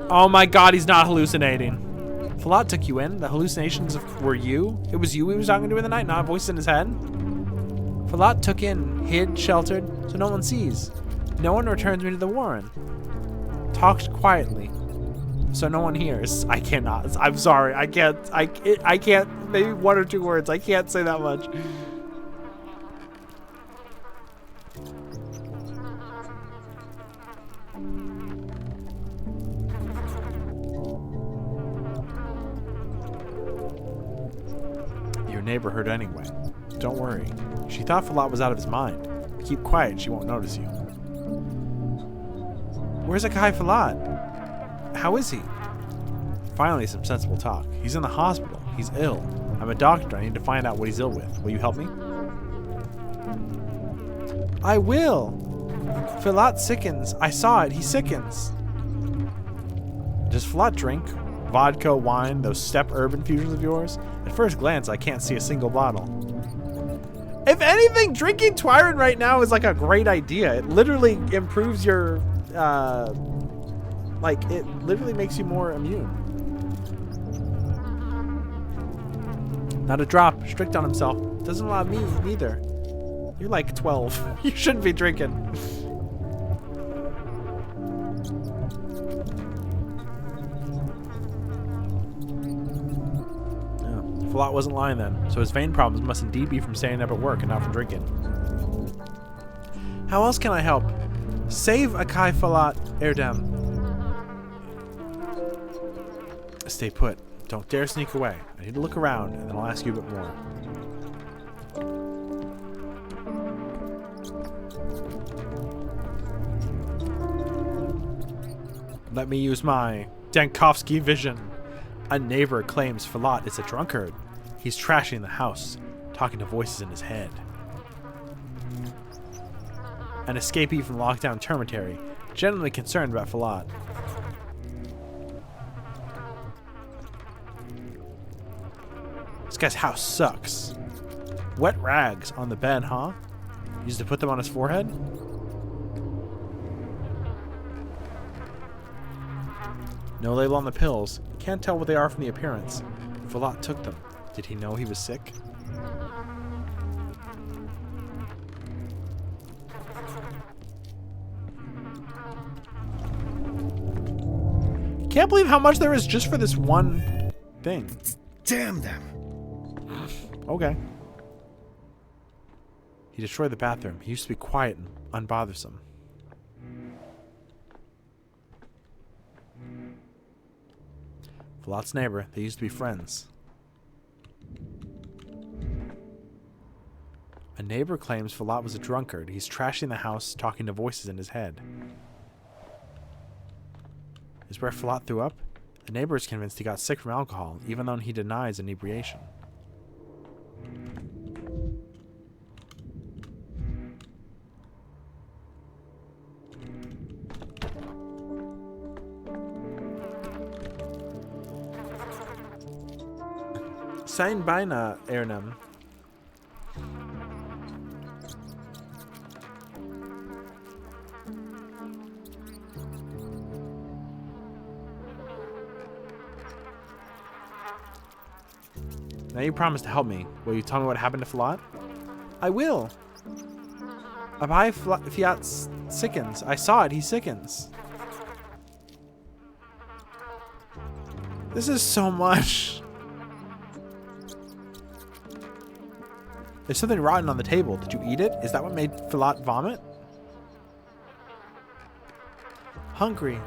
Oh my god, he's not hallucinating. Falat took you in? The hallucinations were you? It was you he was talking to in the night, not a voice in his head? Falat took in, hid, sheltered, so no one sees. No one returns me to the Warren. Talked quietly, so no one hears. I cannot. I'm sorry. I can't. I can't. Maybe 1 or 2 words. I can't say that much. Your neighbor heard anyway. Don't worry. She thought Falat was out of his mind. Keep quiet. She won't notice you. Where's Akai Falat? How is he? Finally, some sensible talk. He's in the hospital. He's ill. I'm a doctor. I need to find out what he's ill with. Will you help me? I will. Falat sickens. I saw it. He sickens. Does Falat drink? Vodka, wine, those step herb infusions of yours? At first glance, I can't see a single bottle. If anything, drinking Twyron right now is like a great idea. It literally improves your... like, it literally makes you more immune. Not a drop. Strict on himself. Doesn't allow me neither. You're like 12. You shouldn't be drinking. Falat wasn't lying then, so his vein problems must indeed be from staying up at work and not from drinking. How else can I help? Save Akai Falat, Erdem. Stay put. Don't dare sneak away. I need to look around, and then I'll ask you a bit more. Let me use my Dankovsky vision. A neighbor claims Falat is a drunkard. He's trashing the house, talking to voices in his head. An escapee from lockdown termitary, genuinely concerned about Falat. This guy's house sucks. Wet rags on the bed, huh? Used to put them on his forehead? No label on the pills. Can't tell what they are from the appearance. Falat took them. Did he know he was sick? Can't believe how much there is just for this one thing. Damn them. Okay. He destroyed the bathroom. He used to be quiet and unbothersome. Falat's neighbor. They used to be friends. A neighbor claims Falat was a drunkard. He's trashing the house, talking to voices in his head. Is where Falat threw up? The neighbor is convinced he got sick from alcohol, even though he denies inebriation. Sein Beina, Ernem. Now you promised to help me. Will you tell me what happened to Falat? I will. Abai Fiat sickens. I saw it. He sickens. This is so much. There's something rotten on the table. Did you eat it? Is that what made Falat vomit? Hungry.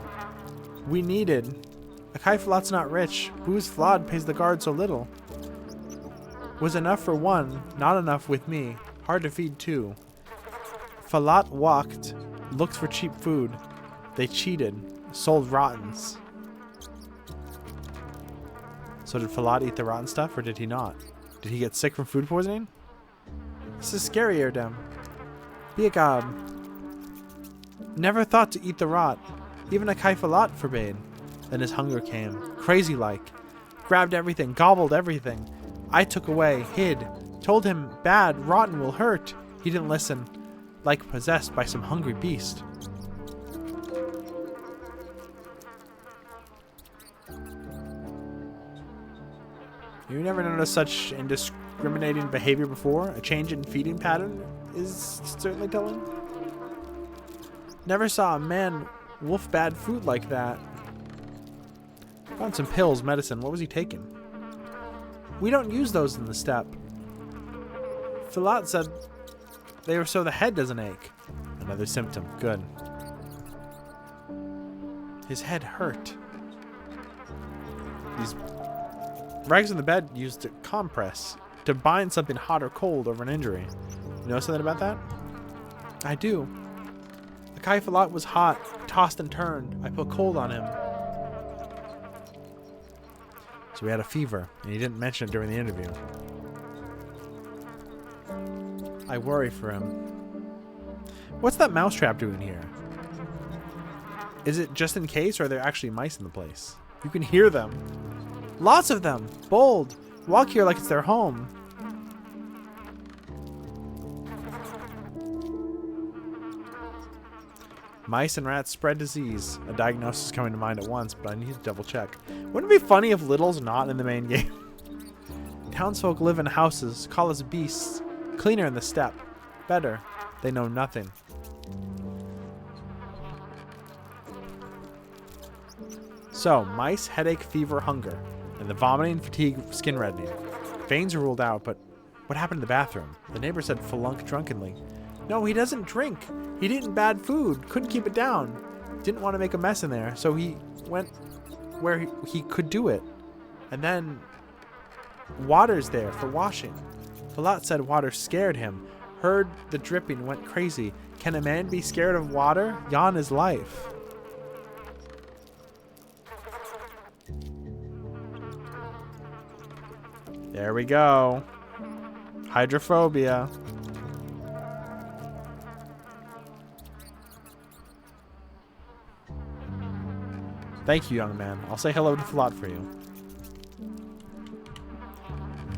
We needed. Akai Falat's not rich. Booze Flawed pays the guard so little. Was enough for one, not enough with me. Hard to feed two. Falat walked, looked for cheap food. They cheated, sold rottens. So did Falat eat the rotten stuff, or did he not? Did he get sick from food poisoning? This is scary, Erdem. Be a god. Never thought to eat the rot. Even Akai Falat forbade. Then his hunger came. crazy like. Grabbed everything, gobbled everything. I took away, hid, told him bad, rotten will hurt. He didn't listen, like possessed by some hungry beast. You never noticed such indiscriminating behavior before? A change in feeding pattern is certainly telling. Never saw a man wolf bad food like that. Found some pills, medicine. What was he taking? We don't use those in the steppe. Filat said they were so the head doesn't ache. Another symptom. Good. His head hurt. These rags in the bed used to compress to bind something hot or cold over an injury. You know something about that? I do. The Kai Filat was hot, tossed and turned. I put cold on him. So he had a fever, and he didn't mention it during the interview. I worry for him. What's that mousetrap doing here? Is it just in case, or are there actually mice in the place? You can hear them. Lots of them. Bold. Walk here like it's their home. Mice and rats spread disease. A diagnosis is coming to mind at once, but I need to double check. Wouldn't it be funny if Little's not in the main game? Townsfolk live in houses, call us beasts. Cleaner in the steppe. Better. They know nothing. So, mice, headache, fever, hunger. And the vomiting, fatigue, skin reddening. Veins are ruled out, but what happened in the bathroom? The neighbor said Flunk drunkenly. No, he doesn't drink. He'd eaten bad food. Couldn't keep it down. Didn't want to make a mess in there, so he went where he could do it. And then water's there for washing. Filat said water scared him. Heard the dripping, went crazy. Can a man be scared of water? Yawn is life. There we go. Hydrophobia. Thank you, young man. I'll say hello to Filat for you.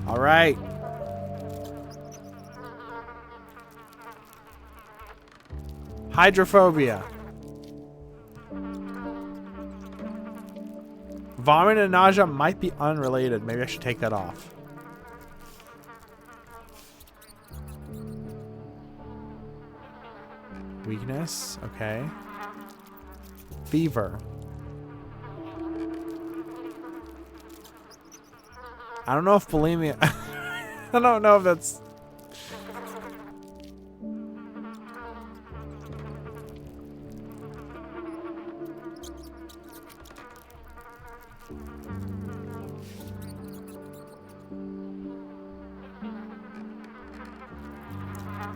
All right. Hydrophobia. Vomit and nausea might be unrelated. Maybe I should take that off. Weakness. Okay. Fever. I don't know if bulimia... I don't know if that's...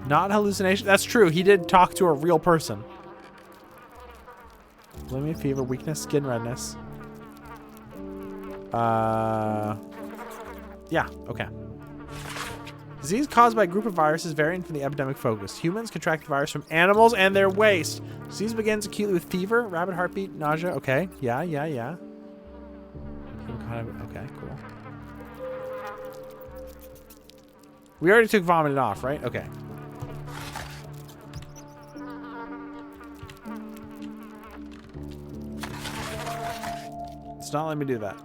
Not hallucination. That's true. He did talk to a real person. Bulimia, fever, weakness, skin redness. Yeah, okay. Disease caused by a group of viruses varying from the epidemic focus. Humans contract the virus from animals and their waste. Disease begins acutely with fever, rapid heartbeat, nausea. Okay, yeah. Okay, cool. We already took vomiting off, right? Okay. It's not letting me do that.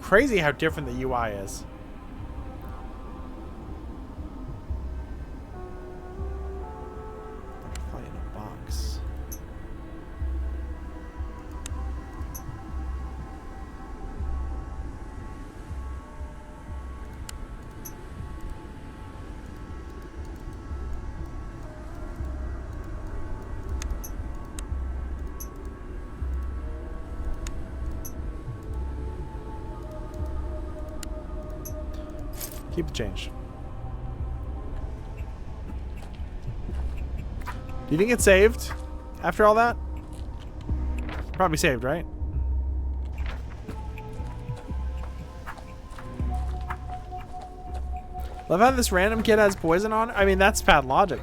Crazy how different the UI is. Butterfly in a box. Keep the change. Do you think it's saved after all that? Probably saved, right? Love how this random kid has poison on. I mean, that's pathologic.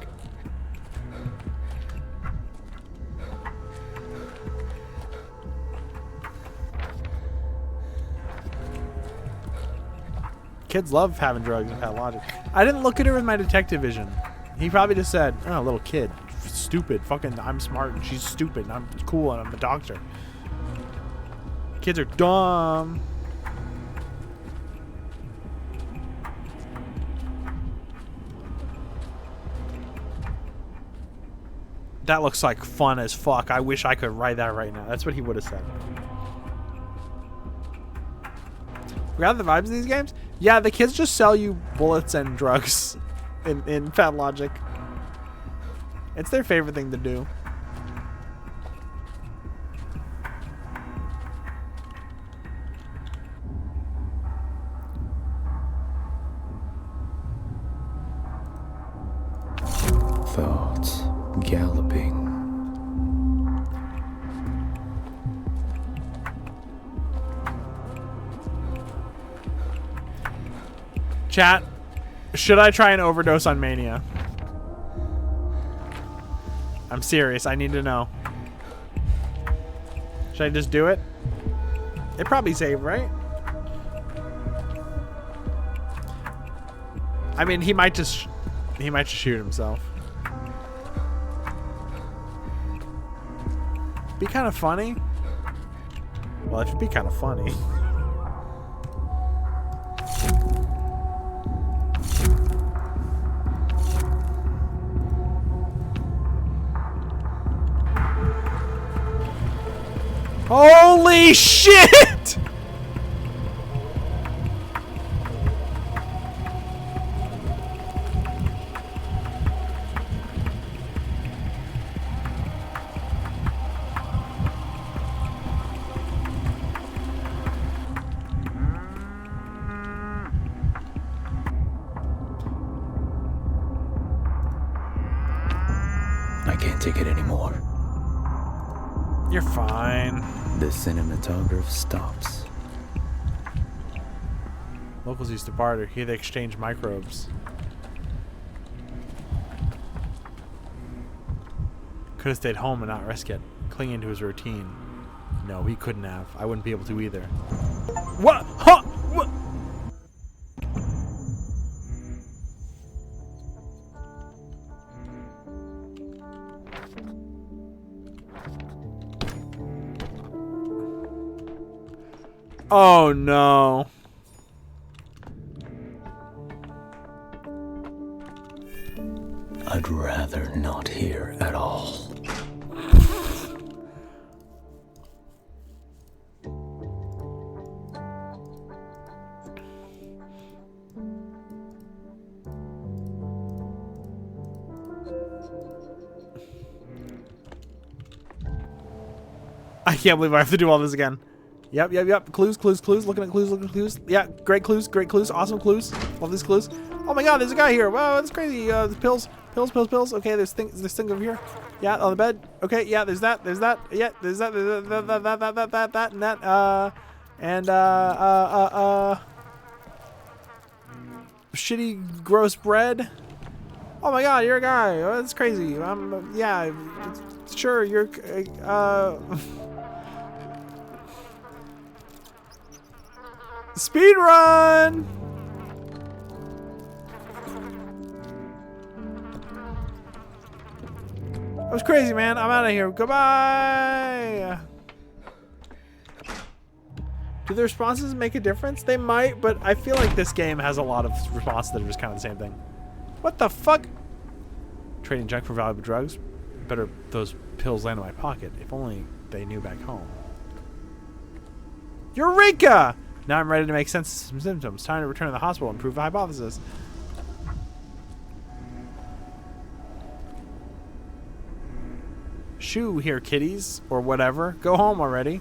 Kids love having drugs and pathologic. I didn't look at her with my detective vision. He probably just said, oh, little kid. Stupid. Fucking, I'm smart and she's stupid and I'm cool and I'm a doctor. Kids are dumb. That looks like fun as fuck. I wish I could write that right now. That's what he would have said. We got the vibes in these games? Yeah, the kids just sell you bullets and drugs in Pathologic. It's their favorite thing to do. Thoughts galloping. Chat, should I try an overdose on Mania? I'm serious. I need to know. Should I just do it? It probably saved, right? I mean, he might just shoot himself. Be kind of funny. Well, it should be kind of funny. Holy shit! I can't take it anymore. You're fine. The cinematograph stops. Locals used to barter. Here they exchange microbes. Could have stayed home and not risk it. Clinging to his routine. No, he couldn't have. I wouldn't be able to either. What? Huh? What? Oh no. I'd rather not hear at all. I can't believe I have to do all this again. Yep. Clues. Looking at clues. Yeah, great clues. Awesome clues. Love these clues. Oh my god, there's a guy here. Wow, that's crazy. Pills. Okay, there's thing over here. Yeah, on the bed. Okay, yeah, there's that. Yeah, there's that. That, and that. Shitty, gross bread. Oh my god, you're a guy. Oh, that's crazy. Yeah, sure, you're, speed run! That was crazy, man. I'm out of here. Goodbye! Do the responses make a difference? They might, but I feel like this game has a lot of responses that are just kind of the same thing. What the fuck? Trading junk for valuable drugs? Better those pills land in my pocket. If only they knew back home. Eureka! Now I'm ready to make sense of some symptoms. Time to return to the hospital and prove the hypothesis. Shoo here, kiddies. Or whatever. Go home already.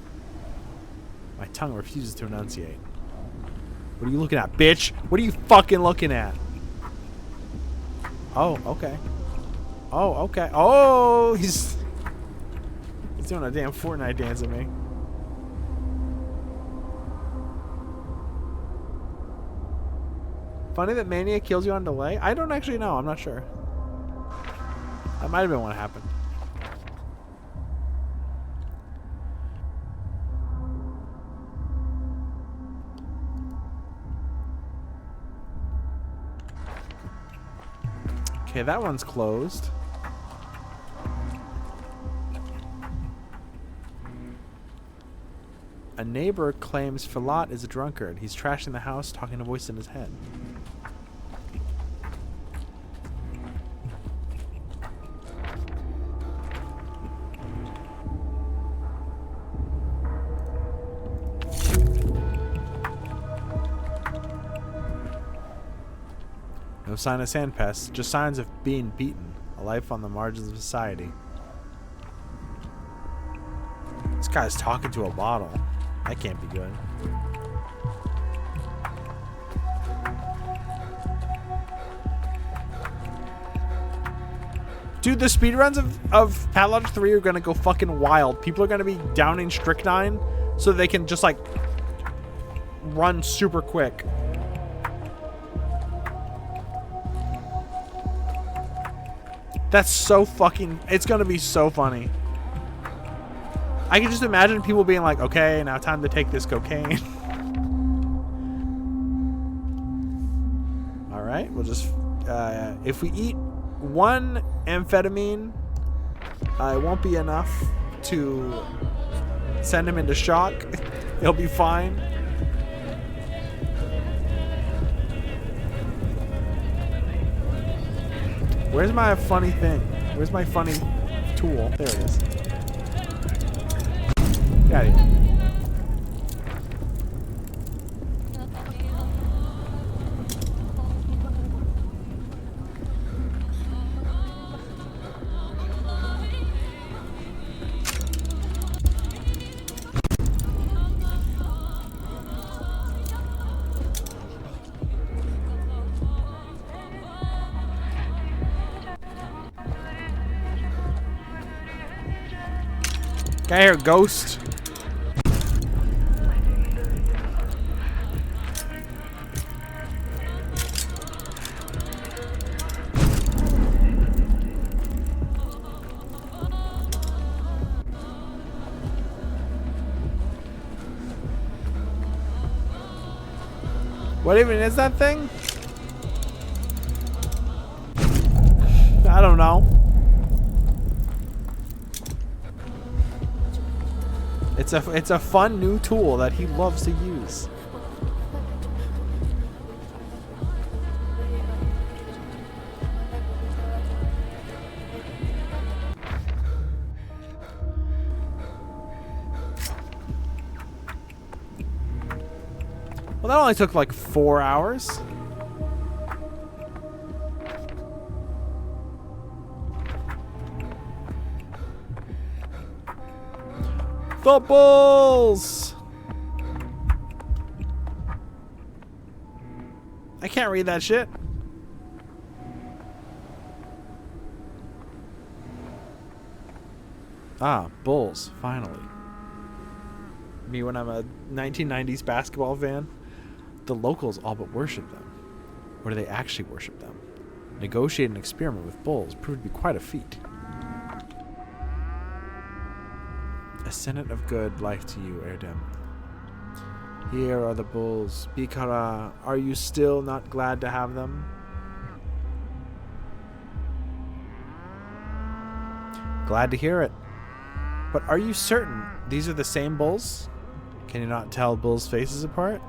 My tongue refuses to enunciate. What are you looking at, bitch? What are you fucking looking at? Oh, okay. Oh, okay. Oh, he's doing a damn Fortnite dance at me. Funny that Mania kills you on delay? I don't actually know. I'm not sure. That might have been what happened. Okay, that one's closed. A neighbor claims Filat is a drunkard. He's trashing the house, talking a voice in his head. No sign of sandpests, just signs of being beaten. A life on the margins of society. This guy's talking to a bottle. That can't be good. Dude, the speedruns of Pathologic 3 are gonna go fucking wild. People are gonna be downing strychnine so they can just like run super quick. That's so fucking... It's gonna be so funny. I can just imagine people being like, okay, now time to take this cocaine. Alright, we'll just... if we eat one amphetamine, it won't be enough to send him into shock. He'll be fine. Where's my funny thing? Where's my funny tool? There it is. Get out of here. Get here, ghost. What even is that thing? I don't know. It's a fun new tool that he loves to use. Well, that only took like 4 hours. The bulls! I can't read that shit. Ah, bulls, finally. Me when I'm a 1990s basketball fan. The locals all but worship them. Or do they actually worship them? Negotiate an experiment with bulls proved to be quite a feat. A senate of good life to you, Erdem. Here are the bulls. Bikara, are you still not glad to have them? Glad to hear it. But are you certain these are the same bulls? Can you not tell bulls' faces apart?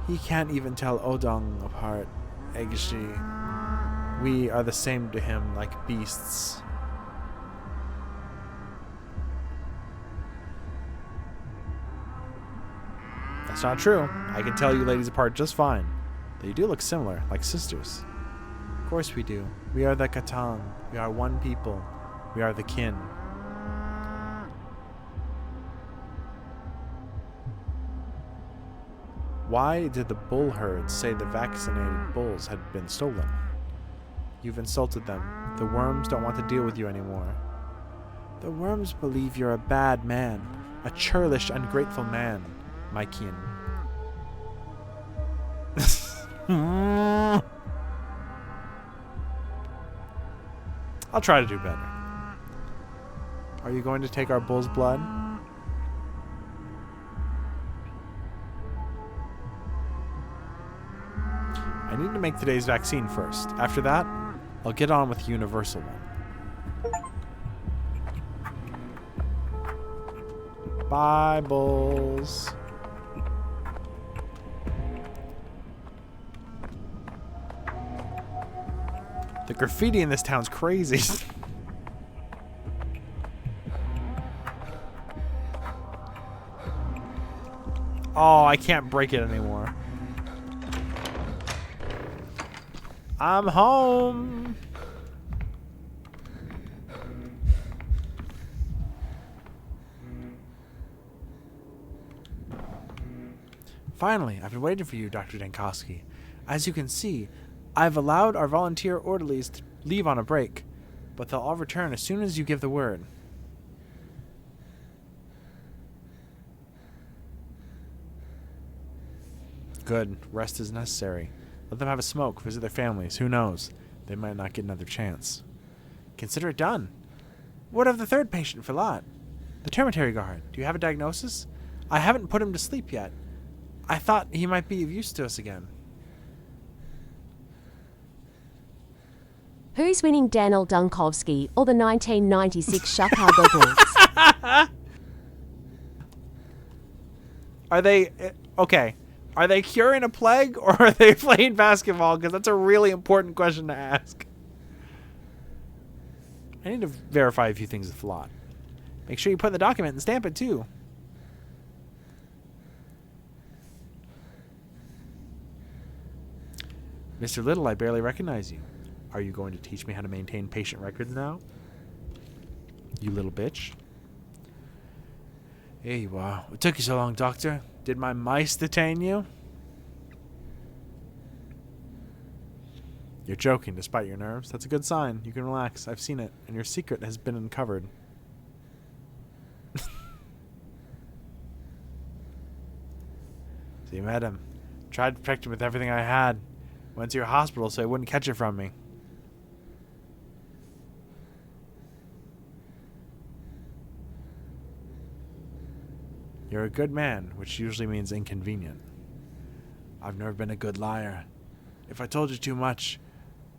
He can't even tell Odong apart, Egishi. We are the same to him, like beasts. That's not true. I can tell you ladies apart just fine. Though you do look similar, like sisters. Of course we do. We are the Katan. We are one people. We are the kin. Why did the bull herds say the vaccinated bulls had been stolen? You've insulted them. The worms don't want to deal with you anymore. The worms believe you're a bad man, a churlish, ungrateful man, my kin. I'll try to do better. Are you going to take our bull's blood? I need to make today's vaccine first. After that, I'll get on with the universal one. Bye, bulls. The graffiti in this town's crazy. Oh, I can't break it anymore. I'm home. Finally, I've been waiting for you, Dr. Dankowski. As you can see, I've allowed our volunteer orderlies to leave on a break, but they'll all return as soon as you give the word. Good. Rest is necessary. Let them have a smoke, visit their families. Who knows? They might not get another chance. Consider it done. What of the third patient, Filat? The termitary guard. Do you have a diagnosis? I haven't put him to sleep yet. I thought he might be of use to us again. Who's winning, Daniel Dunkowski or the 1996 Chicago Bulls? Are they... okay. Are they curing a plague or are they playing basketball? Because that's a really important question to ask. I need to verify a few things with Filat. Make sure you put in the document and stamp it too. Mr. Little, I barely recognize you. Are you going to teach me how to maintain patient records now? You little bitch. Here you are. What took you so long, Doctor? Did my mice detain you? You're joking despite your nerves. That's a good sign. You can relax. I've seen it, and your secret has been uncovered. So you met him. Tried to protect him with everything I had. Went to your hospital so he wouldn't catch it from me. You're a good man, which usually means inconvenient. I've never been a good liar. If I told you too much,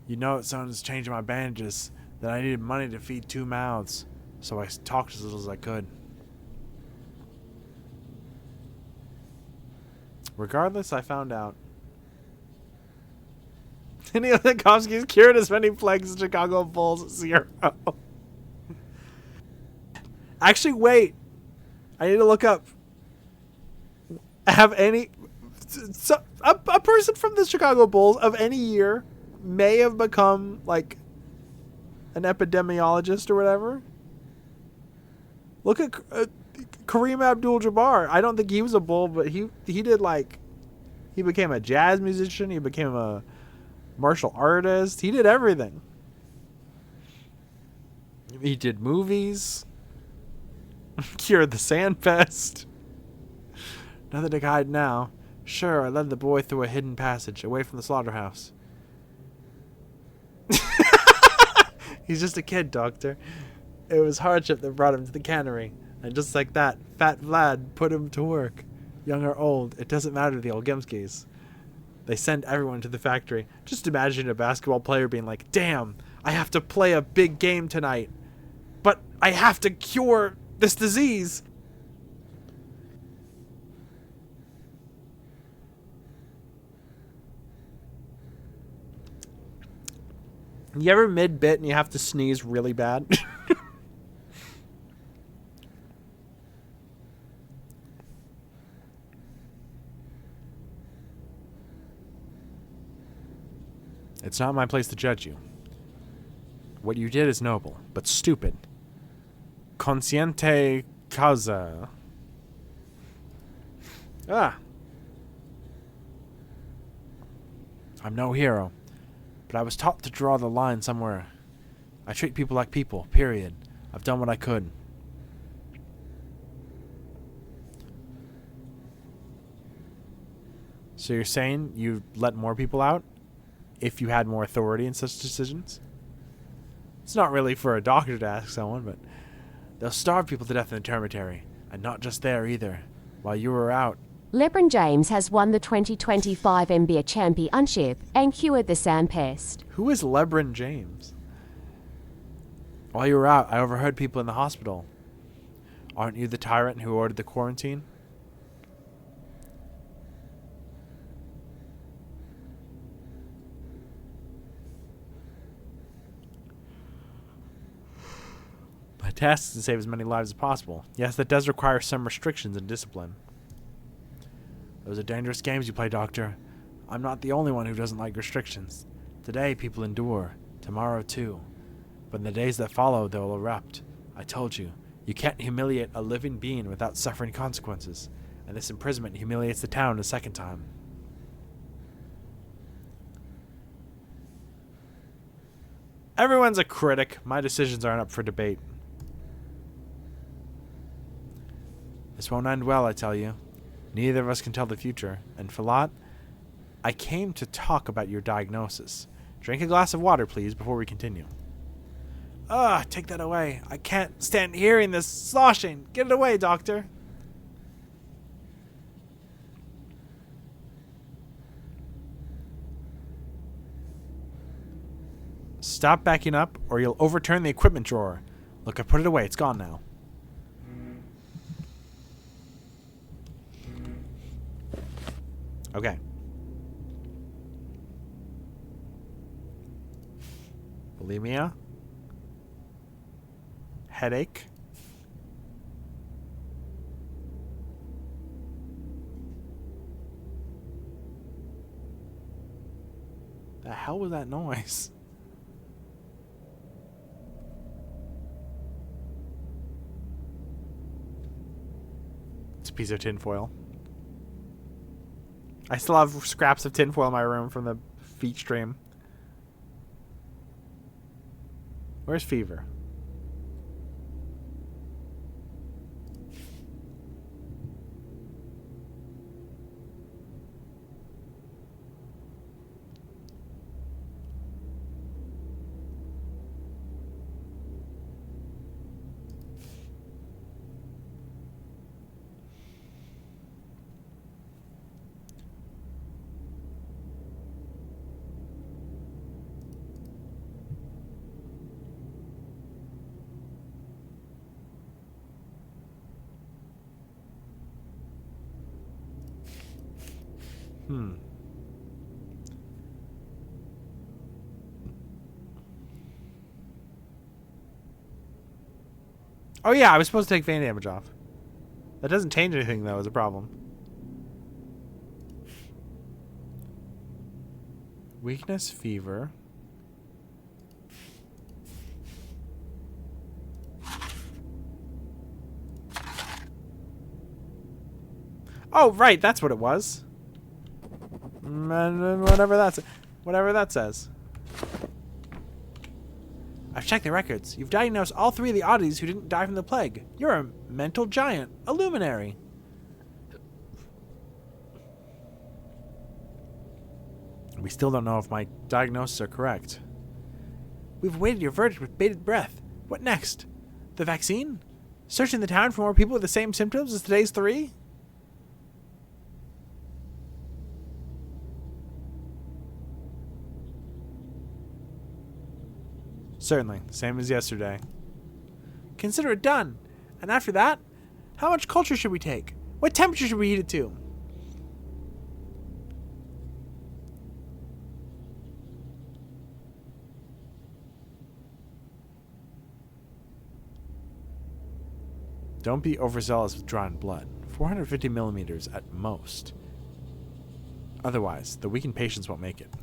you'd know that someone's changing my bandages, that I needed money to feed 2 mouths, so I talked as little as I could. Regardless, I found out. Neil Dankowski's cured as many plagues as Chicago Bulls 0. Actually, wait. I need to look up. Have any... So, a person from the Chicago Bulls of any year may have become, like, an epidemiologist or whatever. Look at Kareem Abdul-Jabbar. I don't think he was a Bull, but he did, like... He became a jazz musician. He became a martial artist. He did everything. He did movies. Cured the sandpest. Nothing to hide now. Sure, I led the boy through a hidden passage, away from the slaughterhouse. He's just a kid, Doctor. It was hardship that brought him to the cannery. And just like that, Fat Vlad put him to work. Young or old, it doesn't matter to the Olgimskis. They send everyone to the factory. Just imagine a basketball player being like, damn, I have to play a big game tonight. But I have to cure this disease. You ever mid-bit and you have to sneeze really bad? It's not my place to judge you. What you did is noble, but stupid. Consciente causa. Ah. I'm no hero, but I was taught to draw the line somewhere. I treat people like people, period. I've done what I could. So you're saying you'd let more people out if you had more authority in such decisions? It's not really for a doctor to ask someone, but they'll starve people to death in the termitary. And not just there either. While you were out. LeBron James has won the 2025 NBA championship and cured the sand pest. Who is LeBron James? While you were out, I overheard people in the hospital. Aren't you the tyrant who ordered the quarantine? My task is to save as many lives as possible. Yes, that does require some restrictions and discipline. Those are dangerous games you play, Doctor. I'm not the only one who doesn't like restrictions. Today, people endure. Tomorrow, too. But in the days that follow, they'll erupt. I told you, you can't humiliate a living being without suffering consequences. And this imprisonment humiliates the town a second time. Everyone's a critic. My decisions aren't up for debate. This won't end well, I tell you. Neither of us can tell the future. And Falat, I came to talk about your diagnosis. Drink a glass of water, please, before we continue. Ugh, take that away. I can't stand hearing this sloshing. Get it away, Doctor. Stop backing up, or you'll overturn the equipment drawer. Look, I put it away. It's gone now. Okay. Bulimia. Headache. The hell was that noise? It's a piece of tinfoil. I still have scraps of tinfoil in my room from the feet stream. Where's fever? Oh yeah, I was supposed to take vein damage off. That doesn't change anything though, is a problem. Weakness, fever. Oh, right, that's what it was. Whatever that says. I've checked the records. You've diagnosed all 3 of the oddities who didn't die from the plague. You're a mental giant, a luminary. We still don't know if my diagnoses are correct. We've awaited your verdict with bated breath. What next? The vaccine? Searching the town for more people with the same symptoms as today's 3? Certainly, same as yesterday. Consider it done. And after that, how much culture should we take? What temperature should we heat it to? Don't be overzealous with drawn blood. 450 millimeters at most. Otherwise, the weakened patients won't make it.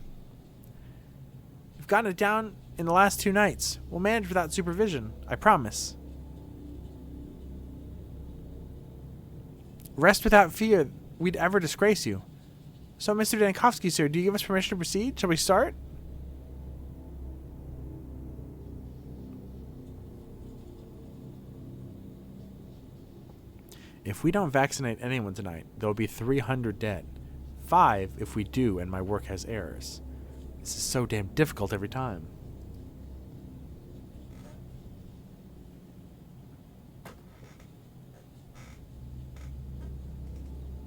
We've gotten it down in the last 2 nights. We'll manage without supervision. I promise. Rest without fear we'd ever disgrace you. So, Mr. Dankovsky, sir, do you give us permission to proceed? Shall we start? If we don't vaccinate anyone tonight, there will be 300 dead. 5 if we do and my work has errors. This is so damn difficult every time.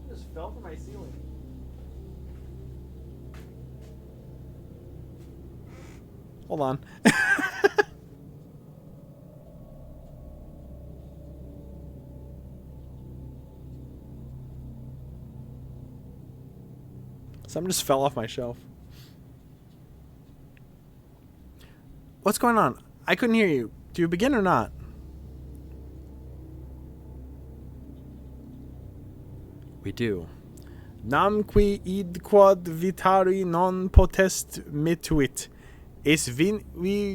I just fell from my ceiling. Hold on. Something just fell off my shelf. What's going on? I couldn't hear you. Do you begin or not? We do. Nam qui id quod vitari non potest mituit. Es viveri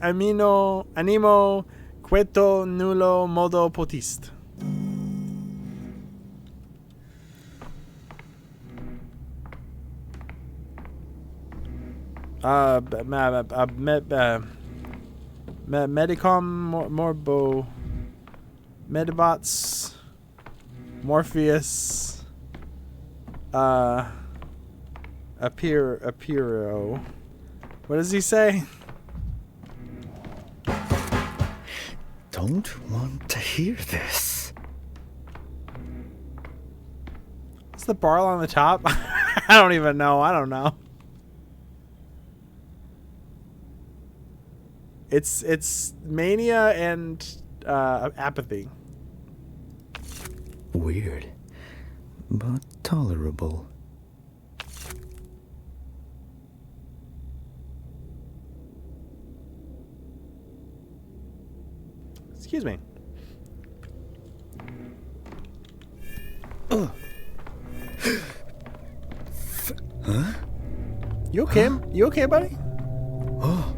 animo queto nullo modo potist. Medicom morbo Medibots Morpheus Apiro. What does he say? Don't want to hear this. Is the barrel on the top? I don't even know. I don't know. It's Mania and Apathy. Weird, but tolerable. Excuse me. Huh? You okay? Huh? You okay, buddy? Oh.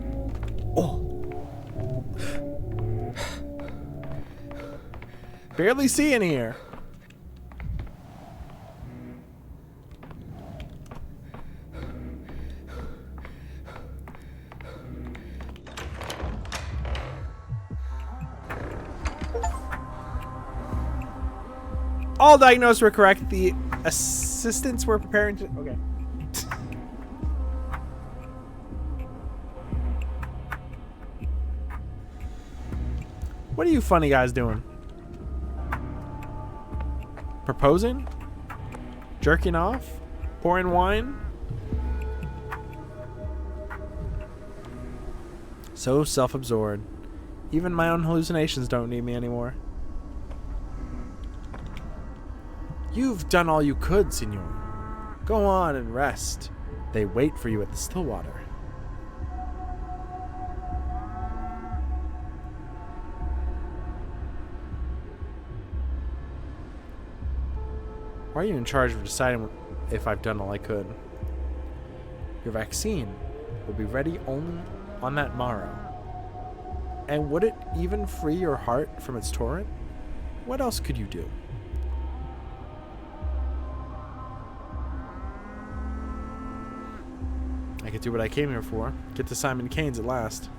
Barely see in here. All diagnosed were correct. The assistants were preparing to... Okay. What are you funny guys doing? Proposing? Jerking off? Pouring wine? So self-absorbed. Even my own hallucinations don't need me anymore. You've done all you could, Senor. Go on and rest. They wait for you at the Stillwater. Why are you in charge of deciding if I've done all I could? Your vaccine will be ready only on that morrow. And would it even free your heart from its torrent? What else could you do? I could do what I came here for. Get to Simon Keynes at last.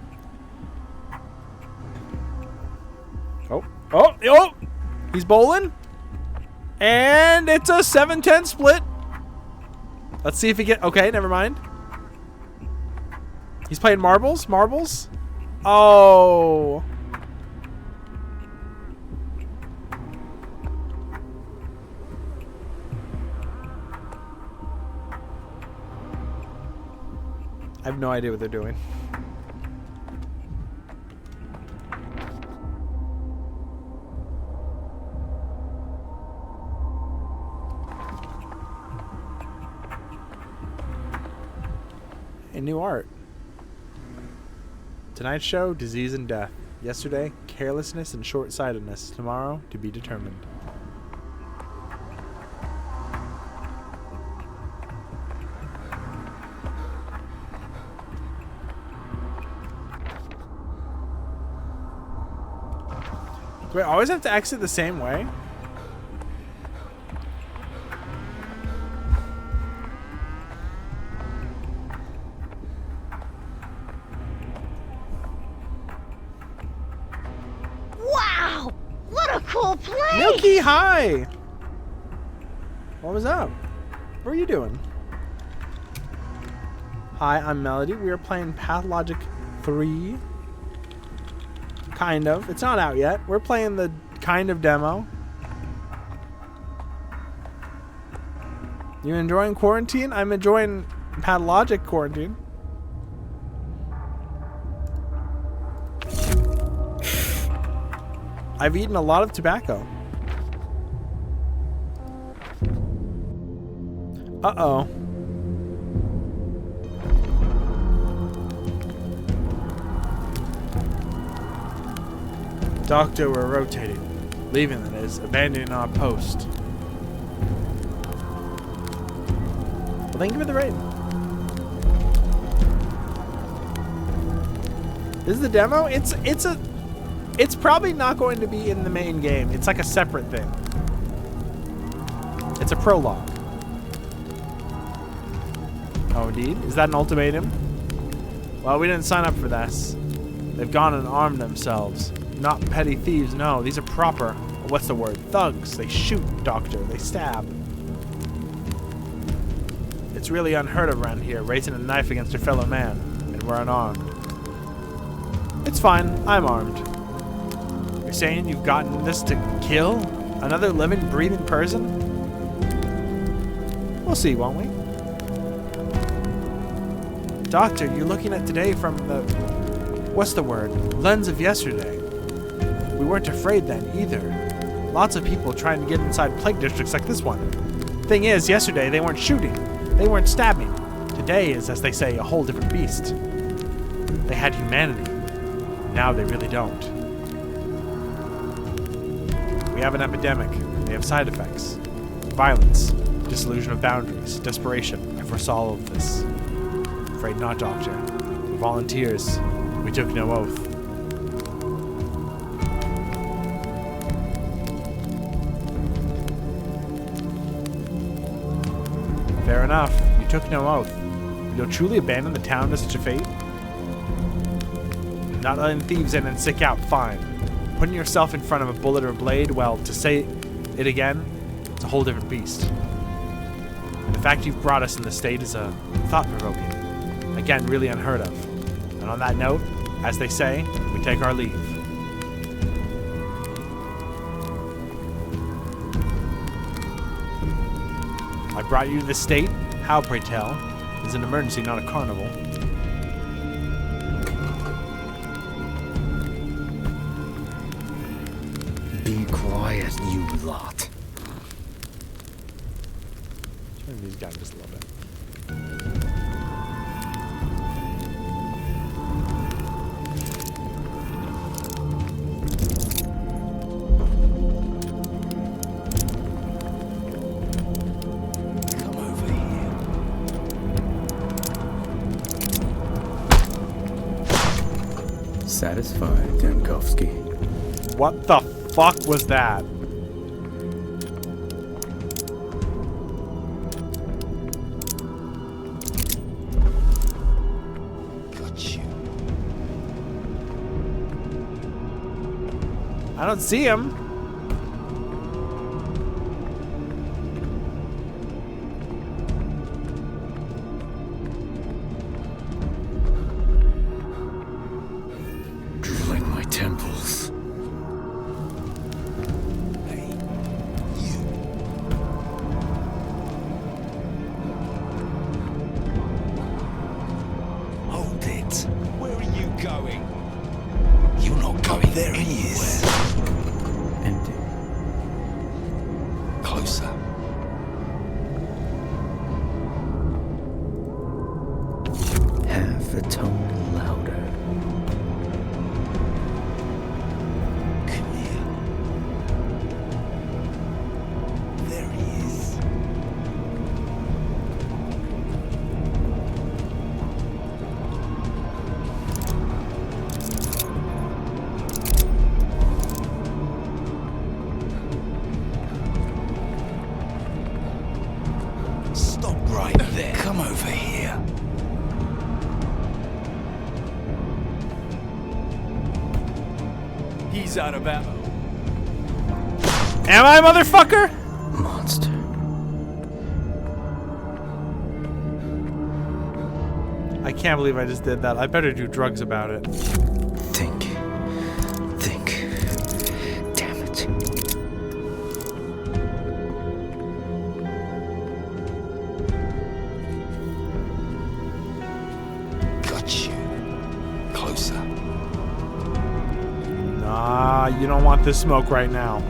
Oh! He's bowling. And it's a 7-10 split. Let's see if he get... Okay, never mind. He's playing marbles. Marbles. Oh. I have no idea what they're doing. A new art. Tonight's show, disease and death. Yesterday, carelessness and short-sightedness. Tomorrow, to be determined. Do I always have to exit the same way? cool place! Milky, hi! What was up? What are you doing? Hi, I'm Melody. We are playing Pathologic 3. Kind of. It's not out yet. We're playing the kind of demo. You enjoying quarantine? I'm enjoying Pathologic quarantine. I've eaten a lot of tobacco. Uh-oh. Doctor, we're rotating. Leaving, that is. Abandoning our post. Well, thank you for the raid. This is the demo? It's probably not going to be in the main game. It's like a separate thing. It's a prologue. Oh, indeed? Is that an ultimatum? Well, we didn't sign up for this. They've gone and armed themselves. Not petty thieves, no. These are proper, what's the word? Thugs. They shoot, Doctor. They stab. It's really unheard of around here, raising a knife against your fellow man, and we're unarmed. It's fine. I'm armed. You're saying you've gotten this to kill another living, breathing person? We'll see, won't we? Doctor, you're looking at today from the, what's the word? Lens of yesterday. We weren't afraid then, either. Lots of people trying to get inside plague districts like this one. Thing is, yesterday they weren't shooting. They weren't stabbing. Today is, as they say, a whole different beast. They had humanity. Now they really don't. We have an epidemic. They have side effects. Violence. Disillusion of boundaries. Desperation. I foresaw all of this. Afraid not, Doctor. We're volunteers. We took no oath. Fair enough. You took no oath. You'll truly abandon the town to such a fate? Not letting thieves in and sick out, fine. Putting yourself in front of a bullet or a blade, well, to say it again, it's a whole different beast. And the fact you've brought us in this state is thought-provoking. Again, really unheard of. And on that note, as they say, we take our leave. I brought you to this state. How, pray tell? It's an emergency, not a carnival. Be quiet, you lot. Turn these guys just a little bit. Satisfied, Denkovsky. What the fuck was that? Got you. I don't see him. Drilling my temples. Hold it. Where are you going? You're not going there anywhere. Empty. Closer. Half a tone louder. Clear. There he is. Stop right there. Come over here. He's out of ammo. Am I, motherfucker? Monster. I can't believe I just did that. I better do drugs about it. Think. Damn it. Got you. Closer. Nah, you don't want this smoke right now.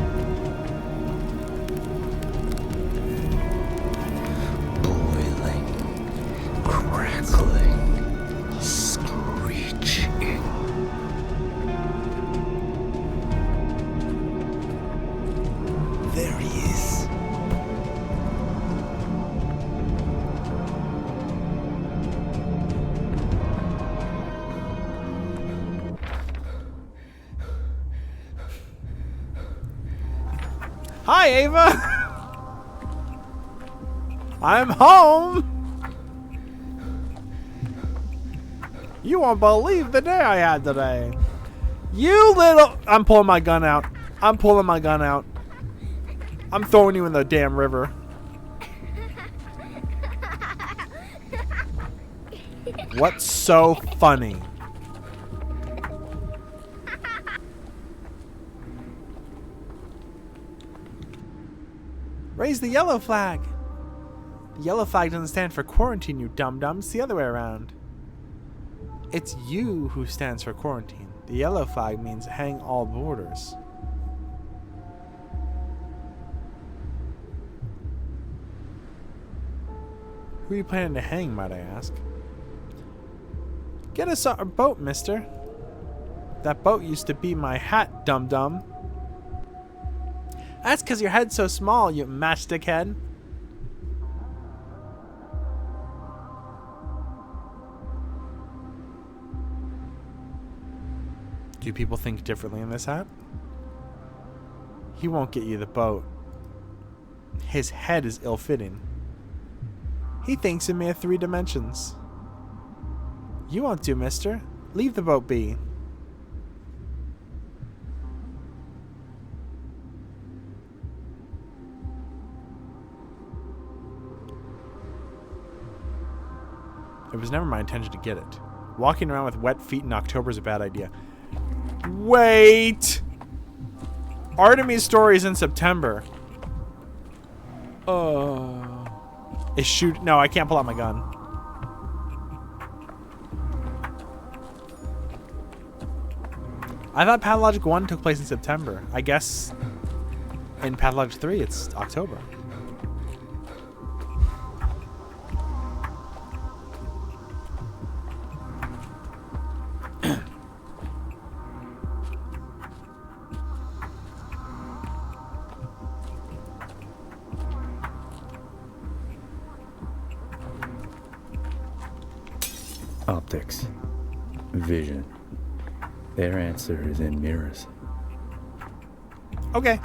Boiling. Crackling. Screeching. There he is. Hi, Ava. I'm home. You won't believe the day I had today. You little... I'm pulling my gun out. I'm throwing you in the damn river. What's so funny? Raise the yellow flag. The yellow flag doesn't stand for quarantine, you dum-dums. It's the other way around. It's you who stands for quarantine. The yellow flag means hang all borders. Who are you planning to hang, might I ask? Get us a boat, mister. That boat used to be my hat, dum-dum. That's because your head's so small, you matchstick head. Do people think differently in this hat? He won't get you the boat. His head is ill-fitting. He thinks in mere 3 dimensions. You won't do, mister. Leave the boat be. It was never my intention to get it. Walking around with wet feet in October is a bad idea. Wait! Artemis' story is in September. Is shoot... No, I can't pull out my gun. I thought Pathologic 1 took place in September. I guess in Pathologic 3 it's October. Optics. Vision. Their answer is in mirrors. Okay.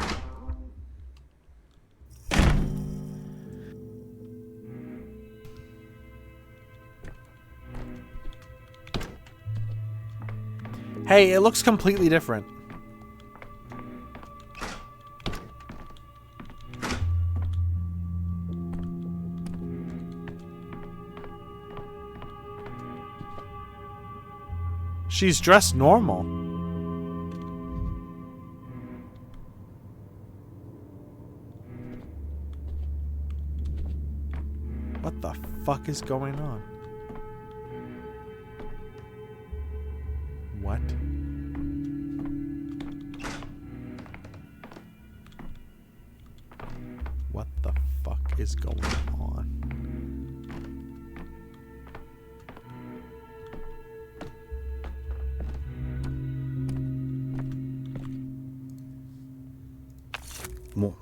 Hey, it looks completely different. She's dressed normal. What the fuck is going on? What? What the fuck is going on?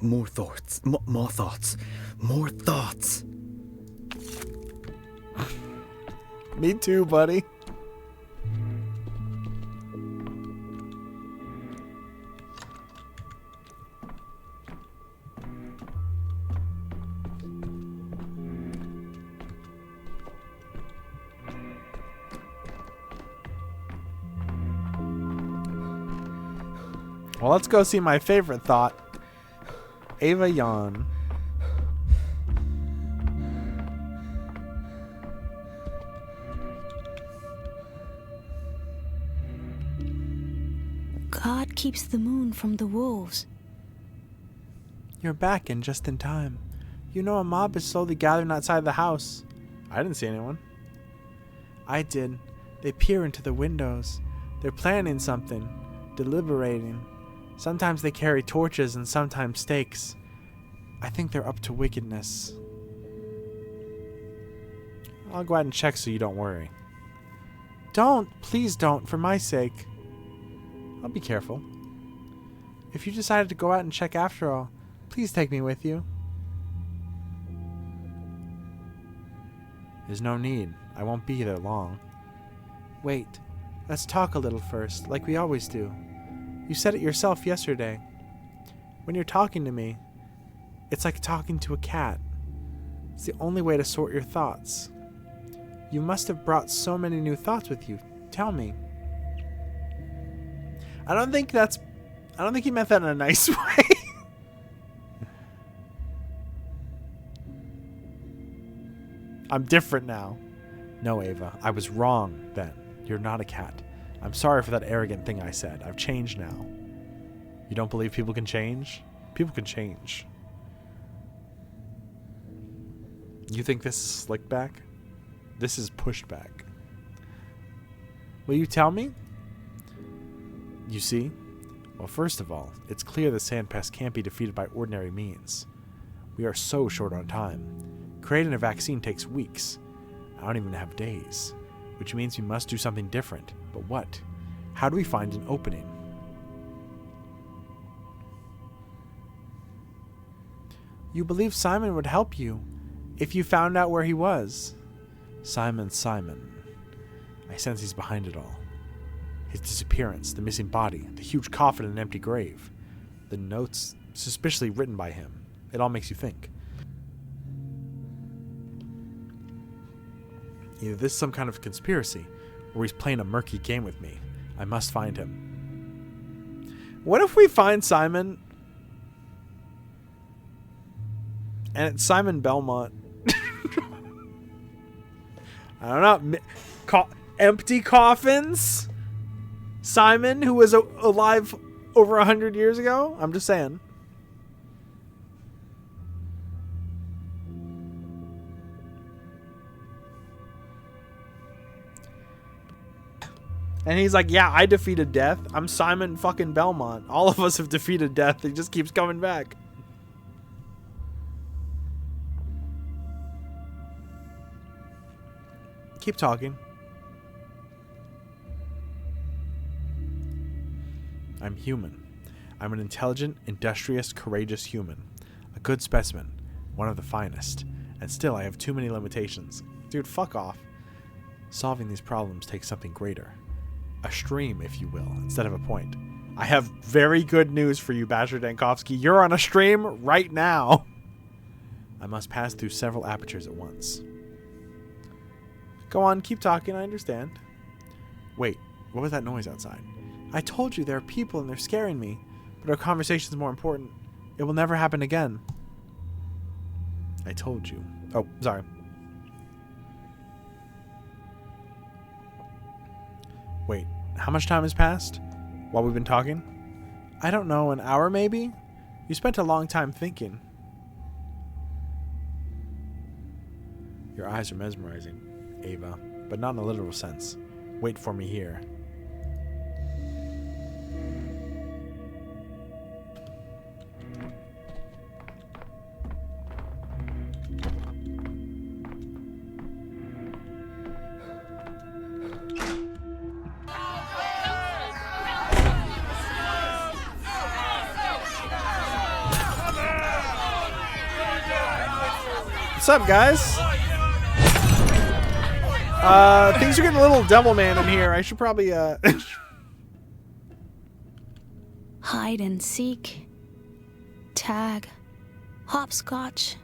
More thoughts. More thoughts. More thoughts. Me too, buddy. Well, let's go see my favorite thought. Ava yawn. God keeps the moon from the wolves. You're back and just in time. You know a mob is slowly gathering outside the house. I didn't see anyone. I did. They peer into the windows. They're planning something. Deliberating. Sometimes they carry torches and sometimes stakes. I think they're up to wickedness. I'll go out and check so you don't worry. Don't. Please don't, for my sake. I'll be careful. If you decided to go out and check after all, please take me with you. There's no need. I won't be there long. Wait. Let's talk a little first, like we always do. You said it yourself yesterday. When you're talking to me, it's like talking to a cat. It's the only way to sort your thoughts. You must have brought so many new thoughts with you. Tell me. I don't think he meant that in a nice way. I'm different now. No, Ava, I was wrong then. You're not a cat. I'm sorry for that arrogant thing I said. I've changed now. You don't believe people can change? People can change. You think this is slick back? This is pushed back. Will you tell me? You see? Well, first of all, it's clear the sandpest can't be defeated by ordinary means. We are so short on time. Creating a vaccine takes weeks. I don't even have days. Which means we must do something different. But what? How do we find an opening? You believe Simon would help you if you found out where he was. Simon. I sense he's behind it all. His disappearance, the missing body, the huge coffin in an empty grave, the notes suspiciously written by him. It all makes you think. Either this is some kind of conspiracy, or he's playing a murky game with me. I must find him. What if we find Simon, and it's Simon Belmont? I don't know. Empty coffins? Simon, who was alive over 100 years ago? I'm just saying. And he's like, yeah, I defeated death. I'm Simon fucking Belmont. All of us have defeated death. He just keeps coming back. Keep talking. I'm human. I'm an intelligent, industrious, courageous human. A good specimen. One of the finest. And still, I have too many limitations. Dude, fuck off. Solving these problems takes something greater. A stream, if you will, instead of a point. I have very good news for you, Bachelor Dankovsky. You're on a stream right now. I must pass through several apertures at once. Go on, keep talking, I understand. Wait, what was that noise outside? I told you there are people and they're scaring me, but our conversation's more important. It will never happen again. I told you. Oh, sorry. Wait, how much time has passed while we've been talking? I don't know, an hour maybe? You spent a long time thinking. Your eyes are mesmerizing, Ava, but not in a literal sense. Wait for me here. What's up, guys? Things are getting a little Devilman in here. I should probably, Hide and seek. Tag. Hopscotch.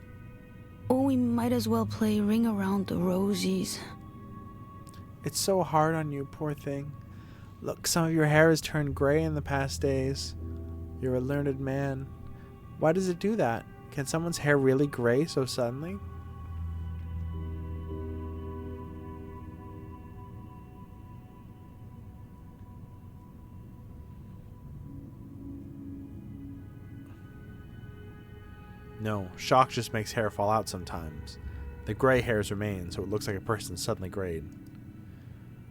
Or we might as well play Ring Around the Rosies. It's so hard on you, poor thing. Look, some of your hair has turned gray in the past days. You're a learned man. Why does it do that? Can someone's hair really gray so suddenly? No, shock just makes hair fall out sometimes. The gray hairs remain, so it looks like a person suddenly grayed.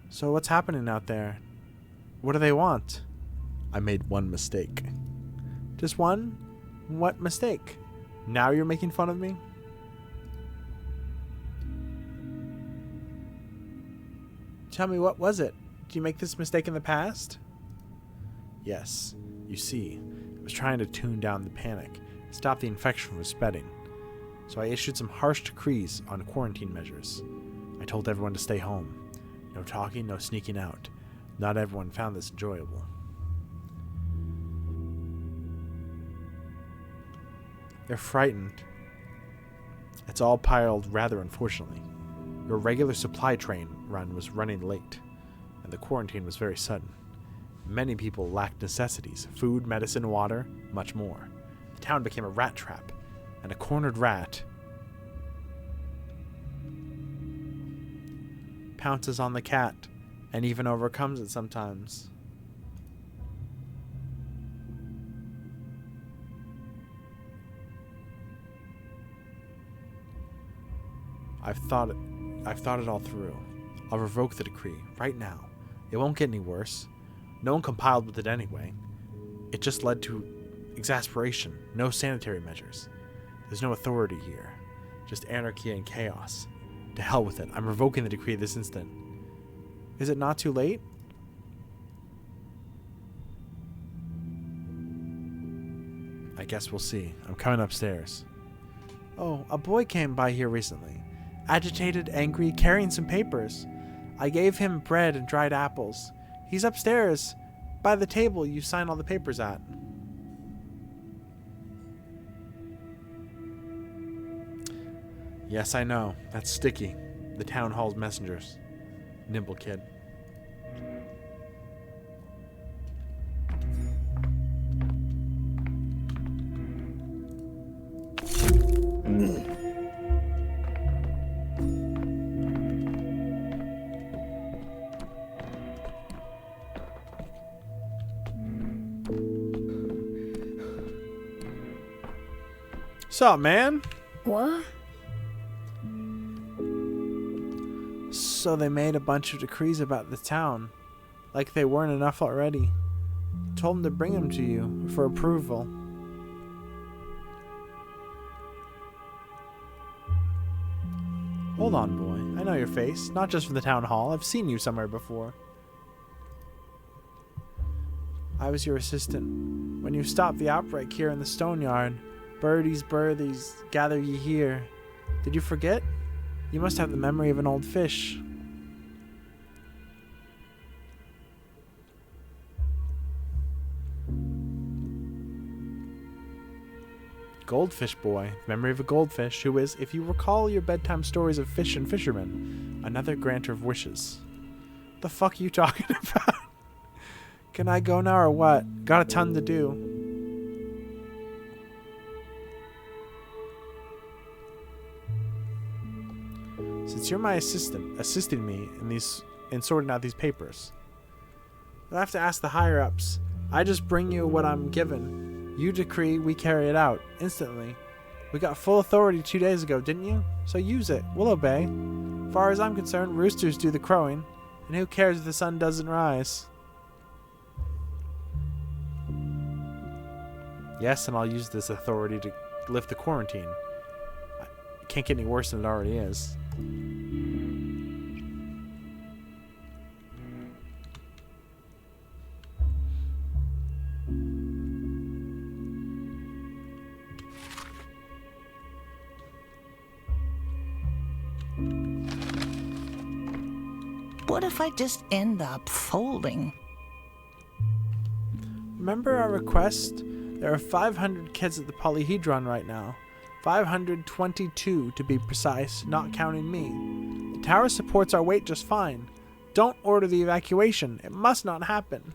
So what's happening out there? What do they want? I made one mistake. Just one? What mistake? Now you're making fun of me? Tell me, what was it? Did you make this mistake in the past? Yes. You see, I was trying to tune down the panic, stop the infection from spreading. So I issued some harsh decrees on quarantine measures. I told everyone to stay home. No talking, no sneaking out. Not everyone found this enjoyable. They're frightened. It's all piled rather unfortunately. Your regular supply train run was running late, and the quarantine was very sudden. Many people lacked necessities, food, medicine, water, much more. The town became a rat trap, and a cornered rat pounces on the cat and even overcomes it sometimes. I've thought it all through. I'll revoke the decree right now. It won't get any worse. No one compiled with it anyway. It just led to exasperation, no sanitary measures. There's no authority here, just anarchy and chaos. To hell with it. I'm revoking the decree this instant. Is it not too late? I guess we'll see. I'm coming upstairs. Oh, a boy came by here recently. Agitated, angry, carrying some papers. I gave him bread and dried apples. He's upstairs, by the table you sign all the papers at. Yes, I know. That's Sticky, the town hall's messengers. Nimble kid. Sup, man? What? So they made a bunch of decrees about the town, like they weren't enough already. Told them to bring them to you for approval. Hold on, boy. I know your face, not just from the town hall. I've seen you somewhere before. I was your assistant when you stopped the outbreak here in the stone yard. Birdies, birdies, gather ye here. Did you forget? You must have the memory of an old fish. Goldfish boy, memory of a goldfish who is, if you recall your bedtime stories of fish and fishermen, another granter of wishes. The fuck are you talking about? Can I go now or what? Got a ton to do. Since you're my assistant, assisting me in sorting out these papers, I'll have to ask the higher-ups. I just bring you what I'm given. You decree, we carry it out. Instantly. We got full authority 2 days ago, didn't you? So use it. We'll obey. Far as I'm concerned, roosters do the crowing. And who cares if the sun doesn't rise? Yes, and I'll use this authority to lift the quarantine. It can't get any worse than it already is. What if I just end up folding? Remember our request? There are 500 kids at the polyhedron right now. 522 to be precise, not counting me. The tower supports our weight just fine. Don't order the evacuation. It must not happen.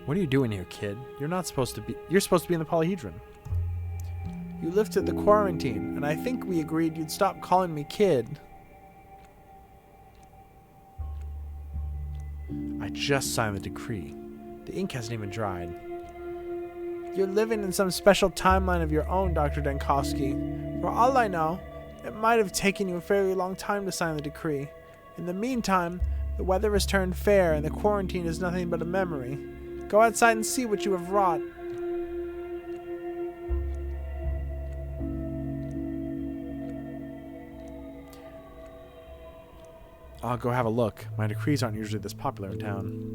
What are you doing here, kid? You're not supposed to be... You're supposed to be in the polyhedron. You lifted the quarantine, and I think we agreed you'd stop calling me kid. I just signed the decree. The ink hasn't even dried. You're living in some special timeline of your own, Dr. Denkovsky. For all I know, it might have taken you a fairly long time to sign the decree. In the meantime, the weather has turned fair, and the quarantine is nothing but a memory. Go outside and see what you have wrought. I'll go have a look. My decrees aren't usually this popular in town.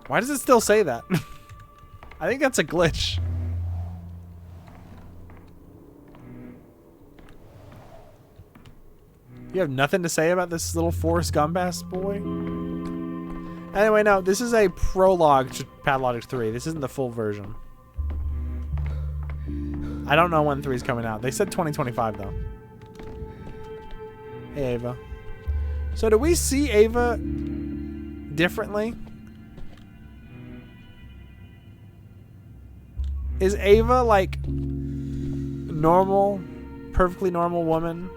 Why does it still say that? I think that's a glitch. You have nothing to say about this little Forrest Gump-ass boy? Anyway, no, this is a prologue to Pathologic 3. This isn't the full version. I don't know when 3 is coming out. They said 2025, though. Hey, Ava. So do we see Ava differently? Is Ava, like, normal, perfectly normal woman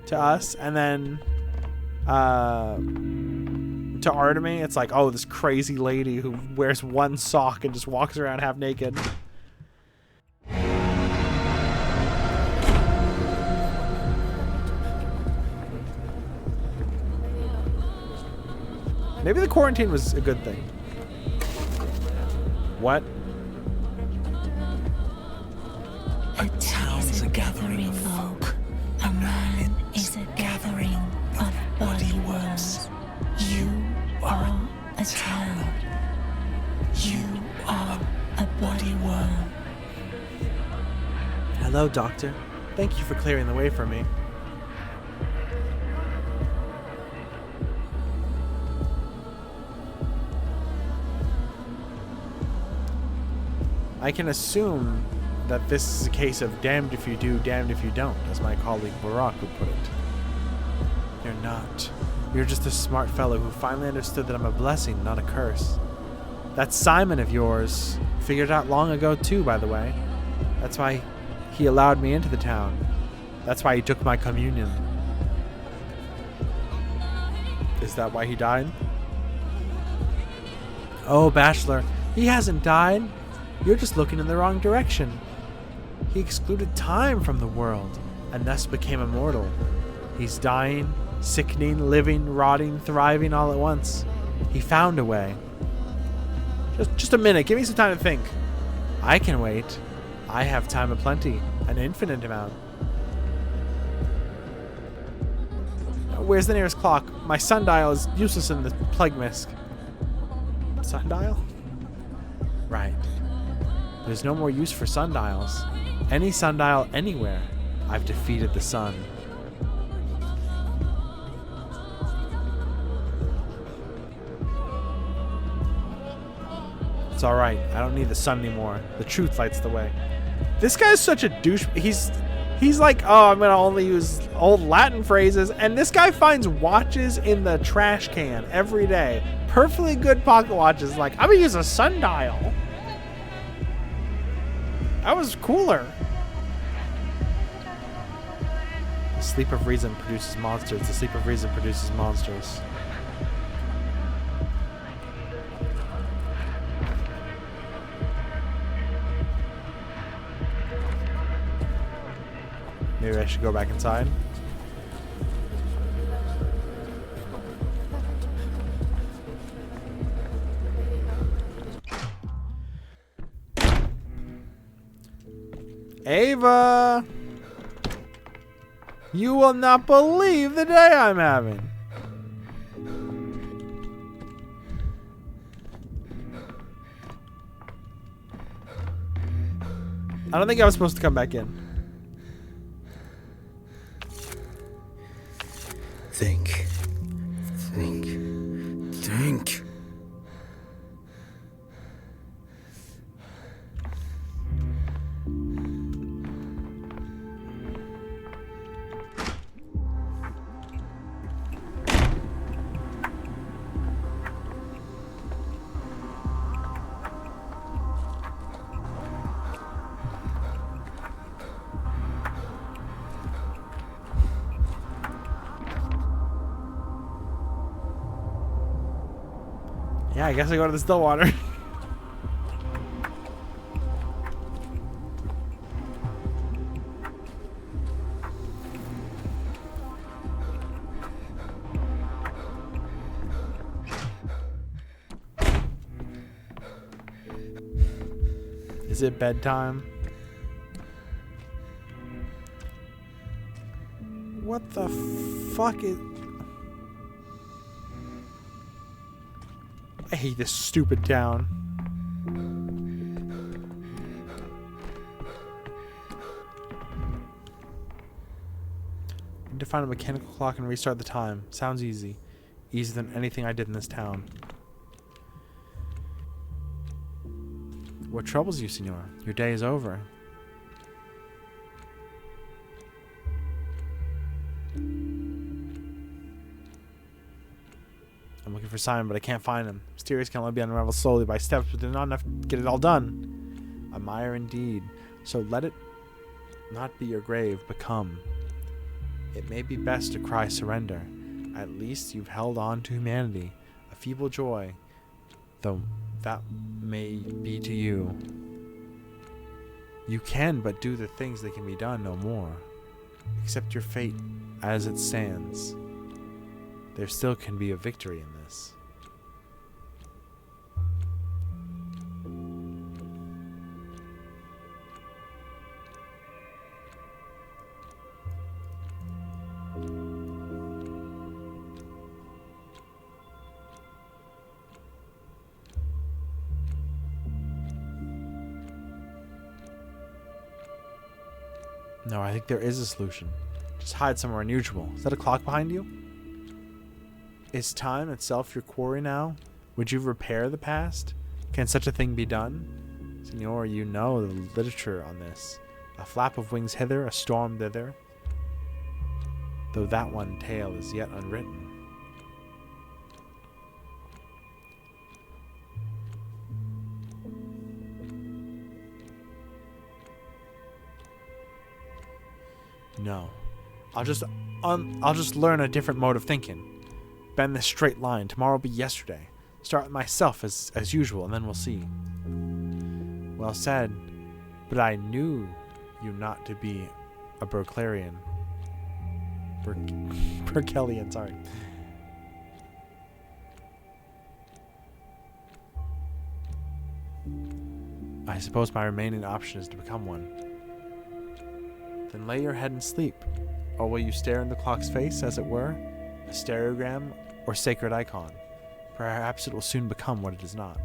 to us, and then to Artemy, it's like, oh, this crazy lady who wears one sock and just walks around half naked. Maybe the quarantine was a good thing. What? A town's a gathering folk. A man is a gathering of body worms. You are a town. You are a body worm. Hello, Doctor. Thank you for clearing the way for me. I can assume that this is a case of damned if you do, damned if you don't, as my colleague Barack would put it. You're not. You're just a smart fellow who finally understood that I'm a blessing, not a curse. That Simon of yours figured out long ago too, by the way. That's why he allowed me into the town. That's why he took my communion. Is that why he died? Oh, Bachelor, he hasn't died. You're just looking in the wrong direction. He excluded time from the world, and thus became immortal. He's dying, sickening, living, rotting, thriving all at once. He found a way. Just a minute, give me some time to think. I can wait. I have time aplenty, an infinite amount. Where's the nearest clock? My sundial is useless in the plague mist. Sundial? Right. There's no more use for sundials. Any sundial anywhere. I've defeated the sun. It's alright. I don't need the sun anymore. The truth lights the way. This guy's such a douche. He's like, oh, I'm gonna only use old Latin phrases, and this guy finds watches in the trash can every day. Perfectly good pocket watches. Like, I'm gonna use a sundial. That was cooler. The sleep of reason produces monsters. The sleep of reason produces monsters. Maybe I should go back inside. Ava! You will not believe the day I'm having. I don't think I was supposed to come back in. Think. Yeah, I guess I go to the Stillwater. Is it bedtime? What the fuck is... I hate this stupid town. Need to find a mechanical clock and restart the time. Sounds easy. Easier than anything I did in this town. What troubles you, senor? Your day is over. I'm looking for Simon, but I can't find him. Mysterious can only be unraveled slowly by steps, but they're not enough to get it all done. A mire indeed. So let it not be your grave become. It may be best to cry surrender. At least you've held on to humanity. A feeble joy, though that may be to you. You can but do the things that can be done no more. Accept your fate as it stands. There still can be a victory in this. No, I think there is a solution. Just hide somewhere unusual. Is that a clock behind you? Is time itself your quarry now? Would you repair the past? Can such a thing be done? Senor, you know the literature on this. A flap of wings hither, a storm thither. Though that one tale is yet unwritten. No. I'll just learn a different mode of thinking. Bend this straight line. Tomorrow will be yesterday. Start with myself as usual, and then we'll see. Well said. But I knew you not to be a Burklarian. Burkellian, sorry. I suppose my remaining option is to become one. Then lay your head and sleep. Or will you stare in the clock's face, as it were? A stereogram or sacred icon? Perhaps it will soon become what it is not.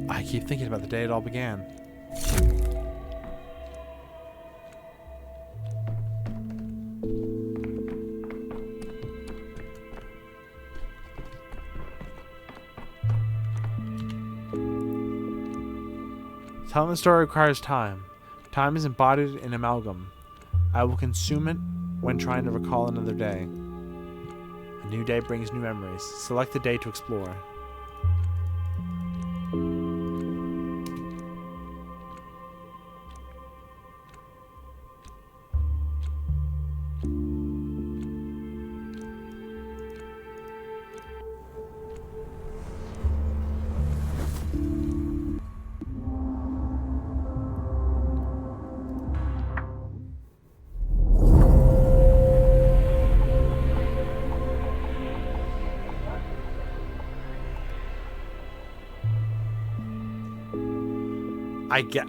I keep thinking about the day it all began. Telling the story requires time. Time is embodied in amalgam. I will consume it when trying to recall another day. A new day brings new memories. Select the day to explore.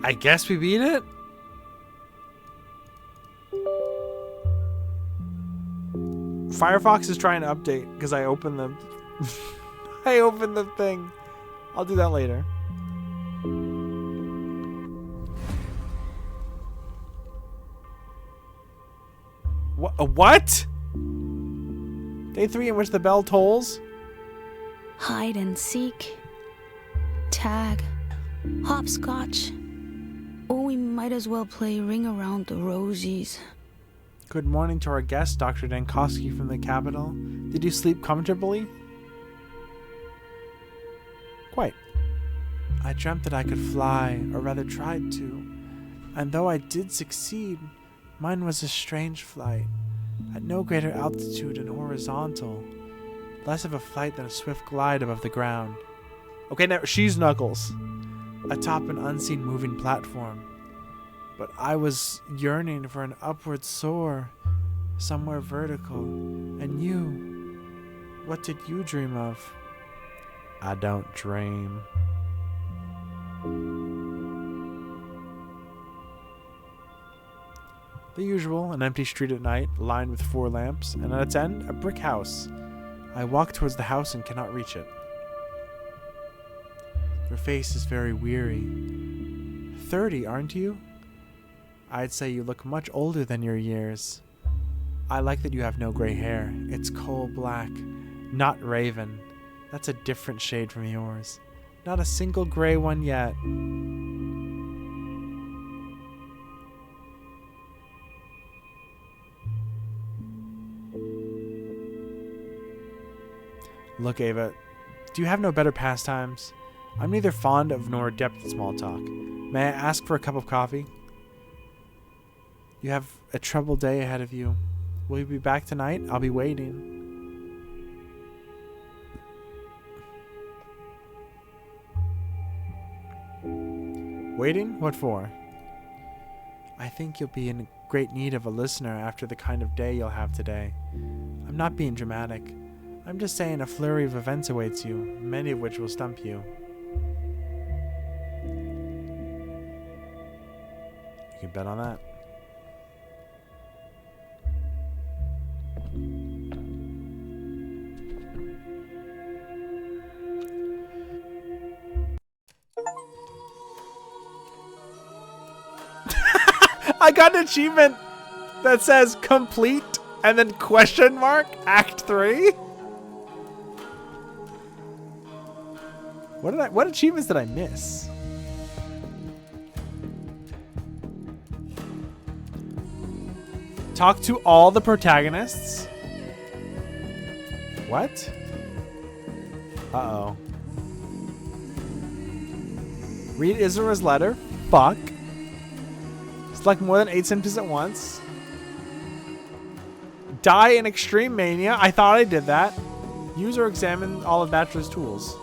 I guess we beat it? Firefox is trying to update because I opened the I opened the thing. I'll do that later. What? Day 3 in which the bell tolls? Hide and seek. Tag. Hopscotch. Or we might as well play Ring Around the Rosies. Good morning to our guest, Dr. Dankowski from the capital. Did you sleep comfortably? Quite. I dreamt that I could fly, or rather tried to. And though I did succeed, Mine was a strange flight, at no greater altitude and horizontal. Less of a flight than a swift glide above the ground. Okay, now she's Knuckles. Atop an unseen moving platform. But I was yearning for an upward soar, somewhere vertical. And you, what did you dream of? I don't dream. The usual, an empty street at night, lined with 4 lamps, and at its end, a brick house. I walk towards the house and cannot reach it. Your face is very weary. 30, aren't you? I'd say you look much older than your years. I like that you have no gray hair. It's coal black, not raven. That's a different shade from yours. Not a single gray one yet. Look, Ava, do you have no better pastimes? I'm neither fond of nor adept at small talk. May I ask for a cup of coffee? You have a troubled day ahead of you. Will you be back tonight? I'll be waiting. Waiting? What for? I think you'll be in great need of a listener after the kind of day you'll have today. I'm not being dramatic. I'm just saying a flurry of events awaits you, many of which will stump you. You can bet on that. I got an achievement that says complete and then question mark act 3. What achievements did I miss? Talk to all the protagonists. What? Uh-oh. Read Isara's letter. Fuck. Select more than 8 symptoms at once. Die in extreme mania. I thought I did that. Use or examine all of Bachelor's tools.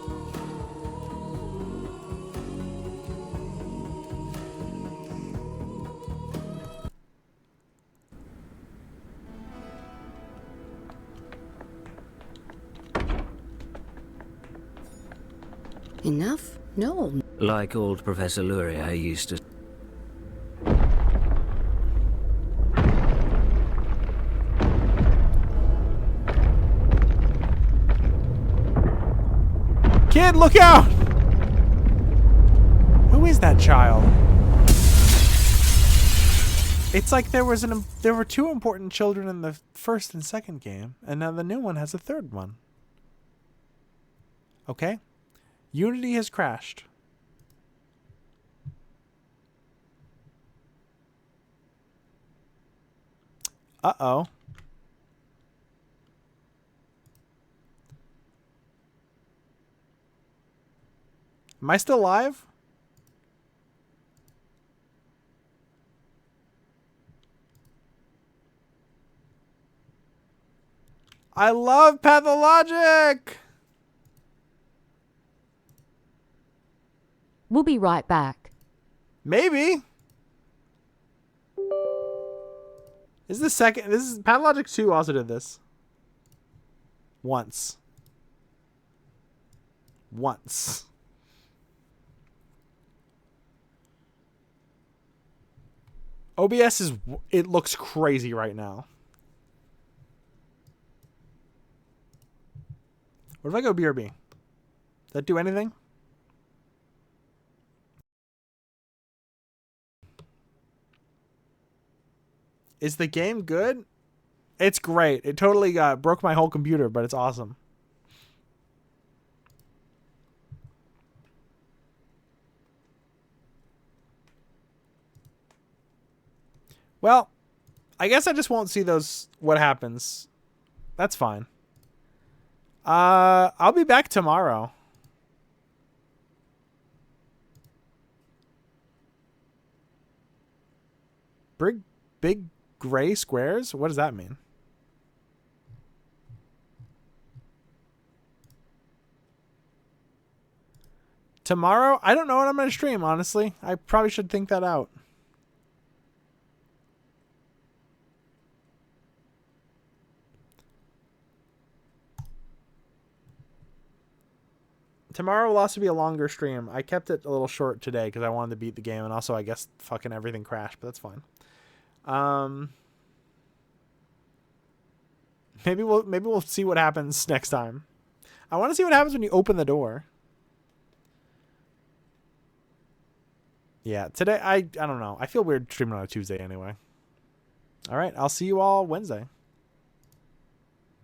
Enough? No. Like old Professor Luria used to... Kid, look out! Who is that child? It's like there were 2 important children in the first and second game, and now the new one has a 3rd one. Okay? Unity has crashed. Uh-oh. Am I still live? I love Pathologic! We'll be right back. Maybe. This is Pathologic 2 also did this. Once. OBS it looks crazy right now. What if I go BRB? Does that do anything? Is the game good? It's great. It totally broke my whole computer, but it's awesome. Well, I guess I just won't see what happens. That's fine. I'll be back tomorrow. Big Gray squares? What does that mean? Tomorrow? I don't know what I'm going to stream, honestly. I probably should think that out. Tomorrow will also be a longer stream. I kept it a little short today because I wanted to beat the game, and also I guess fucking everything crashed, but that's fine. Maybe we'll see what happens next time. I want to see what happens when you open the door. Yeah, today I don't know. I feel weird streaming on a Tuesday anyway. All right, I'll see you all Wednesday.